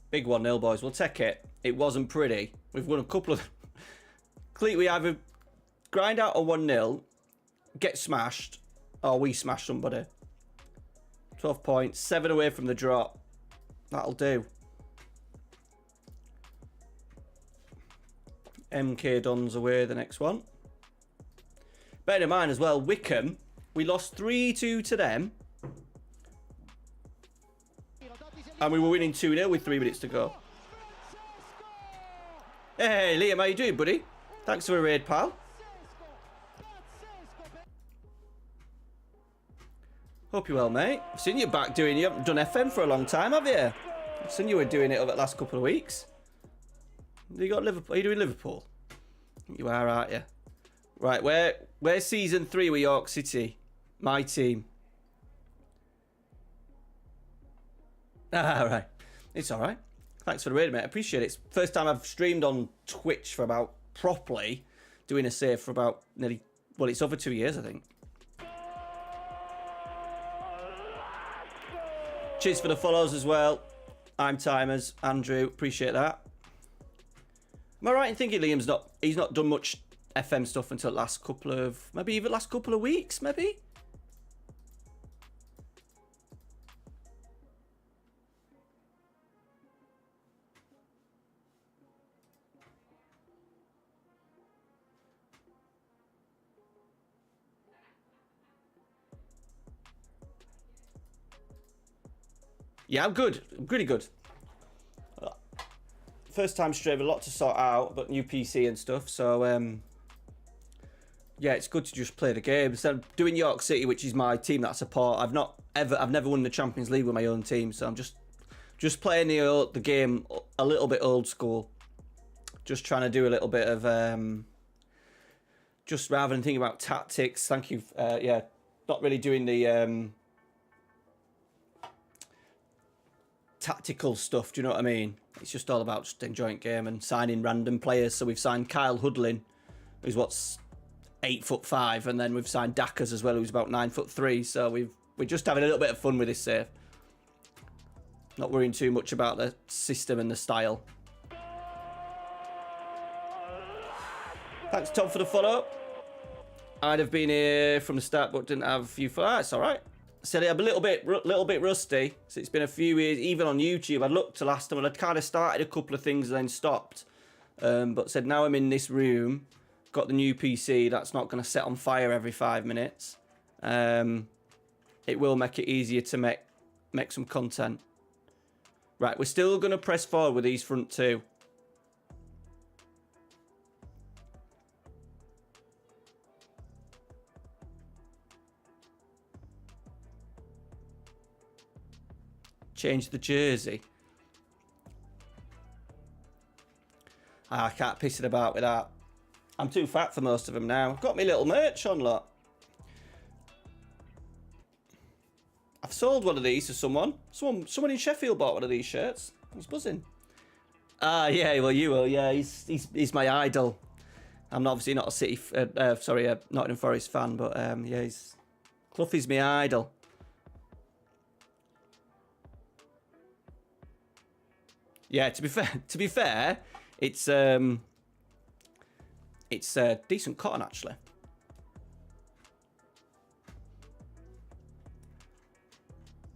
Big 1-0, boys. We'll take it. It wasn't pretty. We've won a couple of... We either grind out a 1-0, get smashed, or we smash somebody. 12 points, 7 away from the drop. That'll do. MK Dons away the next one. Bear in mind as well, Wickham, we lost 3-2 to them. And we were winning 2-0 with 3 minutes to go. Hey, Liam, how you doing, buddy? Thanks for a raid, pal. Hope you're well, mate. I've seen you back doing... You haven't done FM for a long time, have you? I've seen you were doing it over the last couple of weeks. You got Liverpool? Are you doing Liverpool? You are, aren't you? Right, where's season 3 with York City? My team. Ah, right. It's all right. Thanks for the raid, mate. I appreciate it. It's the first time I've streamed on Twitch for about properly doing a save for about nearly... Well, it's over 2 years, I think. Cheers for the follows as well. I'm Timers. Andrew, appreciate that. Am I right in thinking he's not done much FM stuff until the last couple of... Maybe even last couple of weeks, maybe? Yeah, I'm good. I'm pretty good. First time stream, a lot to sort out, but new PC and stuff. So, yeah, it's good to just play the game. Instead of doing York City, which is my team that I support, I've never won the Champions League with my own team. So I'm just playing the game a little bit old school. Just trying to do a little bit of, just rather than thinking about tactics. Thank you. Yeah, not really doing the tactical stuff, do you know what I mean? It's just all about just enjoying game and signing random players. So we've signed Kyle Hudlin, who's 8'5", and then we've signed Dackers as well, who's about 9'3". So we're just having a little bit of fun with this save. Not worrying too much about the system and the style. Thanks, Tom, for the follow. I'd have been here from the start, but didn't have you for that. It's all right. Said I'm a little bit rusty. So it's been a few years, even on YouTube. I looked to last time and I'd kind of started a couple of things and then stopped. But said now I'm in this room, got the new PC that's not going to set on fire every 5 minutes. It will make it easier to make some content. Right, we're still going to press forward with these front two. Change the jersey. I can't piss it about with that. I'm too fat for most of them now. Got me little merch on, lot. I've sold one of these to someone. Someone in Sheffield bought one of these shirts. I was buzzing. Ah, yeah, well, you will. Yeah, he's my idol. I'm obviously not a Nottingham Forest fan, but yeah, Cloughie's my idol. Yeah, to be fair, it's decent cotton actually.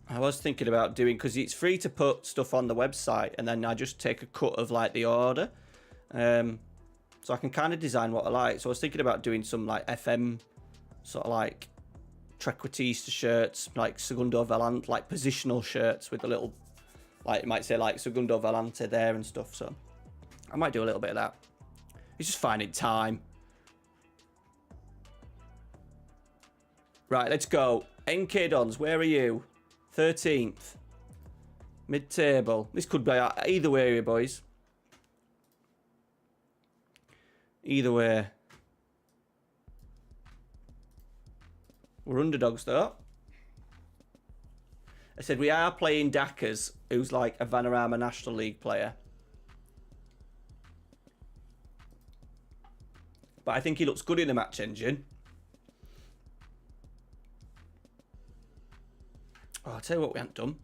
I was thinking about doing, because it's free to put stuff on the website, and then I just take a cut of like the order, so I can kind of design what I like. So I was thinking about doing some like FM sort of like trequartista shirts, like Segundo Volante, like positional shirts with a little, like it might say like Segundo Volante there and stuff. So I might do a little bit of that. It's just finding time. Right, let's go. NK Dons, where are you? 13th. Mid-table. This could be either way here, boys. Either way. We're underdogs, though. I said we are playing Dackers, who's like a Vanarama National League player. But I think he looks good in the match engine. Oh, I'll tell you what we haven't done.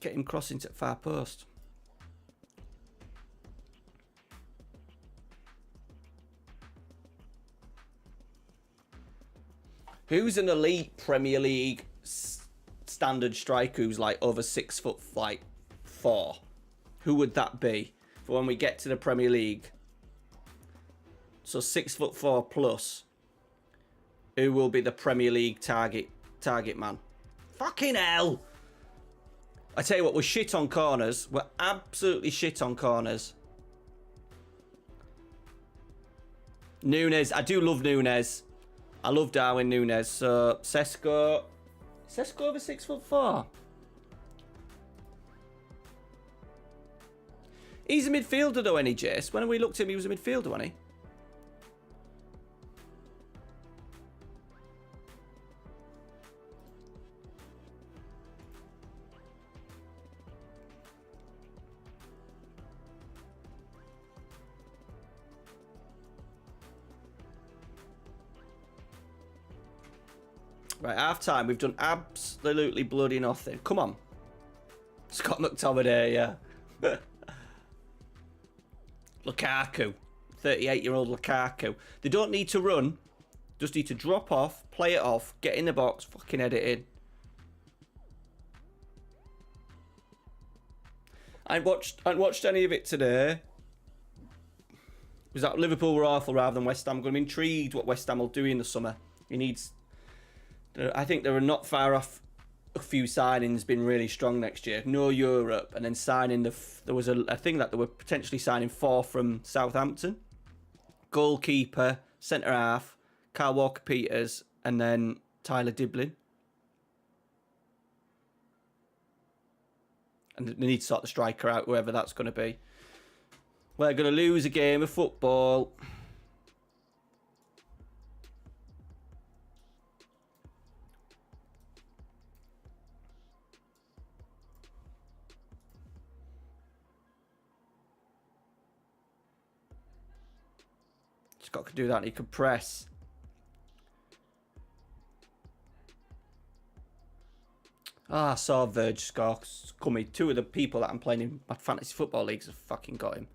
Get him crossing to far post. Who's an elite Premier League standard striker who's like over 6'4"? Who would that be for when we get to the Premier League? So 6'4" plus. Who will be the Premier League target man? Fucking hell! I tell you what, we're shit on corners. We're absolutely shit on corners. Nunes, I do love Nunes. I love Darwin Nunes. So Sesko over 6'4". He's a midfielder though, any Jace. When we looked at him, he was a midfielder, wasn't he? Right, half time. We've done absolutely bloody nothing. Come on. Scott McTominay, yeah. Lukaku. 38-year-old Lukaku. They don't need to run. Just need to drop off, play it off, get in the box, fucking head it in. I hadn't watched any of it today. It was that Liverpool were awful rather than West Ham. I'm going to be intrigued what West Ham will do in the summer. He needs... I think they were not far off a few signings being really strong next year. No Europe, and then signing there was a thing that they were potentially signing 4 from Southampton. Goalkeeper, centre half, Kyle Walker-Peters, and then Tyler Diblin. And they need to sort the striker out, whoever that's going to be. We're going to lose a game of football. Scott could do that and he could press. I saw Verge score coming. 2 of the people that I'm playing in my fantasy football leagues have fucking got him.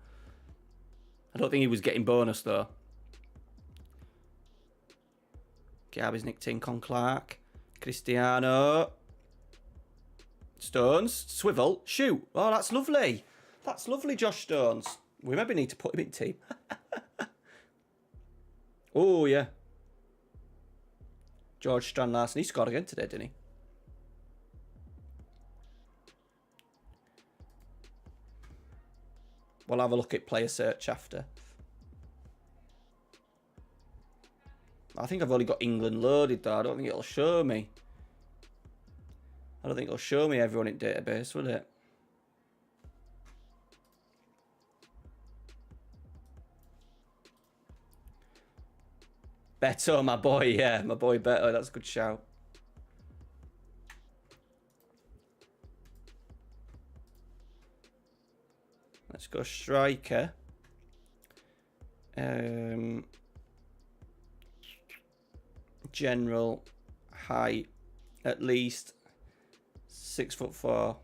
I don't think he was getting bonus though. Garby's nicked in, Con Clark. Cristiano. Stones. Swivel. Shoot. Oh, that's lovely. That's lovely, Josh Stones. We maybe need to put him in team. Oh, yeah. George Strand Larson. He scored again today, didn't he? We'll have a look at player search after. I think I've only got England loaded, though. I don't think it'll show me. I don't think it'll show me everyone in database, will it? Beto, my boy, yeah, my boy Beto, that's a good shout. Let's go striker. General height, at least 6'4".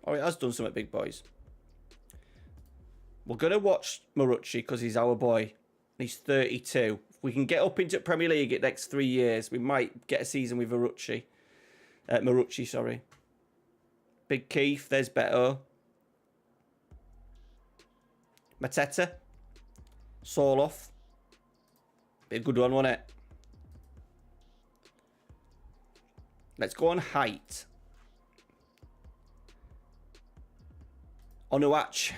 Oh, it has done something, big boys. We're going to watch Marucci because he's our boy. He's 32. If we can get up into Premier League in the next 3 years, we might get a season with Marucci. Marucci, sorry. Big Keith, there's Beto. Mateta. Soloff. Be a good one, wasn't it? Let's go on height. Onuach.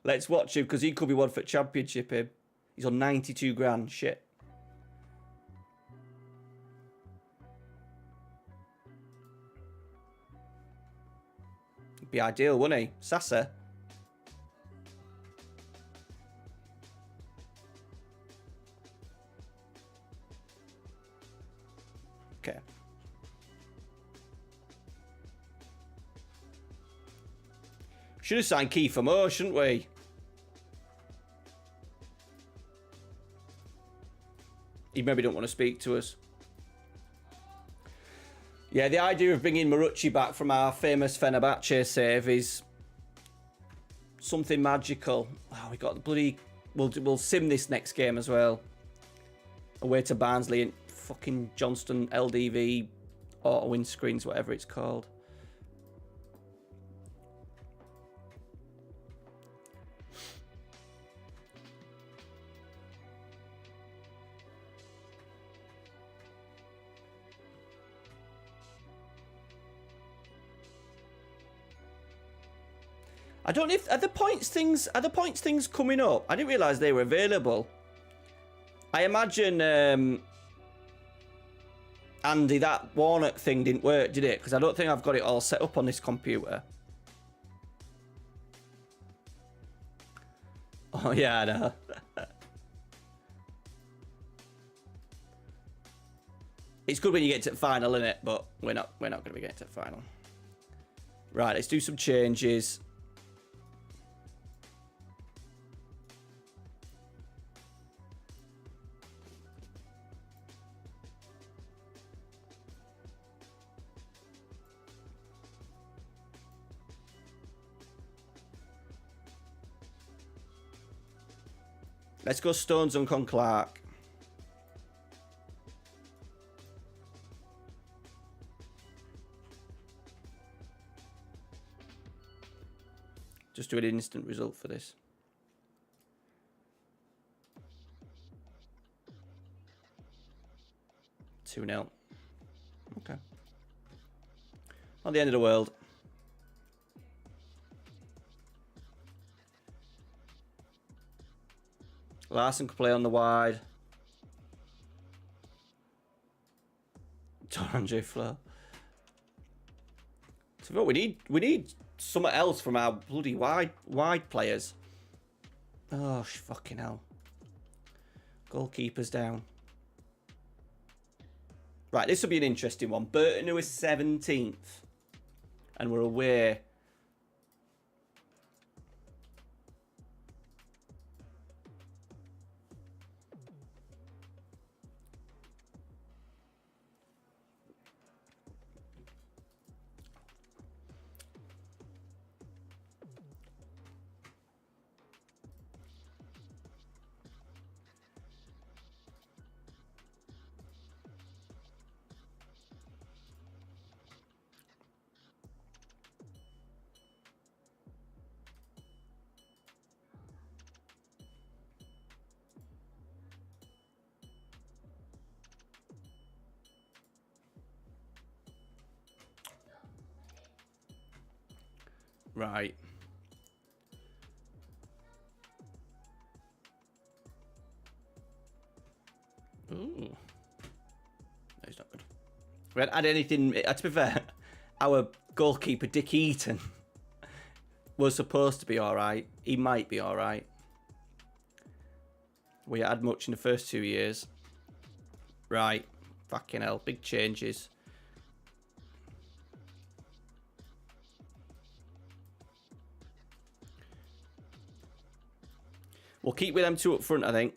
Let's watch him because he could be one for championship him. He's on 92 grand. Shit. Be ideal, wouldn't he? Sasa. Okay. Should have signed Kiefer Moore, shouldn't we? He maybe don't want to speak to us. Yeah, the idea of bringing Marucci back from our famous Fenerbahce save is something magical. Oh, we got the bloody... We'll sim this next game as well. Away to Barnsley and fucking Johnston LDV auto windscreens, whatever it's called. I don't know if are the points things coming up. I didn't realise they were available. I imagine Andy, that Warnock thing didn't work, did it? Because I don't think I've got it all set up on this computer. Oh yeah, I know. It's good when you get to the final, isn't it? But we're not going to be getting to the final. Right, let's do some changes. Let's go Stones and Con Clark. Just do an instant result for this. 2-0. Okay. Not the end of the world. Larson could play on the wide. Toranje Flo. So we need something else from our bloody wide players. Oh fucking hell. Goalkeeper's down. Right, this will be an interesting one. Burton, who is 17th, and we're away. Right. We hadn't had anything. To be fair, our goalkeeper, Dick Eaton, was supposed to be alright. He might be alright. We had much in the first 2 years. Right. Fucking hell. Big changes. We'll keep with them two up front, I think.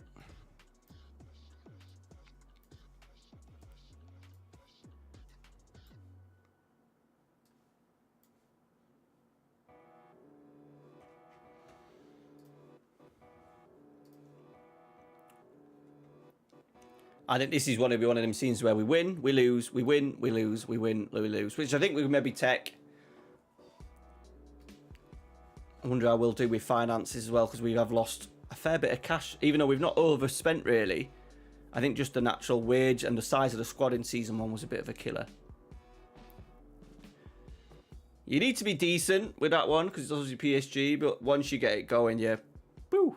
I think this is going to be one of them scenes where we win, we lose, we win, we lose, we win, we lose. Which I think we maybe take. I wonder how we'll do with finances as well, because we have lost a fair bit of cash. Even though we've not overspent really. I think just the natural wage and the size of the squad in Season 1 was a bit of a killer. You need to be decent with that one, because it's obviously PSG, but once you get it going, yeah, woo,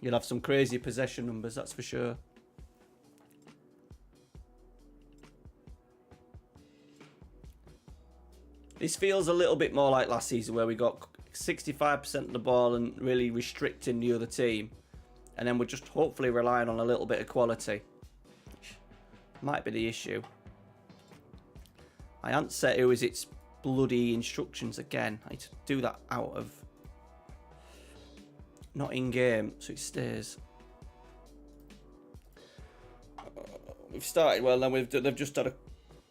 you'll have some crazy possession numbers, that's for sure. This feels a little bit more like last season where we got 65% of the ball and really restricting the other team. And then we're just hopefully relying on a little bit of quality. Might be the issue. I haven't set who is its bloody instructions again. I need to do that out of... not in game, so it stays. We've started well, then they've just had a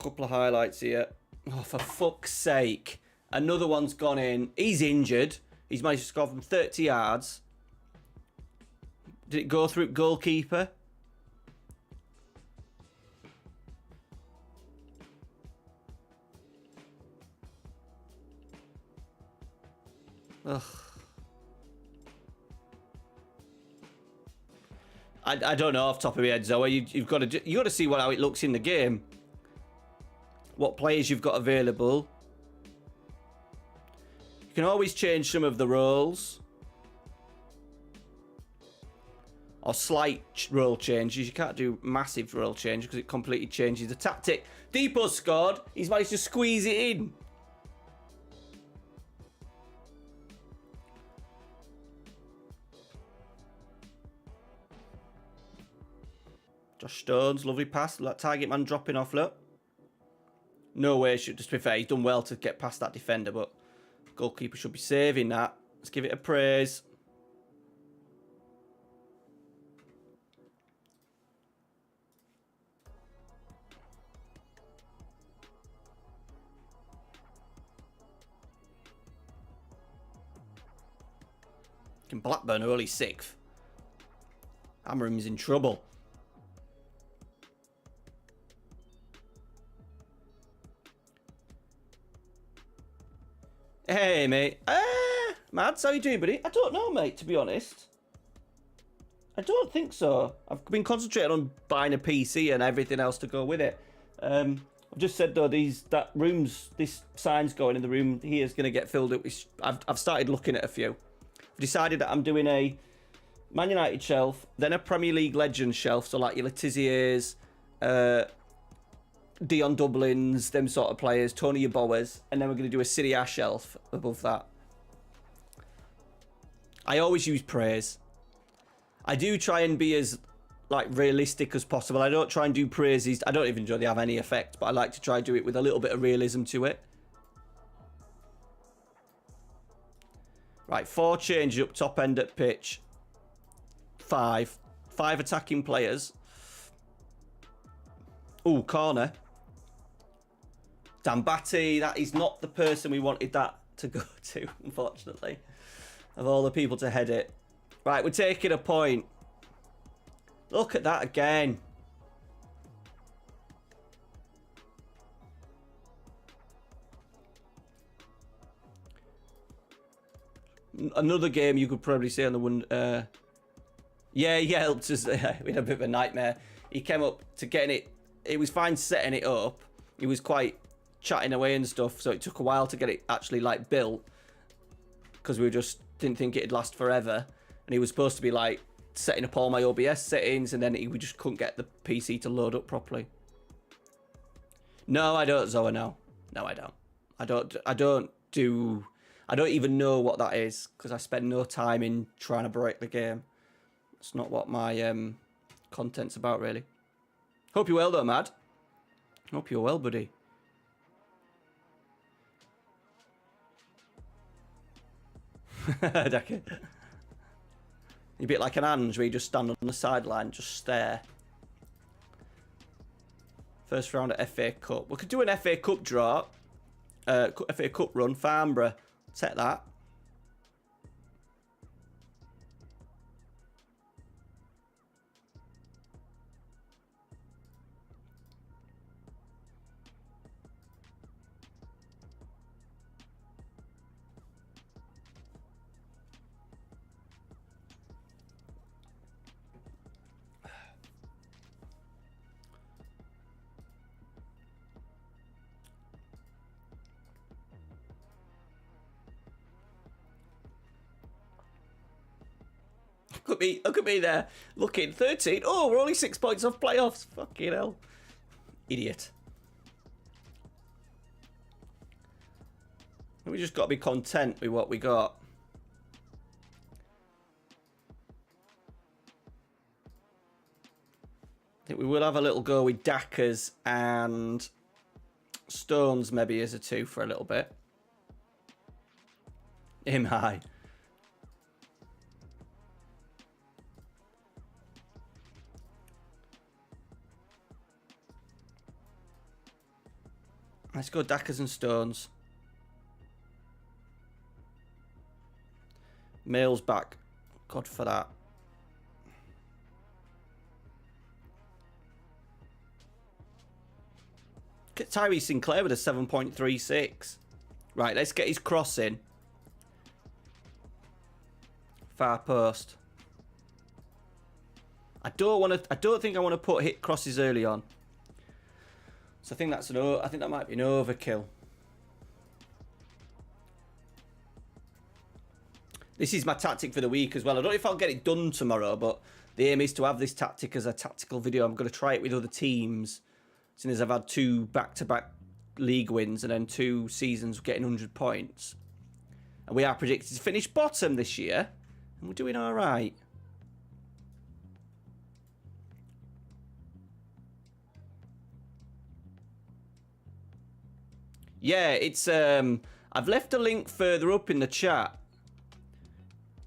couple of highlights here. Oh, for fuck's sake. Another one's gone in. He's injured. He's managed to score from 30 yards. Did it go through goalkeeper? Ugh. I don't know off the top of my head, Zoe. You've got to see how it looks in the game. What players you've got available. You can always change some of the roles. Or slight role changes. You can't do massive role change because it completely changes the tactic. Depot scored. He's managed to squeeze it in. Josh Stones, lovely pass. That target man dropping off, look. No way, should just be fair. He's done well to get past that defender, but goalkeeper should be saving that. Let's give it a praise. Can Blackburn early 6th. Amorim's in trouble. Hey, mate. Mads, how you doing, buddy? I don't know, mate, to be honest. I don't think so. I've been concentrating on buying a PC and everything else to go with it. I've just said, though, this sign's going in the room here is going to get filled up. I've started looking at a few. I've decided that I'm doing a Man United shelf, then a Premier League Legends shelf, so like your Letizier's, Dion Dublin's, them sort of players, Tony Yeboah's, and then we're going to do a Serie A shelf above that. I always use praise. I do try and be as like realistic as possible. I don't try and do praises. I don't even know they have any effect, but I like to try and do it with a little bit of realism to it. Right, 4 changes up top end at pitch. 5 attacking players. Ooh, corner. Dambati, that is not the person we wanted that to go to, unfortunately. Of all the people to head it. Right, we're taking a point. Look at that again. Another game you could probably say on the one... yeah, he helped us. We had a bit of a nightmare. He came up to getting it. It was fine setting it up. He was quite chatting away and stuff, so it took a while to get it actually like built, because we just didn't think it'd last forever. And he was supposed to be like setting up all my OBS settings, and then we just couldn't get the PC to load up properly. No, I don't, Zoa, no. No, I don't. I don't even know what that is, because I spend no time in trying to break the game. It's not what my content's about, really. Hope you're well, though, Mad. Hope you're well, buddy. You're a bit like an Ange, where you just stand on the sideline, just stare. First round at FA Cup. We could do an FA Cup draw. FA Cup run, Farnborough. Take that. Look at me there. Looking 13. Oh, we're only 6 points off playoffs. Fucking hell. Idiot. We just got to be content with what we got. I think we will have a little go with Dackers and Stones maybe as a 2 for a little bit. Him high. Let's go Dackers and Stones. Mail's back. God for that. Get Tyree Sinclair with a 7.36. Right, let's get his cross in. Far post. I don't think I want to put hit crosses early on. So I think that might be an overkill. This is my tactic for the week as well. I don't know if I'll get it done tomorrow, but the aim is to have this tactic as a tactical video. I'm going to try it with other teams, since I've had 2 back-to-back league wins and then 2 seasons getting 100 points. And we are predicted to finish bottom this year, and we're doing all right. Yeah, it's I've left a link further up in the chat.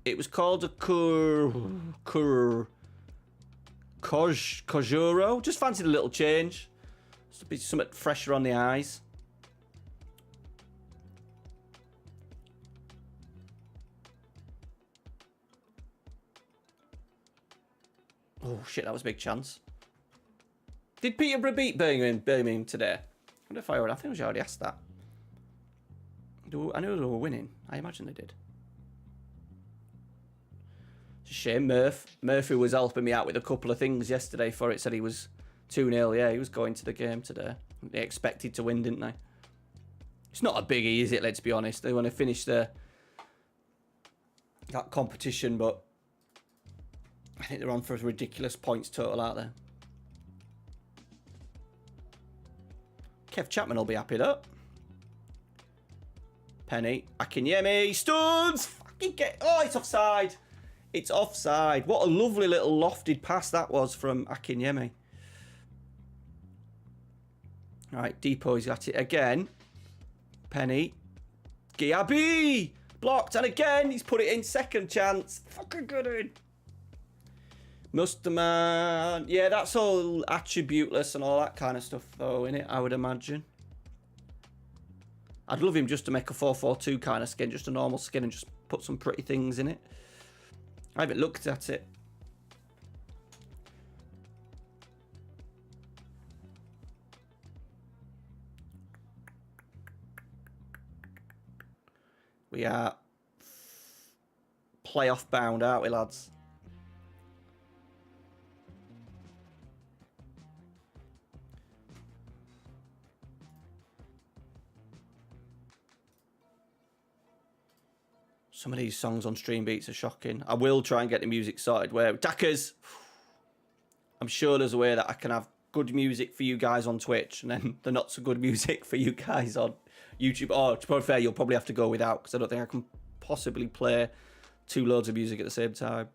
It was called a Kojuro. Just fancied a little change. Just a bit something fresher on the eyes. Oh shit, that was a big chance. Did Peterborough beat Birmingham today? I wonder if I think I already asked that. I know they were winning. I imagine they did. It's a shame. Murphy was helping me out with a couple of things yesterday for it. Said he was 2-0. Yeah, he was going to the game today. They expected to win, didn't they? It's not a biggie, is it? Let's be honest. They want to finish that competition, but I think they're on for a ridiculous points total, aren't they? Kev Chapman will be happy though. Penny. Akinyemi. Stones! Fucking get... Oh, it's offside. It's offside. What a lovely little lofted pass that was from Akinyemi. Right, Depot's got it again. Penny. Giabi! Blocked. And again, he's put it in. Second chance. Fucking good in. Musterman. Yeah, that's all attributeless and all that kind of stuff, though, innit? I would imagine. I'd love him just to make a 4-4-2 kind of skin, just a normal skin, and just put some pretty things in it. I haven't looked at it. We are playoff bound, aren't we, lads? Some of these songs on Stream Beats are shocking. I will try and get the music sorted. Where Dackers, I'm sure there's a way that I can have good music for you guys on Twitch, and then the not so good music for you guys on YouTube. Or to be fair, you'll probably have to go without, because I don't think I can possibly play 2 loads of music at the same time.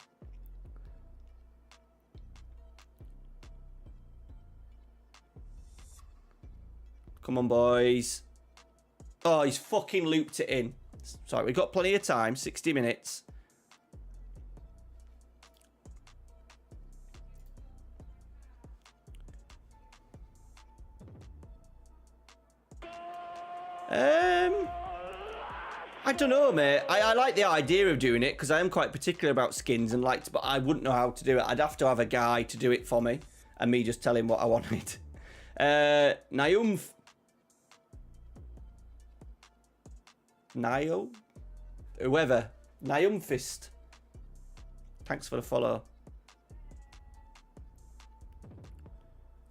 Come on, boys. Oh, he's fucking looped it in. Sorry, we've got plenty of time. 60 minutes. I don't know, mate. I like the idea of doing it, because I am quite particular about skins, and but I wouldn't know how to do it. I'd have to have a guy to do it for me, and me just tell him what I wanted. Whoever. Niumfist. Thanks for the follow.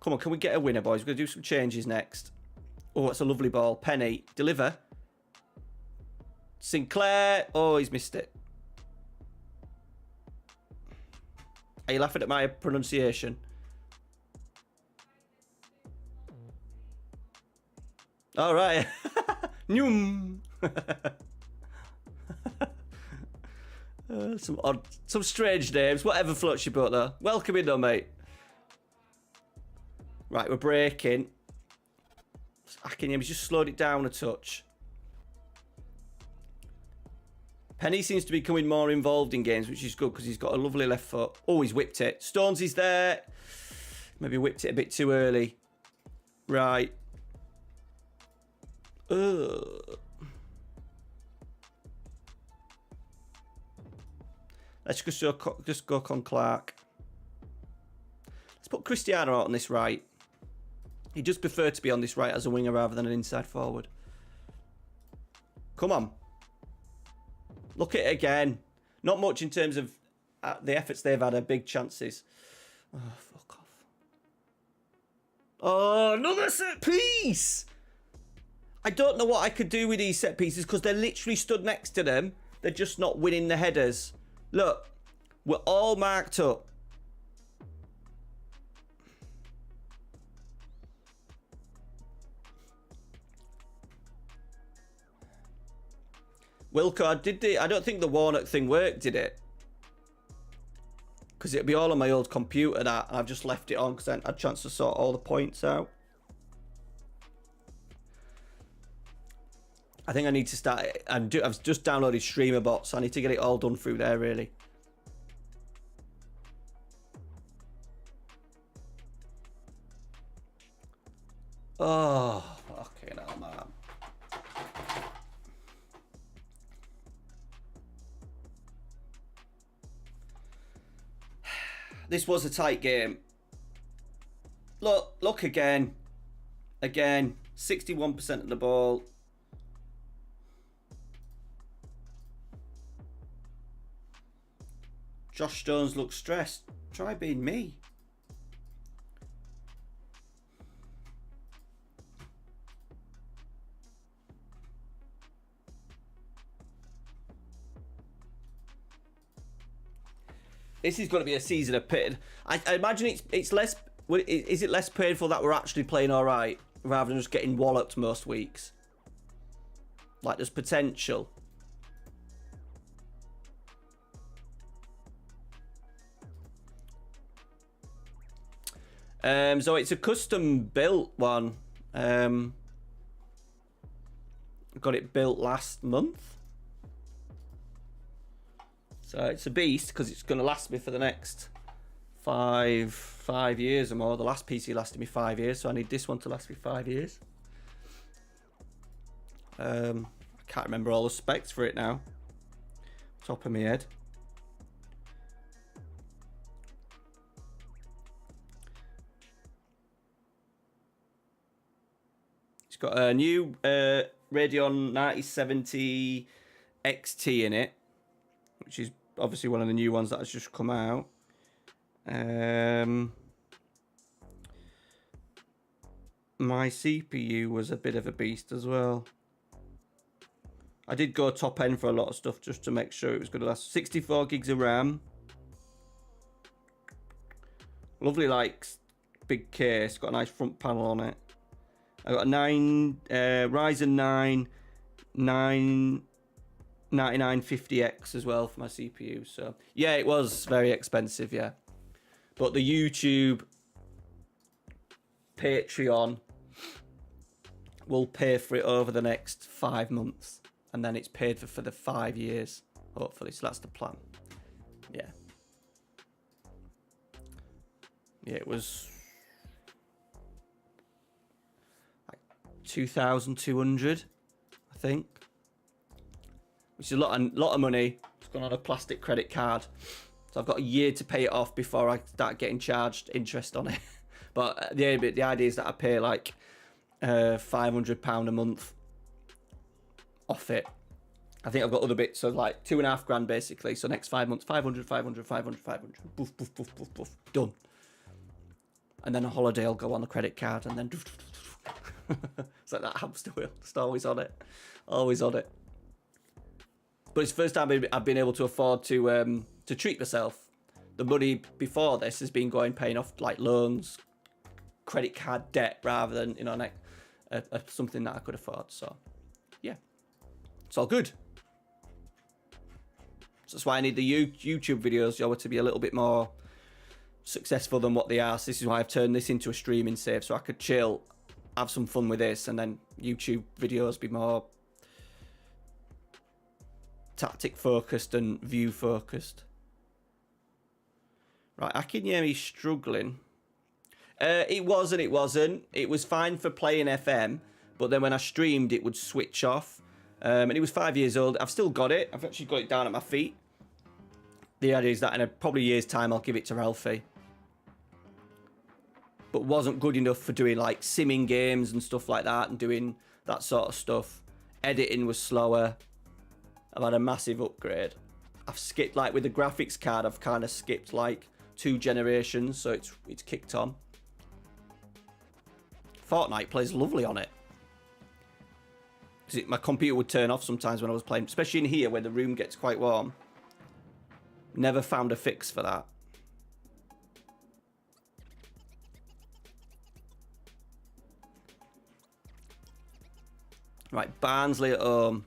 Come on, can we get a winner, boys? We're going to do some changes next. Oh, it's a lovely ball. Penny. Deliver. Sinclair. Oh, he's missed it. Are you laughing at my pronunciation? All right. Noom. Some strange names. Whatever floats your boat, though. Welcome in, though, mate. Right, we're breaking. He's just slowed it down a touch. Penny seems to be becoming more involved in games, which is good, because he's got a lovely left foot. Oh, he's whipped it. Stones is there. Maybe whipped it a bit too early. Right. Let's just go Con Clark. Let's put Cristiano out on this right. He does prefer to be on this right as a winger rather than an inside forward. Come on. Look at it again. Not much in terms of the efforts they've had, are big chances. Oh, fuck off. Oh, another set piece! I don't know what I could do with these set pieces, because they're literally stood next to them. They're just not winning the headers. Look, we're all marked up. Wilco, I don't think the Warnock thing worked, did it? Because it'd be all on my old computer, that, and I've just left it on because I hadn't had a chance to sort all the points out. I think I need to start it. I've just downloaded Streamer Bots, so I need to get it all done through there, really. Oh, okay, now, man. This was a tight game. Look again. Again, 61% of the ball. Josh Stones looks stressed. Try being me. This is going to be a season of pain. I imagine it's less. Is it less painful that we're actually playing all right rather than just getting walloped most weeks? Like, there's potential. So it's a custom built one. Got it built last month. So it's a beast because it's going to last me for the next five years or more. The last PC lasted me 5 years, so I need this one to last me 5 years. I can't remember all the specs for it now. Top of my head. It's got a new Radeon 9070 XT in it, which is obviously one of the new ones that has just come out. My CPU was a bit of a beast as well. I did go top end for a lot of stuff just to make sure it was going to last. 64 gigs of RAM. Lovely, like, big case. Got a nice front panel on it. I got a Ryzen 9 9950X as well for my CPU. So yeah, it was very expensive, yeah. But the YouTube Patreon will pay for it over the next 5 months, and then it's paid for the 5 years, hopefully. So that's the plan. Yeah. Yeah, it was like 2,200, I think, which is a lot of money. It's gone on a plastic credit card, so I've got a year to pay it off before I start getting charged interest on it. But the idea is that I pay like £500 a month off it. I think I've got other bits, so like £2,500 basically. So next 5 months, 500, 500, 500, 500, boof, boof, boof, boof, boof, done. And then a holiday will go on the credit card, and then it's like that hamster wheel, just always on it, always on it. But it's the first time I've been able to afford to treat myself. The money before this has been paying off like loans, credit card debt, rather than, you know, like something that I could afford. So yeah, it's all good. So that's why I need the YouTube videos, to be a little bit more successful than what they are. So this is why I've turned this into a streaming save, so I could chill, have some fun with this, and then YouTube videos be more tactic focused and view focused. Right, Akinyemi's struggling. It wasn't. It was fine for playing FM, but then when I streamed, it would switch off. And it was 5 years old. I've still got it. I've actually got it down at my feet. The idea is that in probably a year's time, I'll give it to Ralphie. But wasn't good enough for doing like simming games and stuff like that, and doing that sort of stuff. Editing was slower. I've had a massive upgrade. I've skipped, like with the graphics card, I've kind of skipped like 2 generations, so it's kicked on. Fortnite plays lovely on it. My computer would turn off sometimes when I was playing, especially in here where the room gets quite warm. Never found a fix for that. Right, Barnsley at home.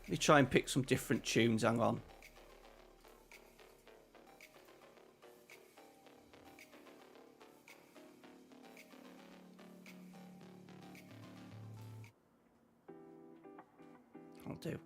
Let me try and pick some different tunes, hang on. I'll do.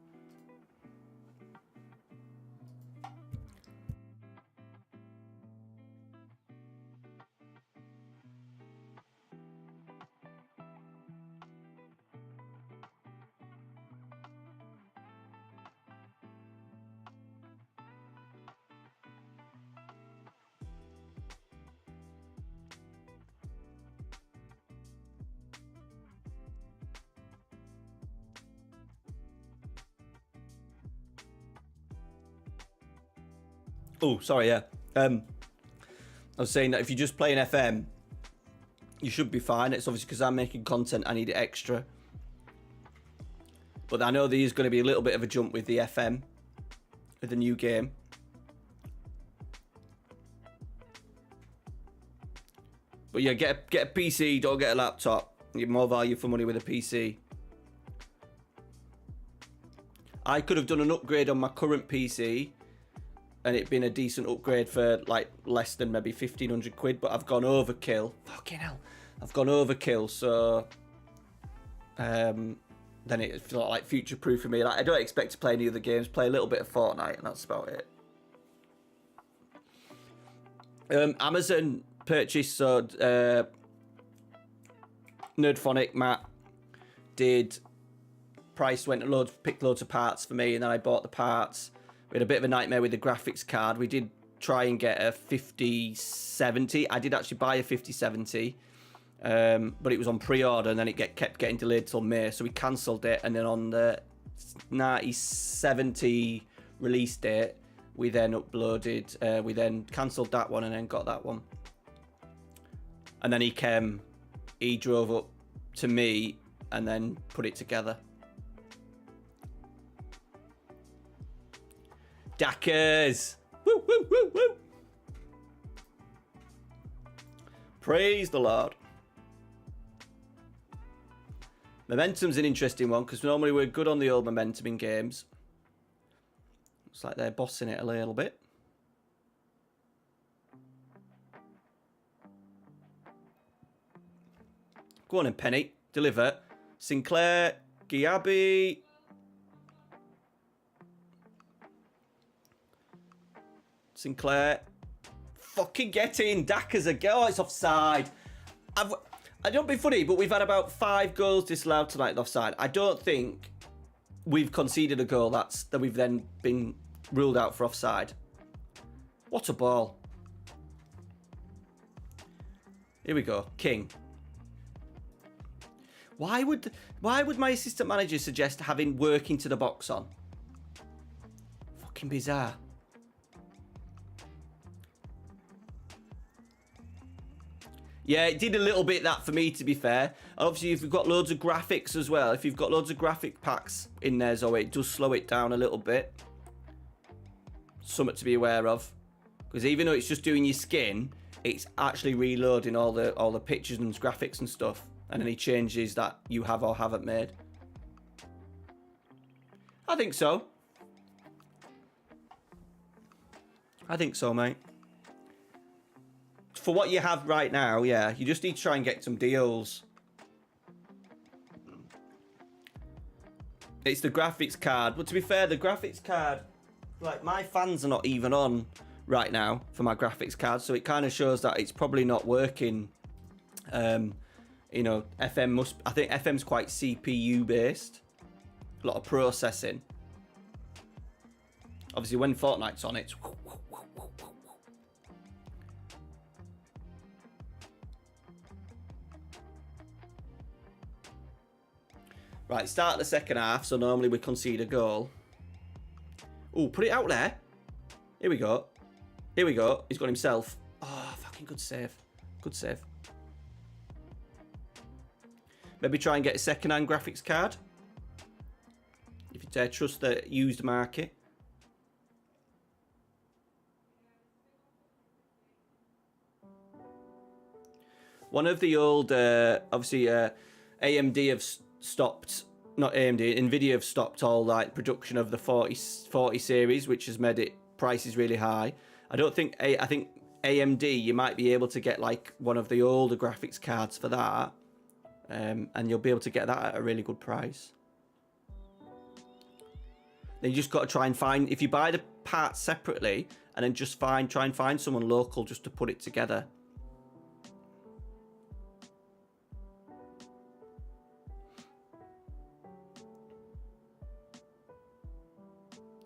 Oh, sorry, yeah. I was saying that if you just play an FM, you should be fine. It's obviously because I'm making content, I need it extra. But I know there is going to be a little bit of a jump with the FM, with the new game. But yeah, get a PC, don't get a laptop. You get more value for money with a PC. I could have done an upgrade on my current PC, and it'd been a decent upgrade for like less than maybe 1,500 quid, but I've gone overkill. Fucking hell. I've gone overkill, so then it's like future-proof for me. Like, I don't expect to play any other games, play a little bit of Fortnite, and that's about it. Amazon purchase, so Nerdphonic Matt did, price went loads, picked loads of parts for me, and then I bought the parts. We had a bit of a nightmare with the graphics card. We did try and get a 5070. I did actually buy a 5070, but it was on pre-order, and then it kept getting delayed till May, so we cancelled it. And then on the 9070 release date, we then uploaded, we then cancelled that one and then got that one. And then he drove up to me and then put it together. Dackers! Woo, woo, woo, woo! Praise the Lord. Momentum's an interesting one because normally we're good on the old momentum in games. Looks like they're bossing it a little bit. Go on then, Penny. Deliver. Sinclair. Giabi. Sinclair. Fucking get in. Dackers again. Oh, it's offside. I don't be funny, but we've had about 5 goals disallowed tonight offside. I don't think we've conceded a goal that we've then been ruled out for offside. What a ball. Here we go. King. Why would my assistant manager suggest having work into the box on? Fucking bizarre. Yeah, it did a little bit that for me, to be fair. Obviously, if you've got loads of graphics as well, if you've got loads of graphic packs in there, Zoe, it does slow it down a little bit. Something to be aware of. Because even though it's just doing your skin, it's actually reloading all the pictures and graphics and stuff. And any changes that you have or haven't made. I think so. I think so, mate. For what you have right now, yeah, you just need to try and get some deals. It's the graphics card. But to be fair, the graphics card, like, my fans are not even on right now for my graphics card. So it kind of shows that it's probably not working. You know, I think FM's quite CPU based. A lot of processing. Obviously, when Fortnite's on, it's... Right, start the second half, so normally we concede a goal. Oh, put it out there. Here we go. Here we go. He's got himself. Oh, fucking good save. Good save. Maybe try and get a second-hand graphics card. If you dare trust the used market. One of the old, obviously, AMD have stopped, not AMD, Nvidia have stopped all like production of the 40 series, which has made it prices really high. I think AMD, you might be able to get like one of the older graphics cards for that, and you'll be able to get that at a really good price. Then you just got to try and find, if you buy the parts separately, and then just try and find someone local just to put it together.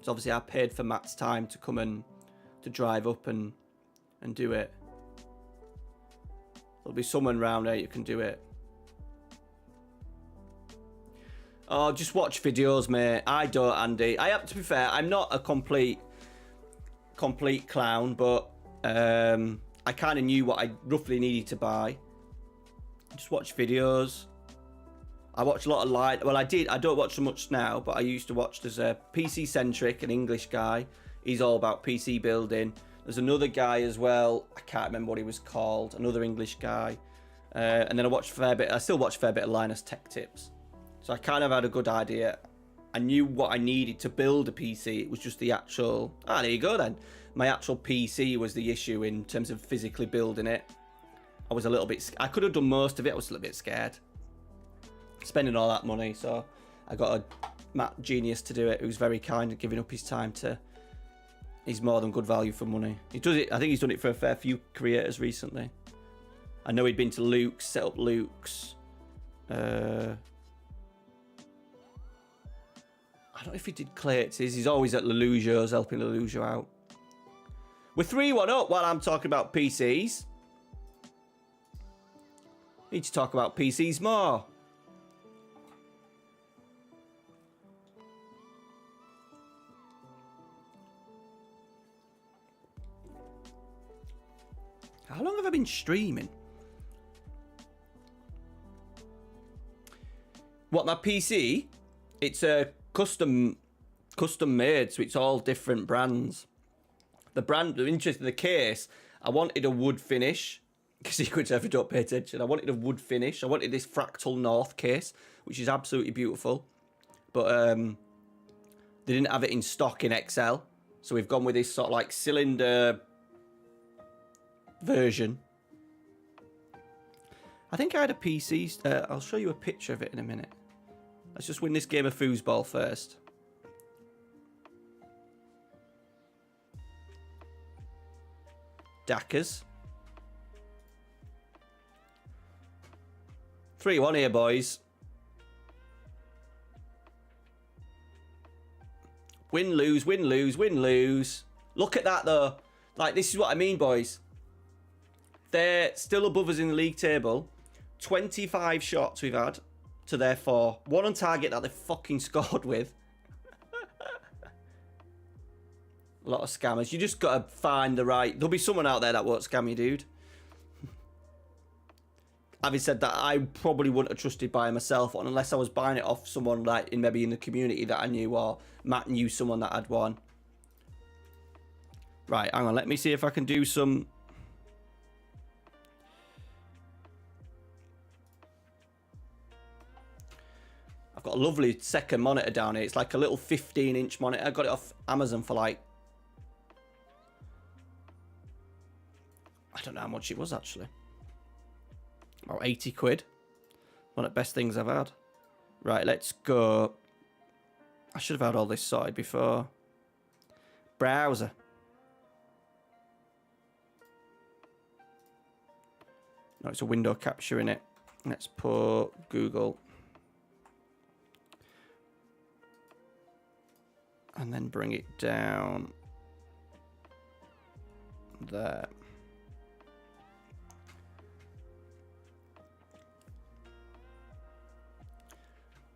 So obviously I paid for Matt's time to come and to drive up and do it. There'll be someone around here who can do it. Oh, just watch videos, mate. I don't, Andy. I have to be fair, I'm not a complete clown, but I kind of knew what I roughly needed to buy. Just watch videos. I watch a lot of light. Well, I don't watch so much now, but I used to watch. There's a PC centric, an English guy. He's all about PC building. There's another guy as well. I can't remember what he was called. Another English guy. And then I watched a fair bit. I still watch a fair bit of Linus Tech Tips. So I kind of had a good idea. I knew what I needed to build a PC. It was just the actual... Ah, there you go then. My actual PC was the issue in terms of physically building it. I was a little bit... I could have done most of it. I was a little bit scared. Spending all that money, so I got a Matt genius to do it, who's very kind and giving up his time to. He's more than good value for money. He does it. I think he's done it for a fair few creators recently. I know he'd been to Luke's, set up Luke's. I don't know if he did Clayt's. He's always at Lelujo's, helping Lelujo out. We're 3-1 up while I'm talking about PCs. Need to talk about PCs more. How long have I been streaming? What, my PC? It's a custom made, so it's all different brands. The interest in the case, I wanted a wood finish. Secrets ever don't pay attention. I wanted a wood finish. I wanted this Fractal North case, which is absolutely beautiful. But they didn't have it in stock in XL. So we've gone with this sort of like cylinder version. I think I had a PC. I'll show you a picture of it in a minute. Let's just win this game of foosball first. Dackers. 3-1 here, boys. Win, lose, win, lose, win, lose. Look at that, though. Like, this is what I mean, boys. They're still above us in the league table. 25 shots we've had to their 4. 1 on target that they fucking scored with. A lot of scammers. You just got to find the right... There'll be someone out there that won't scam you, dude. Having said that, I probably wouldn't have trusted buying myself one unless I was buying it off someone like maybe in the community that I knew, or Matt knew someone that had one. Right, hang on. Let me see if I can do some... I've got a lovely second monitor down here. It's like a little 15-inch monitor. I got it off Amazon for like... I don't know how much it was, actually. About 80 quid. One of the best things I've had. Right, let's go. I should have had all this sorted before. Browser. No, it's a window capture in it. Let's put Google. And then bring it down there.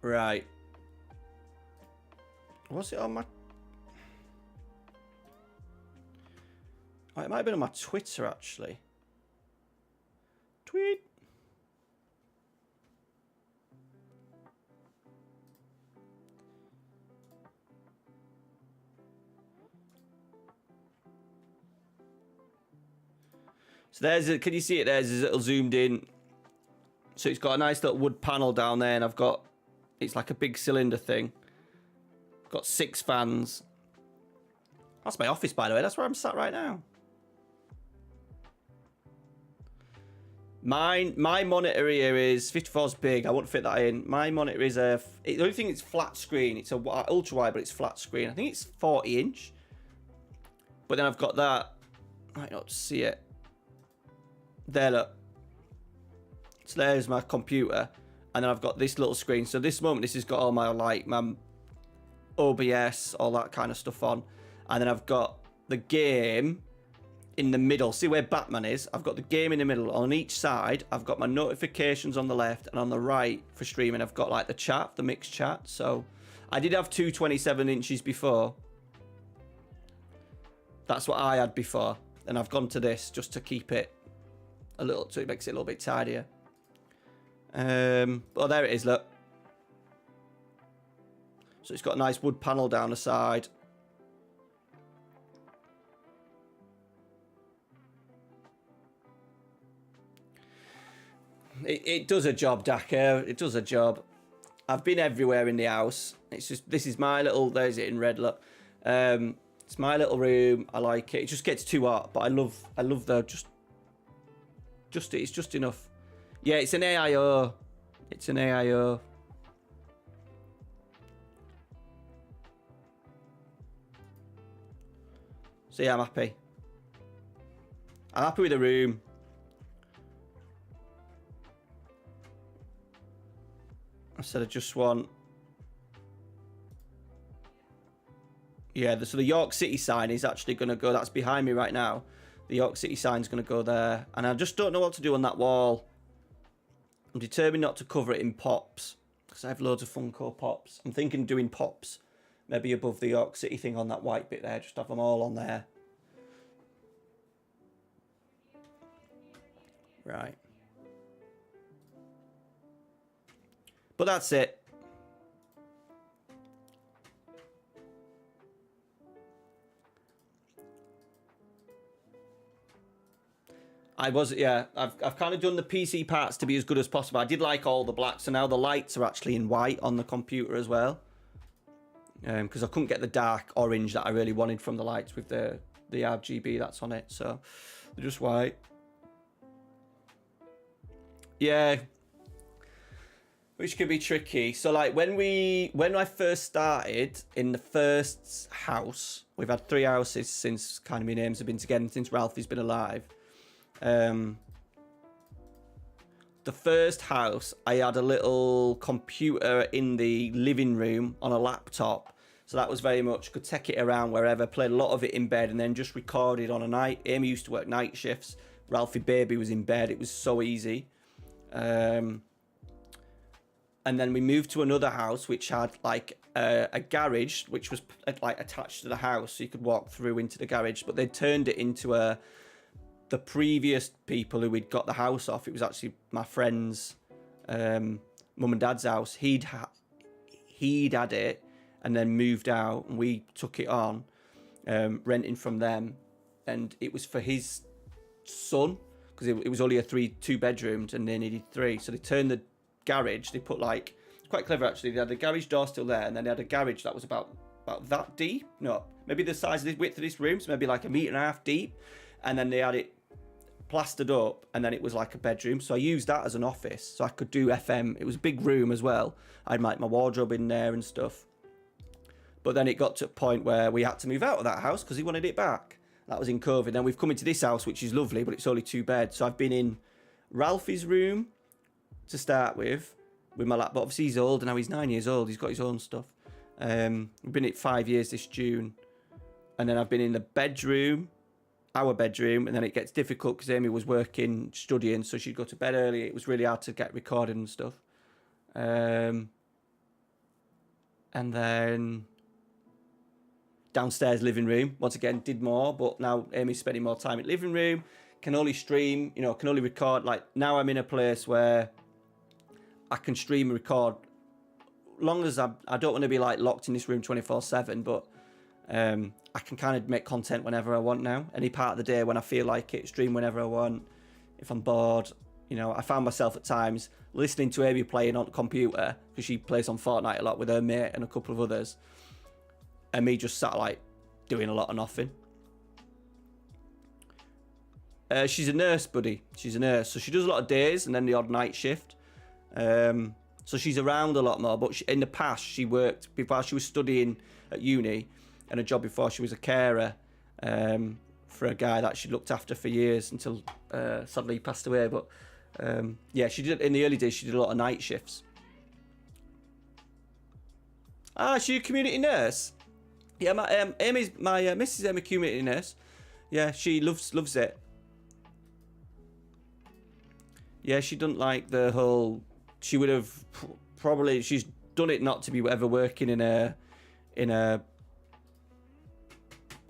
Right. Was it on my... Oh, it might have been on my Twitter, actually. Tweet. So there's a... Can you see it? There's a little zoomed in. So it's got a nice little wood panel down there, and I've got... It's like a big cylinder thing. Got 6 fans. That's my office, by the way. That's where I'm sat right now. My monitor here is 54's big. I won't fit that in. My monitor is a... The only thing is flat screen. It's a ultra wide, but it's flat screen. I think it's 40 inch. But then I've got that. I might not see it. There, look. So there's my computer. And then I've got this little screen. So this moment, this has got all my, like, my OBS, all that kind of stuff on. And then I've got the game in the middle. See where Batman is? I've got the game in the middle. On each side, I've got my notifications on the left. And on the right, for streaming, I've got, like, the chat, the mixed chat. So I did have 2 27 inches before. That's what I had before. And I've gone to this just to keep it a little, so it makes it a little bit tidier. Oh, there it is, look. So it's got a nice wood panel down the side. It does a job, Dakar. It does a job. I've been everywhere in the house. It's just, this is my little, there's it in red, look. It's my little room. I like it. It just gets too hot, but I love the, it's just enough. Yeah, it's an AIO. It's an AIO. So yeah, I'm happy. I'm happy with the room. I said I just want... Yeah, so the York City sign is actually going to go... That's behind me right now. The York City sign is going to go there. And I just don't know what to do on that wall. I'm determined not to cover it in pops. Because I have loads of Funko Pops. I'm thinking doing pops. Maybe above the York City thing on that white bit there. Just have them all on there. Right. But that's it. I've kind of done the PC parts to be as good as possible. I did like all the black, so now the lights are actually in white on the computer as well. Because I couldn't get the dark orange that I really wanted from the lights with the RGB that's on it, so they're just white. Yeah, which can be tricky. So like when I first started in the first house, we've had 3 houses since kind of my names have been together, since Ralphie's been alive. The first house, I had a little computer in the living room on a laptop. So that was very much, could take it around wherever, played a lot of it in bed and then just recorded on a night. Amy used to work night shifts. Ralphie baby was in bed. It was so easy. And then we moved to another house which had like a garage which was like attached to the house, so you could walk through into the garage, but they turned it into the previous people who we'd got the house off. It was actually my friend's mum and dad's house. He'd had it and then moved out, and we took it on, renting from them, and it was for his son, because it was only 2 bedrooms and they needed 3, so they turned the garage, they put like, it's quite clever actually, they had the garage door still there, and then they had a garage that was about that deep, no, maybe the size of the width of this room, so maybe like 1.5 meters deep, and then they had it plastered up, and then it was like a bedroom, so I used that as an office, so I could do FM. It was a big room as well. I had like my wardrobe in there and stuff, but then it got to a point where we had to move out of that house because he wanted it back. That was in COVID. Then we've come into this house, which is lovely, but it's only 2 beds, so I've been in Ralphie's room to start with my laptop. Obviously he's old now, he's 9 years old, he's got his own stuff. We've been in it 5 years this June, and then I've been in the bedroom, our bedroom, and then it gets difficult because Amy was working, studying, so she'd go to bed early. It was really hard to get recorded and stuff. And then downstairs living room, once again, did more, but now Amy's spending more time in living room, can only stream, can only record. Like now I'm in a place where I can stream and record, long as I don't want to be like locked in this room 24/7, but I can kind of make content whenever I want now. Any part of the day when I feel like it, stream whenever I want. If I'm bored, I found myself at times listening to Amy playing on the computer, because she plays on Fortnite a lot with her mate and a couple of others, and me just sat like doing a lot of nothing. She's a nurse, buddy. She's a nurse, so she does a lot of days and then the odd night shift. So she's around a lot more, but in the past she worked, while she was studying at uni, and a job before she was a carer for a guy that she looked after for years until sadly he passed away. But yeah, she did, in the early days she did a lot of night shifts. She's a community nurse. Yeah, my Mrs. Emma, community nurse. Yeah, she loves it. Yeah, she doesn't like the whole. She would have probably. She's done it not to be ever working in a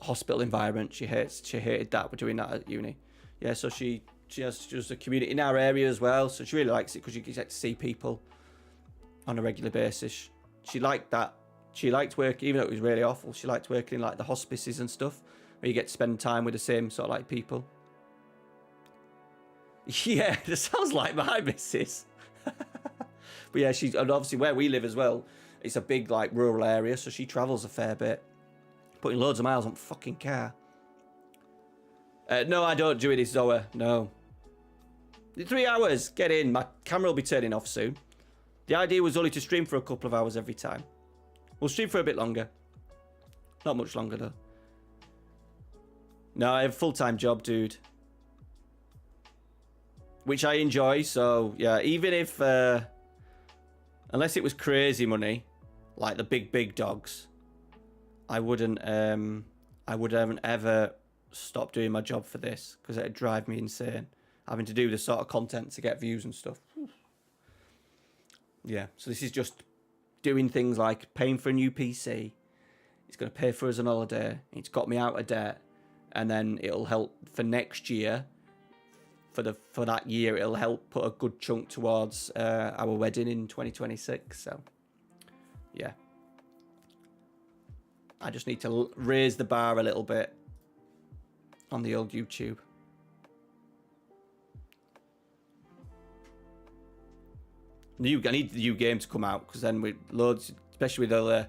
hospital environment. She hated that. We're doing that at uni. Yeah, so she has just a community in our area as well. So she really likes it because you get to see people on a regular basis. She liked that. She liked working, even though it was really awful. She liked working in like the hospices and stuff, where you get to spend time with the same sort of like people. Yeah, that sounds like my missus. But yeah, and obviously where we live as well, it's a big like rural area, so she travels a fair bit, putting loads of miles on fucking car. No, I don't do it, Zoa. No. 3 hours, get in. My camera will be turning off soon. The idea was only to stream for a couple of hours every time. We'll stream for a bit longer. Not much longer though. No, I have a full-time job, dude. Which I enjoy, so yeah, even if unless it was crazy money, like the big dogs, I wouldn't ever stop doing my job for this, because it'd drive me insane, having to do this sort of content to get views and stuff. Yeah, so this is just doing things like paying for a new PC. It's going to pay for us an holiday. It's got me out of debt, and then it'll help for next year for that year, it'll help put a good chunk towards our wedding in 2026. So, yeah. I just need to raise the bar a little bit on the old YouTube. I need the new game to come out, because then with loads, especially with all the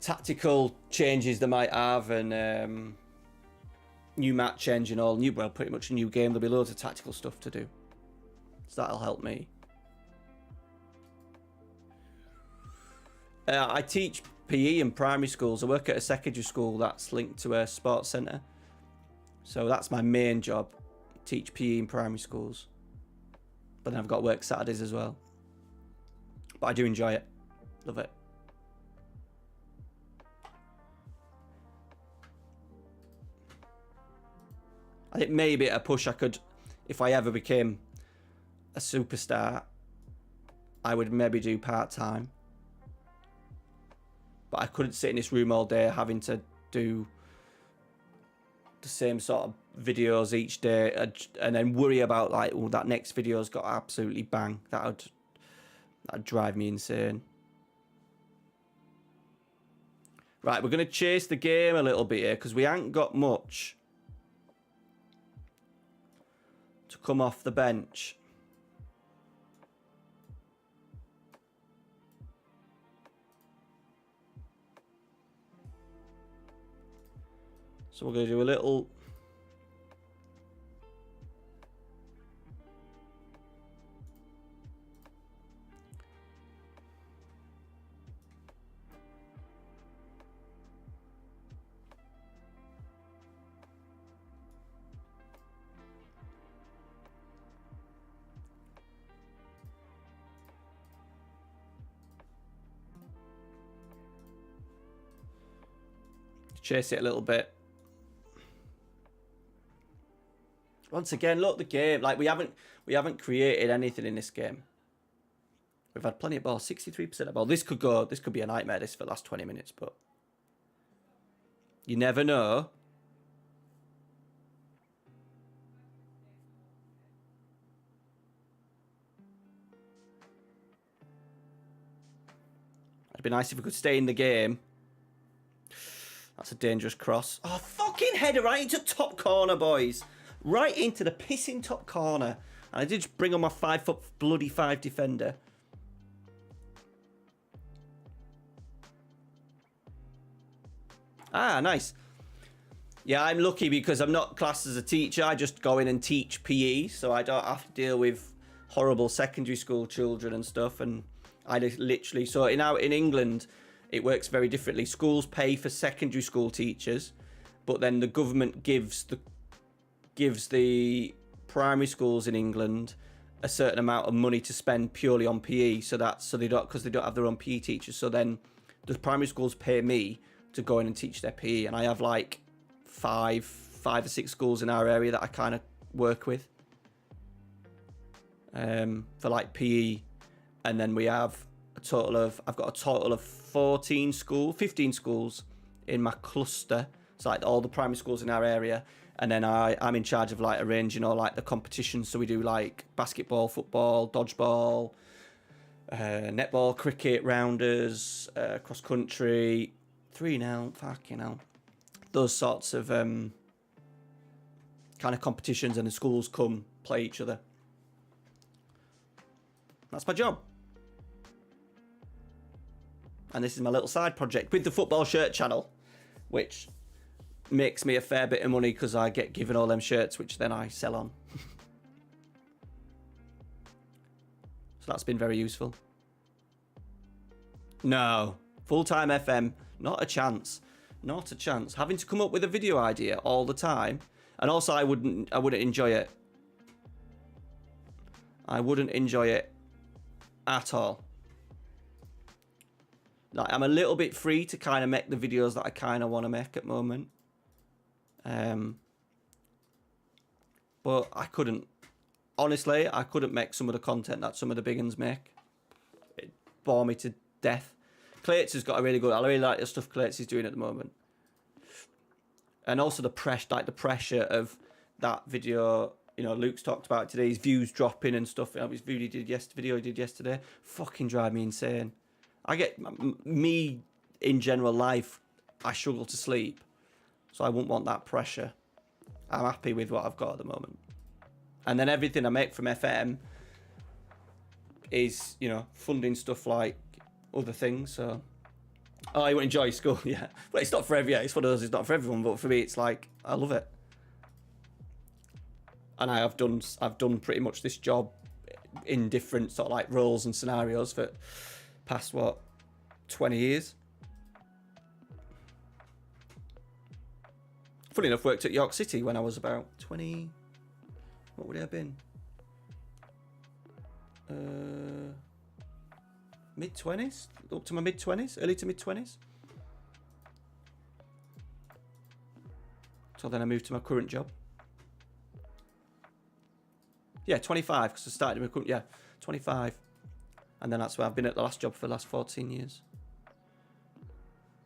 tactical changes they might have, and new match engine, well, pretty much a new game. There'll be loads of tactical stuff to do, so that'll help me. I teach PE in primary schools. I work at a secondary school that's linked to a sports centre, so that's my main job. Teach PE in primary schools, but then I've got to work Saturdays as well. But I do enjoy it, love it. I think maybe at a push I could, if I ever became a superstar, I would maybe do part-time. But I couldn't sit in this room all day having to do the same sort of videos each day and then worry about, like, oh, that next video's got absolutely bang. That'd drive me insane. Right, we're going to chase the game a little bit here, because we ain't got much to come off the bench. So we're going to do a little... chase it a little bit. Once again, look, the game, like, we haven't created anything in this game. We've had plenty of ball, 63% of ball. This could be a nightmare, this, for the last 20 minutes, but you never know. It'd be nice if we could stay in the game. That's a dangerous cross. Oh, fucking header right into top corner, boys. Right into the pissing top corner. And I did just bring on my 5'5" defender. Ah, nice. Yeah, I'm lucky because I'm not classed as a teacher. I just go in and teach PE, so I don't have to deal with horrible secondary school children and stuff. And I literally... So in England, it works very differently. Schools pay for secondary school teachers, but then the government gives the primary schools in England a certain amount of money to spend purely on PE. So they don't, because they don't have their own PE teachers. So then the primary schools pay me to go in and teach their PE, and I have like five or six schools in our area that I kind of work with for like PE, and then we have I've got a total of 15 schools in my cluster. It's like all the primary schools in our area. And then I'm in charge of like arranging all like the competitions. So we do like basketball, football, dodgeball, netball, cricket, rounders, cross country, 3-0, fucking hell. Those sorts of kind of competitions, and the schools come play each other. That's my job. And this is my little side project with the football shirt channel, which makes me a fair bit of money because I get given all them shirts, which then I sell on. So that's been very useful. No, full-time FM, not a chance. Not a chance. Having to come up with a video idea all the time, and also I wouldn't enjoy it. I wouldn't enjoy it at all. Like, I'm a little bit free to kind of make the videos that I kind of want to make at the moment. But I couldn't, honestly, I couldn't make some of the content that some of the big uns make. It bore me to death. Clates has got a really good, I really like the stuff Clates is doing at the moment. And also the pressure of that video you know, Luke's talked about today, his views dropping and stuff. His video he did yesterday, fucking drive me insane. I get, me in general life, I struggle to sleep. So I wouldn't want that pressure. I'm happy with what I've got at the moment. And then everything I make from FM is, you know, funding stuff like other things. So, oh, you won't enjoy school, yeah. Well, it's not for it's one of those, it's not for everyone, but for me, it's like, I love it. And I've done pretty much this job in different sort of like roles and scenarios for past, what, 20 years. Funny enough, worked at York City when I was about 20, what would it have been? Mid-20s? Up to my mid-20s? Early to mid-20s? So then I moved to my current job. Yeah, 25, because I started my current, yeah, 25. And then that's where I've been at the last job for the last 14 years.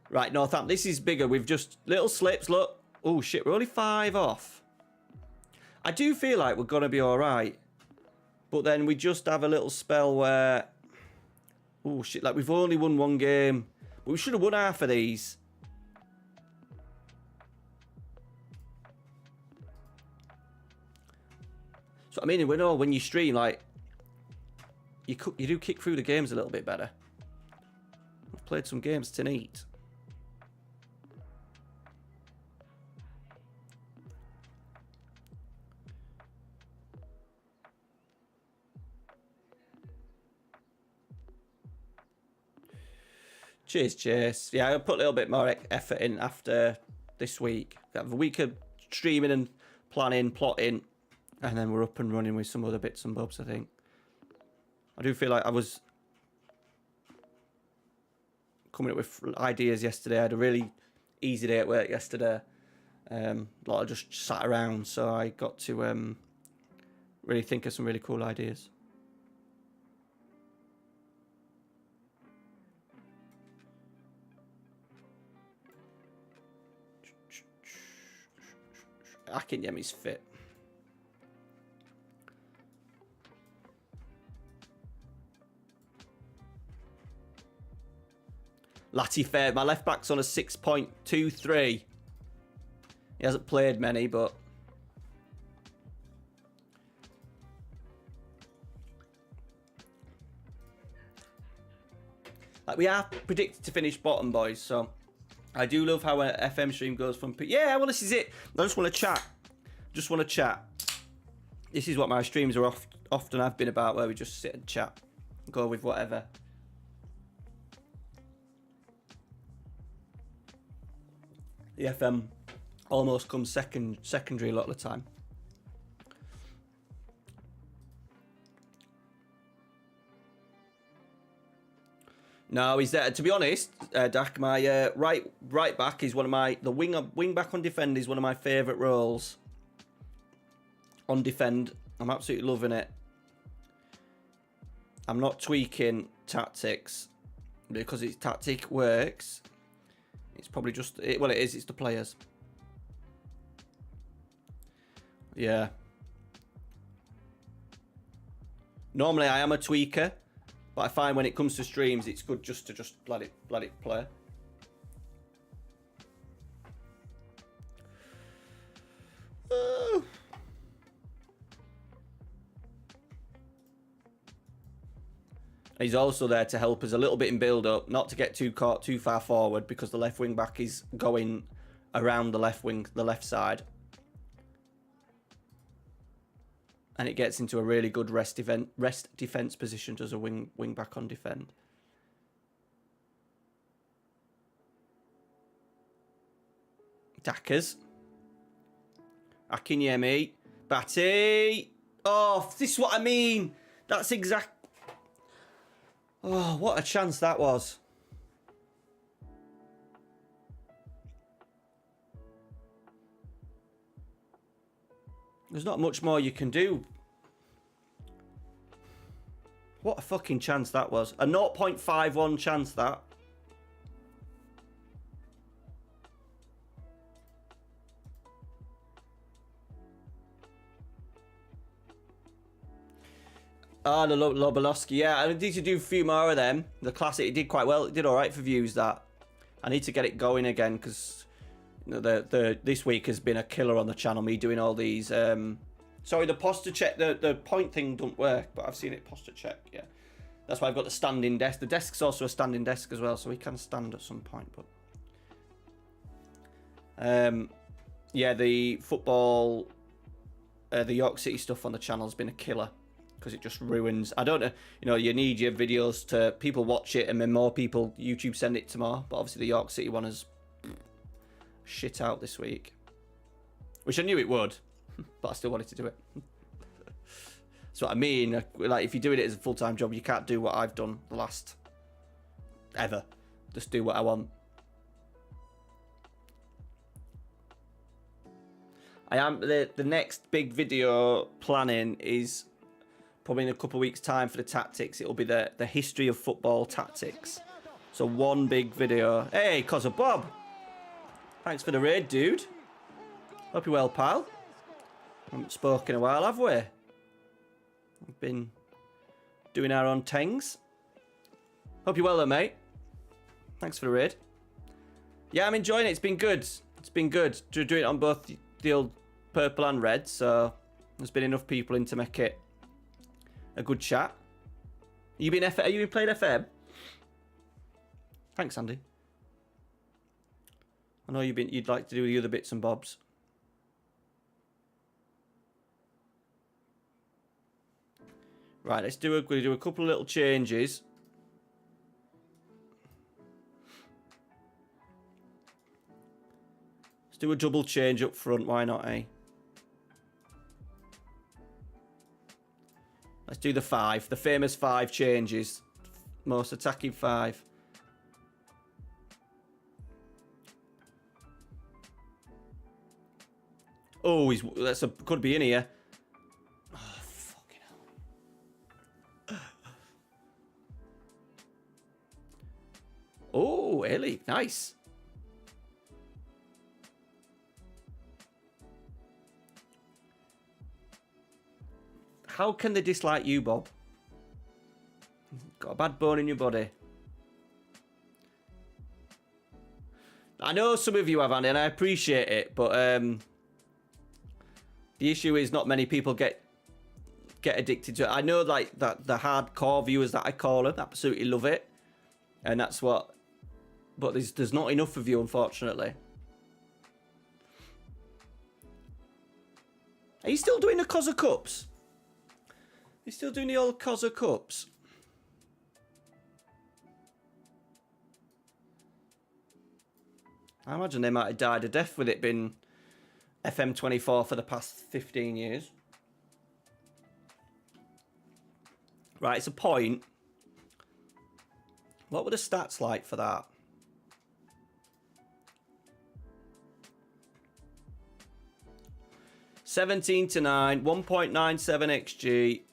Right, Northampton, this is bigger. We've just, little slips, look. Oh, shit, we're only 5 off. I do feel like we're going to be all right. But then we just have a little spell where, oh, shit, like we've only won 1 game. But we should have won half of these. So I mean, we know when you stream, like you do kick through the games a little bit better. I've played some games tonight. Cheers, Chase. Yeah, I'll put a little bit more effort in after this week. Have a week of streaming and planning, plotting. And then we're up and running with some other bits and bobs, I think. I do feel like I was coming up with ideas yesterday. I had a really easy day at work yesterday. A lot of just sat around, so I got to really think of some really cool ideas. Akinyemi's fit. Latty Fair, my left back's on a 6.23. He hasn't played many, but like we are predicted to finish bottom, boys. So I do love how an FM stream goes from. Yeah, well, this is it. I just want to chat. Just want to chat. This is what my streams are often have been about, where we just sit and chat, go with whatever. The FM almost comes secondary a lot of the time. No, he's there. To be honest, Dak, my right back is one of my wing back on defend is one of my favourite roles. On defend, I'm absolutely loving it. I'm not tweaking tactics because its tactic works. It's probably just well, it is. It's the players. Yeah. Normally, I am a tweaker. But I find when it comes to streams, it's good just to let it play. He's also there to help us a little bit in build-up, not to get too far forward because the left wing back is going around the left side. And it gets into a really good rest defense position as a wing back on defend. Dackers. Akinyemi. Batty. Oh, this is what I mean. That's exact. Oh, what a chance that was. There's not much more you can do. What a fucking chance that was. A 0.51 chance that. Ah, the Lobolowski. Yeah, I need to do a few more of them. The classic, it did quite well. It did all right for views, that. I need to get it going again, because this week has been a killer on the channel, me doing all these. Sorry, the posture check, the point thing don't work, but I've seen it posture check, yeah. That's why I've got the standing desk. The desk's also a standing desk as well, so we can stand at some point, but... yeah, the football, the York City stuff on the channel has been a killer, because it just ruins. I don't know, you need your videos to people watch it, and then more people YouTube send it to more. But obviously the York City one has shit out this week, which I knew it would, but I still wanted to do it. That's what I mean. Like, if you're doing it as a full-time job, you can't do what I've done the last ever. Just do what I want. I am the next big video planning is probably in a couple of weeks' time for the tactics. It'll be the history of football tactics. So one big video. Hey, Cozza Bob. Thanks for the raid, dude. Hope you're well, pal. Haven't spoken in a while, have we? We've been doing our own things. Hope you're well, though, mate. Thanks for the raid. Yeah, I'm enjoying it. It's been good. It's been good. Doing it on both the old purple and red, so there's been enough people in to make it a good chat. Are you been playing FM? Thanks, Andy. I know you'd like to do the other bits and bobs. Right, we'll do a couple of little changes. Let's do a double change up front, why not, eh? Let's do the 5, the famous 5 changes. Most attacking 5. Oh, could be in here. Oh, fucking hell. Oh, Ellie, nice. How can they dislike you, Bob? Got a bad bone in your body. I know some of you have, Andy, and I appreciate it, but the issue is not many people get addicted to it. I know, like, that the hardcore viewers that I call them absolutely love it, and that's what. But there's not enough of you, unfortunately. Are you still doing the Cozza Cups? You still doing the old Cozza Cups? I imagine they might have died a death with it being FM24 for the past 15 years. Right, it's a point. What were the stats like for that? (17-9), 1.97 XG.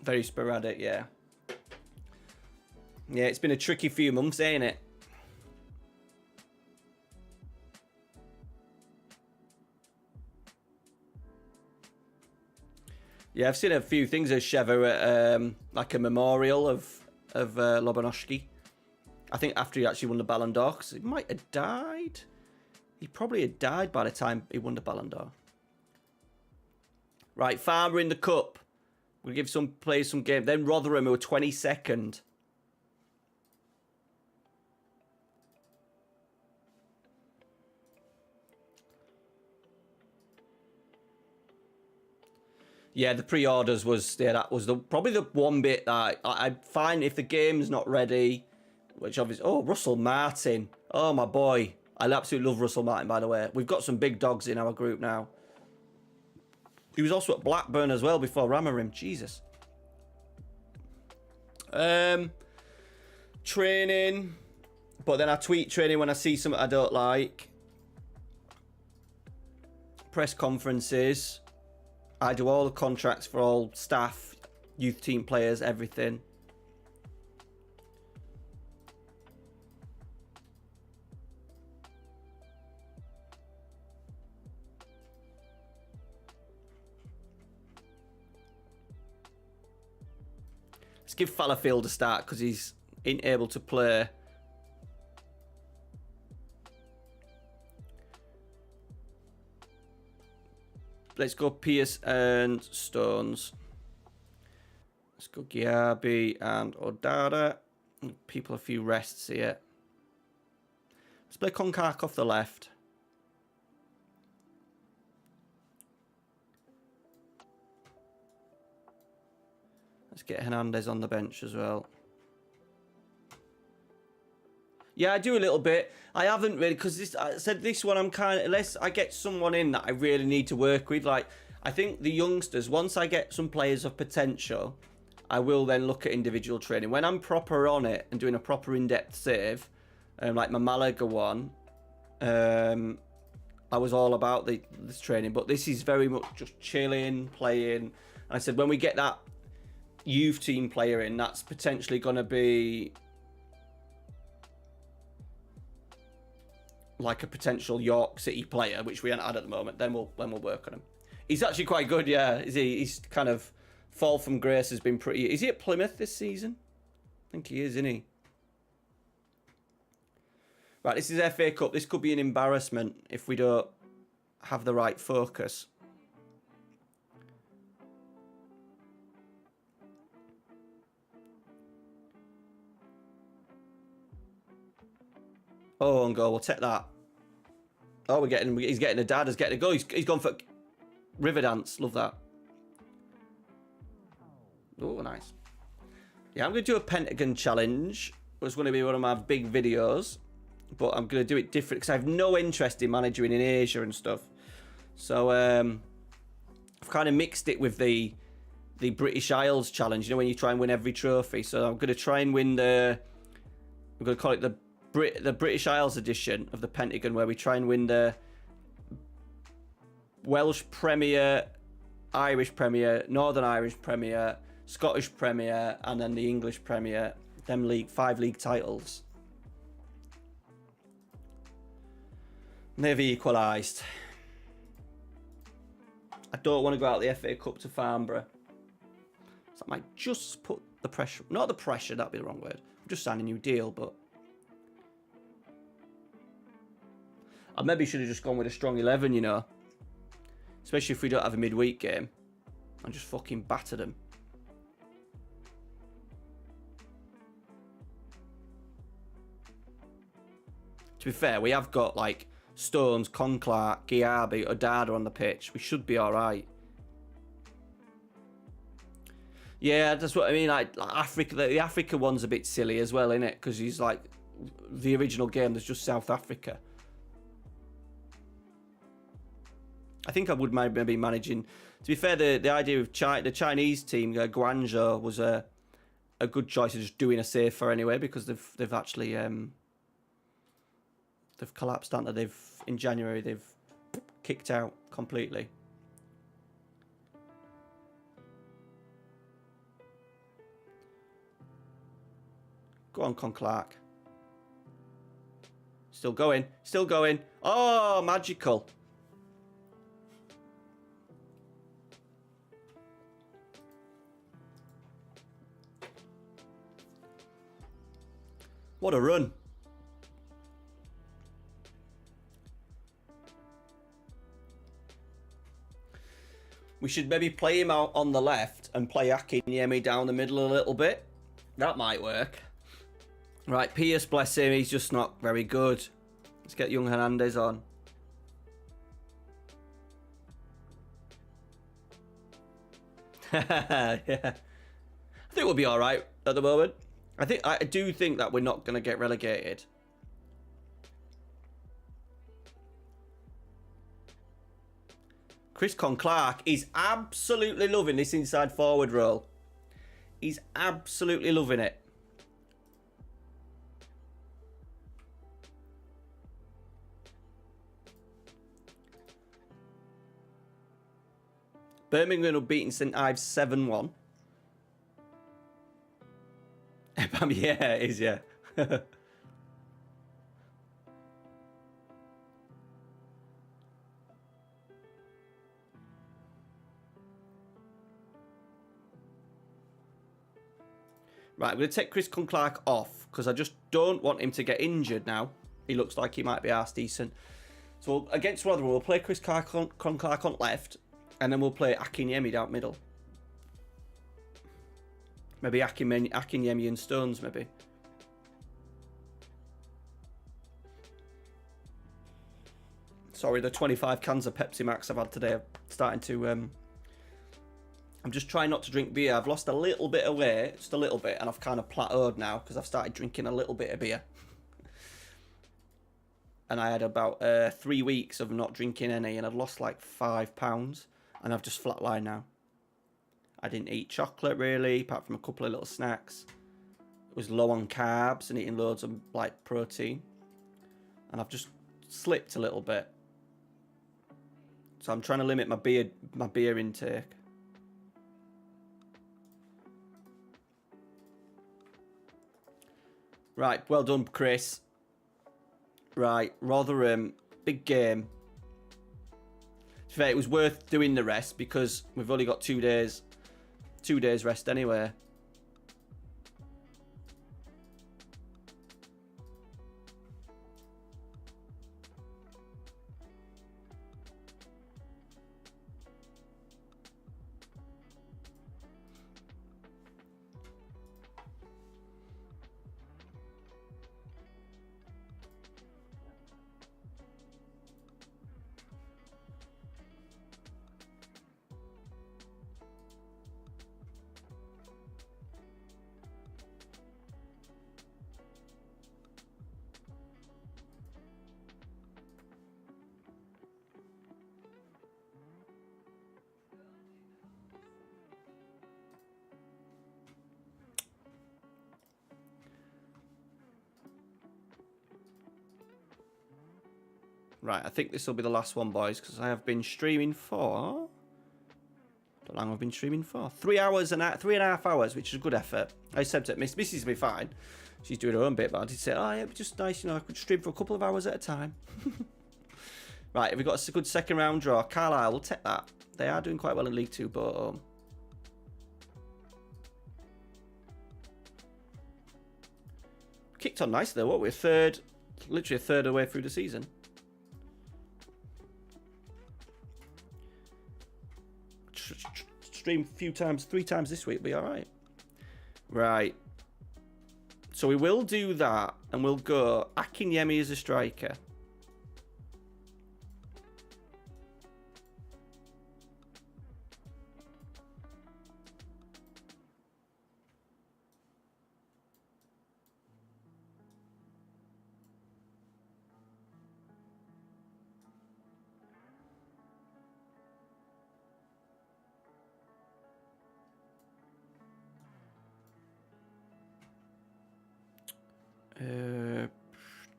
Very sporadic, yeah. Yeah, it's been a tricky few months, ain't it? Yeah, I've seen a few things of Sheva at like a memorial of Lobonoshki. I think after he actually won the Ballon d'Or, because he might have died. He probably had died by the time he won the Ballon d'Or. Right, Farmer in the Cup. We'll give some players some game. Then Rotherham, who were 22nd. Yeah, the pre-orders was, yeah, that was probably the one bit that I find if the game's not ready, which obviously, oh, Russell Martin. Oh, my boy. I absolutely love Russell Martin, by the way. We've got some big dogs in our group now. He was also at Blackburn as well before Ramarim. Jesus. Training. But then I tweet training when I see something I don't like. Press conferences. I do all the contracts for all staff, youth team players, everything. Let's give Fallowfield a start because he's unable to play. Let's go Pierce and Stones. Let's go Giabi and Odada. People a few rests here. Let's play Konkak off the left. Let's get Hernandez on the bench as well. Yeah, I do a little bit. I haven't really, because I said this one, I'm kind of, unless I get someone in that I really need to work with. Like, I think the youngsters, once I get some players of potential, I will then look at individual training. When I'm proper on it and doing a proper in-depth save, like my Malaga one, I was all about this training. But this is very much just chilling, playing. And I said, when we get that youth team player in, that's potentially going to be like a potential York City player, which we haven't had at the moment. Then we'll work on him. He's actually quite good, yeah. He's kind of fall from grace has been pretty. Is he at Plymouth this season? I think he is, isn't he? Right, this is FA Cup. This could be an embarrassment if we don't have the right focus. Oh, on goal. We'll take that. Oh, he's getting a dad. He's getting a goal. He's gone for Riverdance. Love that. Oh, nice. Yeah, I'm going to do a Pentagon challenge. It's going to be one of my big videos. But I'm going to do it different because I have no interest in managing in Asia and stuff. So I've kind of mixed it with the British Isles challenge. You know, when you try and win every trophy. So I'm going to try and win I'm going to call it the British Isles edition of the Pentagon, where we try and win the Welsh Premier, Irish Premier, Northern Irish Premier, Scottish Premier, and then the English Premier. Them 5 league titles. They've equalised. I don't want to go out the FA Cup to Farnborough. So I might just put the pressure... Not the pressure, that'd be the wrong word. I'm just signing a new deal, but... I maybe should have just gone with a strong 11, you know. Especially if we don't have a midweek game. And just fucking batter them. To be fair, we have got, like, Stones, Conclark, Giabi, Odada on the pitch. We should be alright. Yeah, that's what I mean. Like Africa, the Africa one's a bit silly as well, isn't it? Because he's like, the original game, there's just South Africa. I think I would maybe managing. To be fair, the idea of the Chinese team, Guangzhou, was a good choice of just doing a safer anyway, because they've actually they've collapsed, haven't they? In January they've kicked out completely. Go on, Conclark. Still going. Still going. Oh, magical. What a run. We should maybe play him out on the left and play Akinyemi down the middle a little bit. That might work. Right, Pierce, bless him, he's just not very good. Let's get young Hernandez on. Yeah. I think we'll be alright at the moment. I do think that we're not going to get relegated. Chris Conclark is absolutely loving this inside forward role. He's absolutely loving it. Birmingham have beaten St Ives 7-1. Yeah, it is, yeah. Right, I'm going to take Chris Clark off because I just don't want him to get injured now. He looks like he might be half decent. So against Rotherham, we'll play Chris Clark on left, and then we'll play Akinyemi down middle. Maybe Akinyemi and Stones, maybe. Sorry, the 25 cans of Pepsi Max I've had today are starting to... I'm just trying not to drink beer. I've lost a little bit of weight, just a little bit, and I've kind of plateaued now because I've started drinking a little bit of beer. And I had about 3 weeks of not drinking any, and I'd lost like £5, and I've just flatlined now. I didn't eat chocolate really, apart from a couple of little snacks. It was low on carbs and eating loads of like protein, and I've just slipped a little bit. So I'm trying to limit my beer intake. Right, well done, Chris. Right, Rotherham, big game. To be fair, it was worth doing the rest because we've only got 2 days rest anyway. Right, I think this will be the last one, boys, because I have been streaming for... I don't know how long I've been streaming for. 3 hours and 3.5 hours, which is a good effort. I said to Missy's be fine. She's doing her own bit, but I did say, oh, yeah, it'd be just nice, you know, I could stream for a couple of hours at a time. Right, have we got a good second round draw? Carlisle, we'll take that. They are doing quite well in League 2, but... kicked on nicely, though, what? We're literally a third of the way through the season. Stream a few times, 3 times this week, be all right. Right. So we will do that, and we'll go Akinyemi as a striker.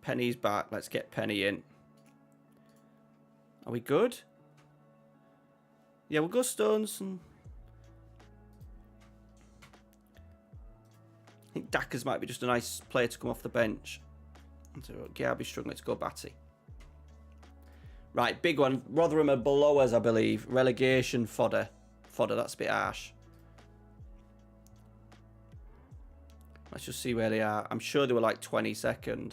Penny's back. Let's get Penny in. Are we good? Yeah, we'll go Stones. And... I think Dackers might be just a nice player to come off the bench. So, yeah, I'll be struggling to go Batty. Right, big one. Rotherham are below us, I believe. Relegation fodder. That's a bit harsh. Let's just see where they are. I'm sure they were like 22nd.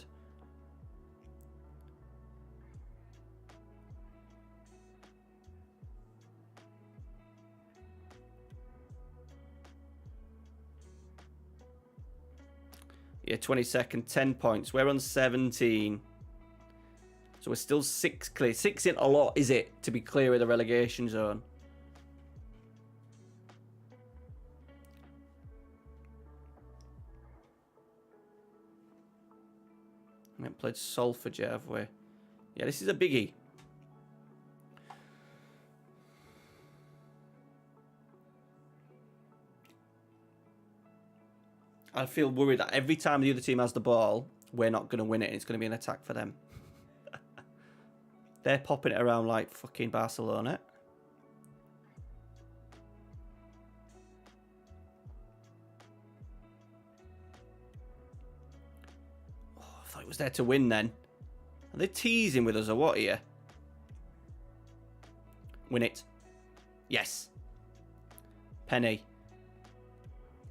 Yeah, 22nd, 10 points. We're on 17. So we're still 6 clear. 6 isn't a lot, is it, to be clear of the relegation zone? We haven't played Salford yet, have we? Yeah, this is a biggie. I feel worried that every time the other team has the ball, we're not going to win it. And it's going to be an attack for them. They're popping it around like fucking Barcelona. I thought it was there to win then. Are they teasing with us or what here? Win it. Yes. Penny.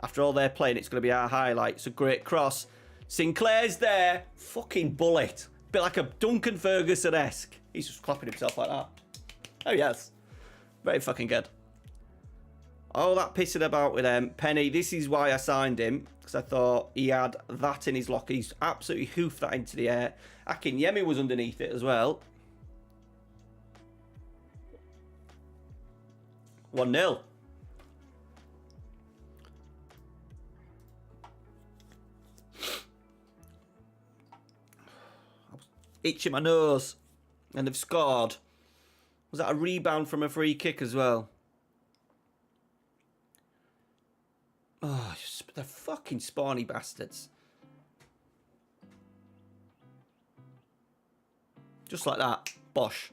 After all they're playing, it's going to be our highlight. It's a great cross. Sinclair's there. Fucking bullet. Bit like a Duncan Ferguson-esque. He's just clapping himself like that. Oh, yes. Very fucking good. All that pissing about with Penny. This is why I signed him. Because I thought he had that in his locker. He's absolutely hoofed that into the air. Akinyemi was underneath it as well. 1-0. Itching my nose. And they've scored. Was that a rebound from a free kick as well? Oh, they're fucking spawny bastards. Just like that. Bosh.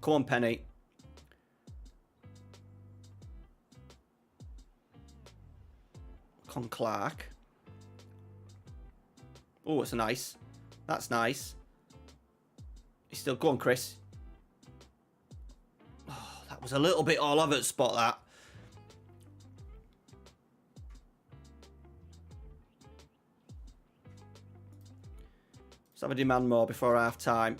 Come on, Penny. Con Clark. Oh, it's nice. That's nice. He's still... Go on, Chris. Oh, that was a little bit all over the spot, that. Let's have a demand more before half time.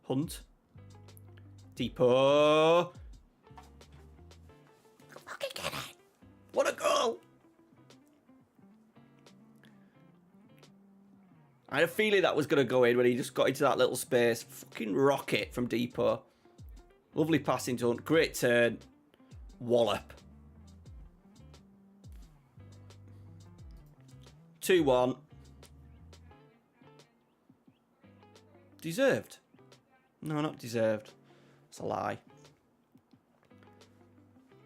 Hunt. Depot. Fucking get it. What a goal. I had a feeling that was going to go in when he just got into that little space. Fucking rocket from Depot. Lovely passing to Hunt. Great turn. Wallop. 2-1. Deserved. No, not deserved. It's a lie.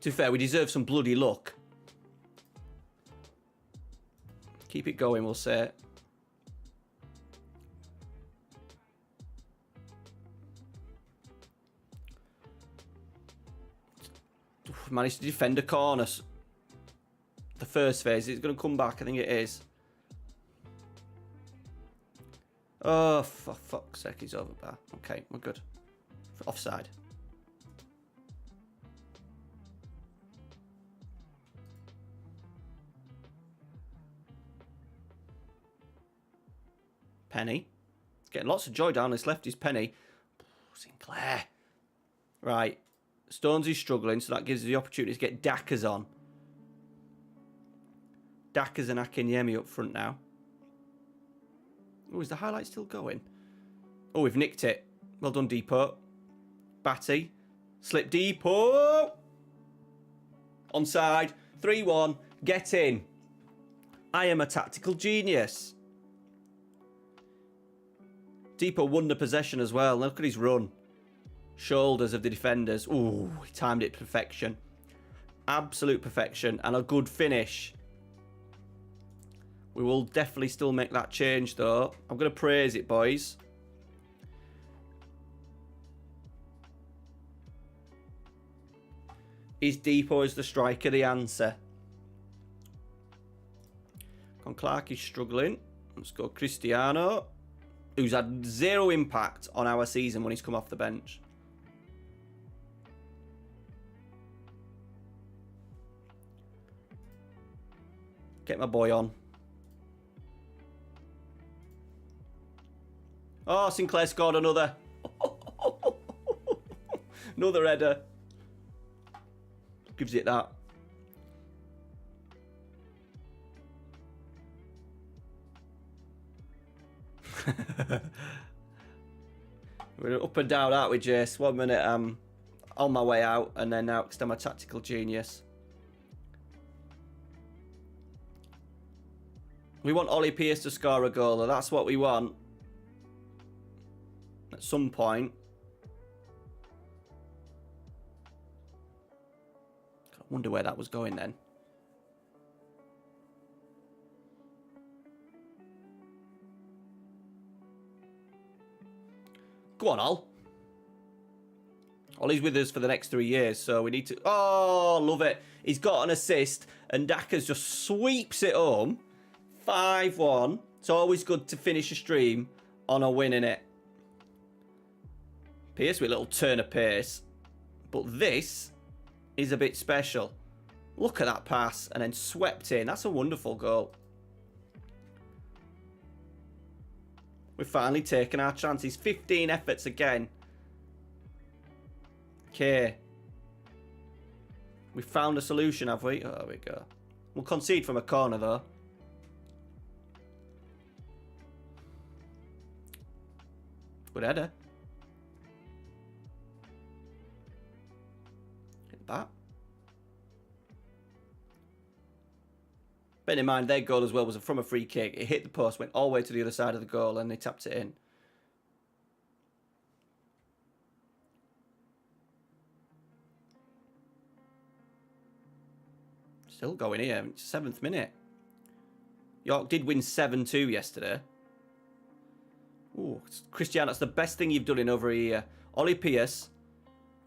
To be fair, we deserve some bloody luck. Keep it going, we'll say. Managed to defend a corner. The first phase. It's going to come back. I think it is. Oh, for fuck's sake. He's over bar. Okay, we're good. Offside. Penny. Getting lots of joy down this left is Penny. Sinclair. Right. Stones is struggling, so that gives us the opportunity to get Dackers on. Dackers and Akinyemi up front now. Oh, is the highlight still going? Oh, we've nicked it. Well done, Depot. Batty. Slip Depot. Onside. 3-1. Get in. I am a tactical genius. Depot won the possession as well. Look at his run. Shoulders of the defenders. Ooh, he timed it perfection. Absolute perfection. And a good finish. We will definitely still make that change, though. I'm going to praise it, boys. Is Depot as the striker the answer? Con Clark is struggling. Let's go Cristiano, who's had zero impact on our season when he's come off the bench. Get my boy on. Oh, Sinclair scored another. Another header. Gives it that. We're up and down, aren't we, Jace? 1 minute I'm on my way out, and then now I'm a tactical genius. We want Ollie Pierce to score a goal, though. That's what we want. At some point. I wonder where that was going then. Go on, Al. Well, he's with us for the next 3 years, so we need to... Oh, love it. He's got an assist, and Daka's just sweeps it home. 5-1. It's always good to finish a stream on a win, innit? Pierce with a little turn of pace. But this is a bit special. Look at that pass, and then swept in. That's a wonderful goal. We've finally taken our chances. 15 efforts again. Okay. We found a solution, have we? Oh, there we go. We'll concede from a corner, though. Good header. Hit that. Bear in mind, their goal as well was from a free kick. It hit the post, went all the way to the other side of the goal, and they tapped it in. Still going here. It's 7th minute. York did win 7-2 yesterday. Ooh, Christian, that's the best thing you've done in over a year. Ollie Pierce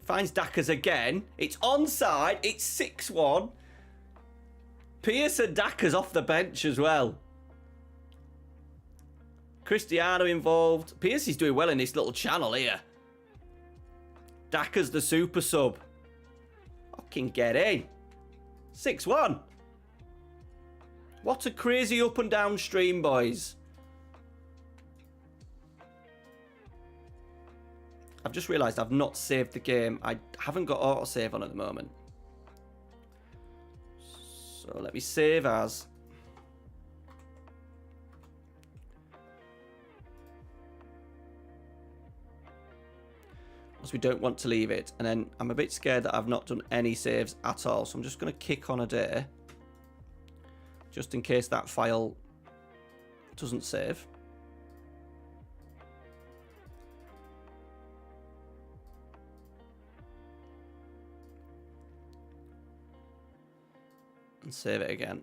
finds Dackers again. It's onside. It's 6-1. Pierce and Dackers off the bench as well. Cristiano involved. Pierce is doing well in this little channel here. Dackers the super sub. Fucking get in. 6-1. What a crazy up and down stream, boys. I've just realised I've not saved the game. I haven't got autosave on at the moment. So let me save as. Because we don't want to leave it. And then I'm a bit scared that I've not done any saves at all. So I'm just going to kick on a day. Just in case that file doesn't save. And save it again.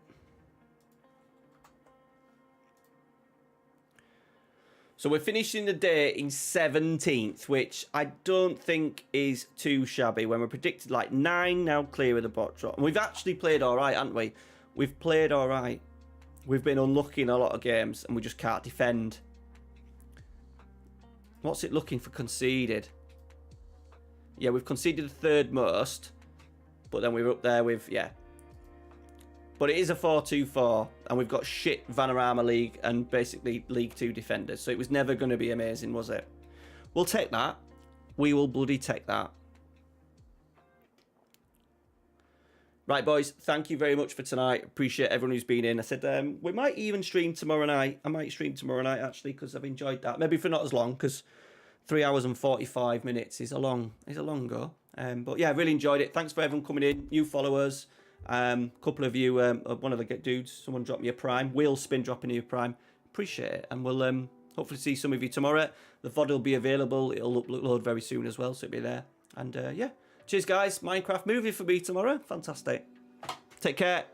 So we're finishing the day in 17th, which I don't think is too shabby when we're predicted like 9 now clear of the bot drop. And we've actually played all right, haven't we? We've played all right. We've been unlucky in a lot of games and we just can't defend. What's it looking for conceded? Yeah, we've conceded the third most, but then we're up there with, yeah. But it is a 4-2-4, and we've got shit Vanarama League and basically League 2 defenders. So it was never going to be amazing, was it? We'll take that. We will bloody take that. Right, boys, thank you very much for tonight. Appreciate everyone who's been in. I said we might even stream tomorrow night. I might stream tomorrow night, actually, because I've enjoyed that. Maybe for not as long, because 3 hours and 45 minutes is a long go. But yeah, I really enjoyed it. Thanks for everyone coming in, new followers. Couple of you, one of the dudes, someone dropped me a prime. Will Spin dropping you a prime. Appreciate it. And we'll hopefully see some of you tomorrow. The VOD will be available. It'll upload very soon as well, so it'll be there. And yeah, cheers guys. Minecraft movie for me tomorrow. Fantastic. Take care.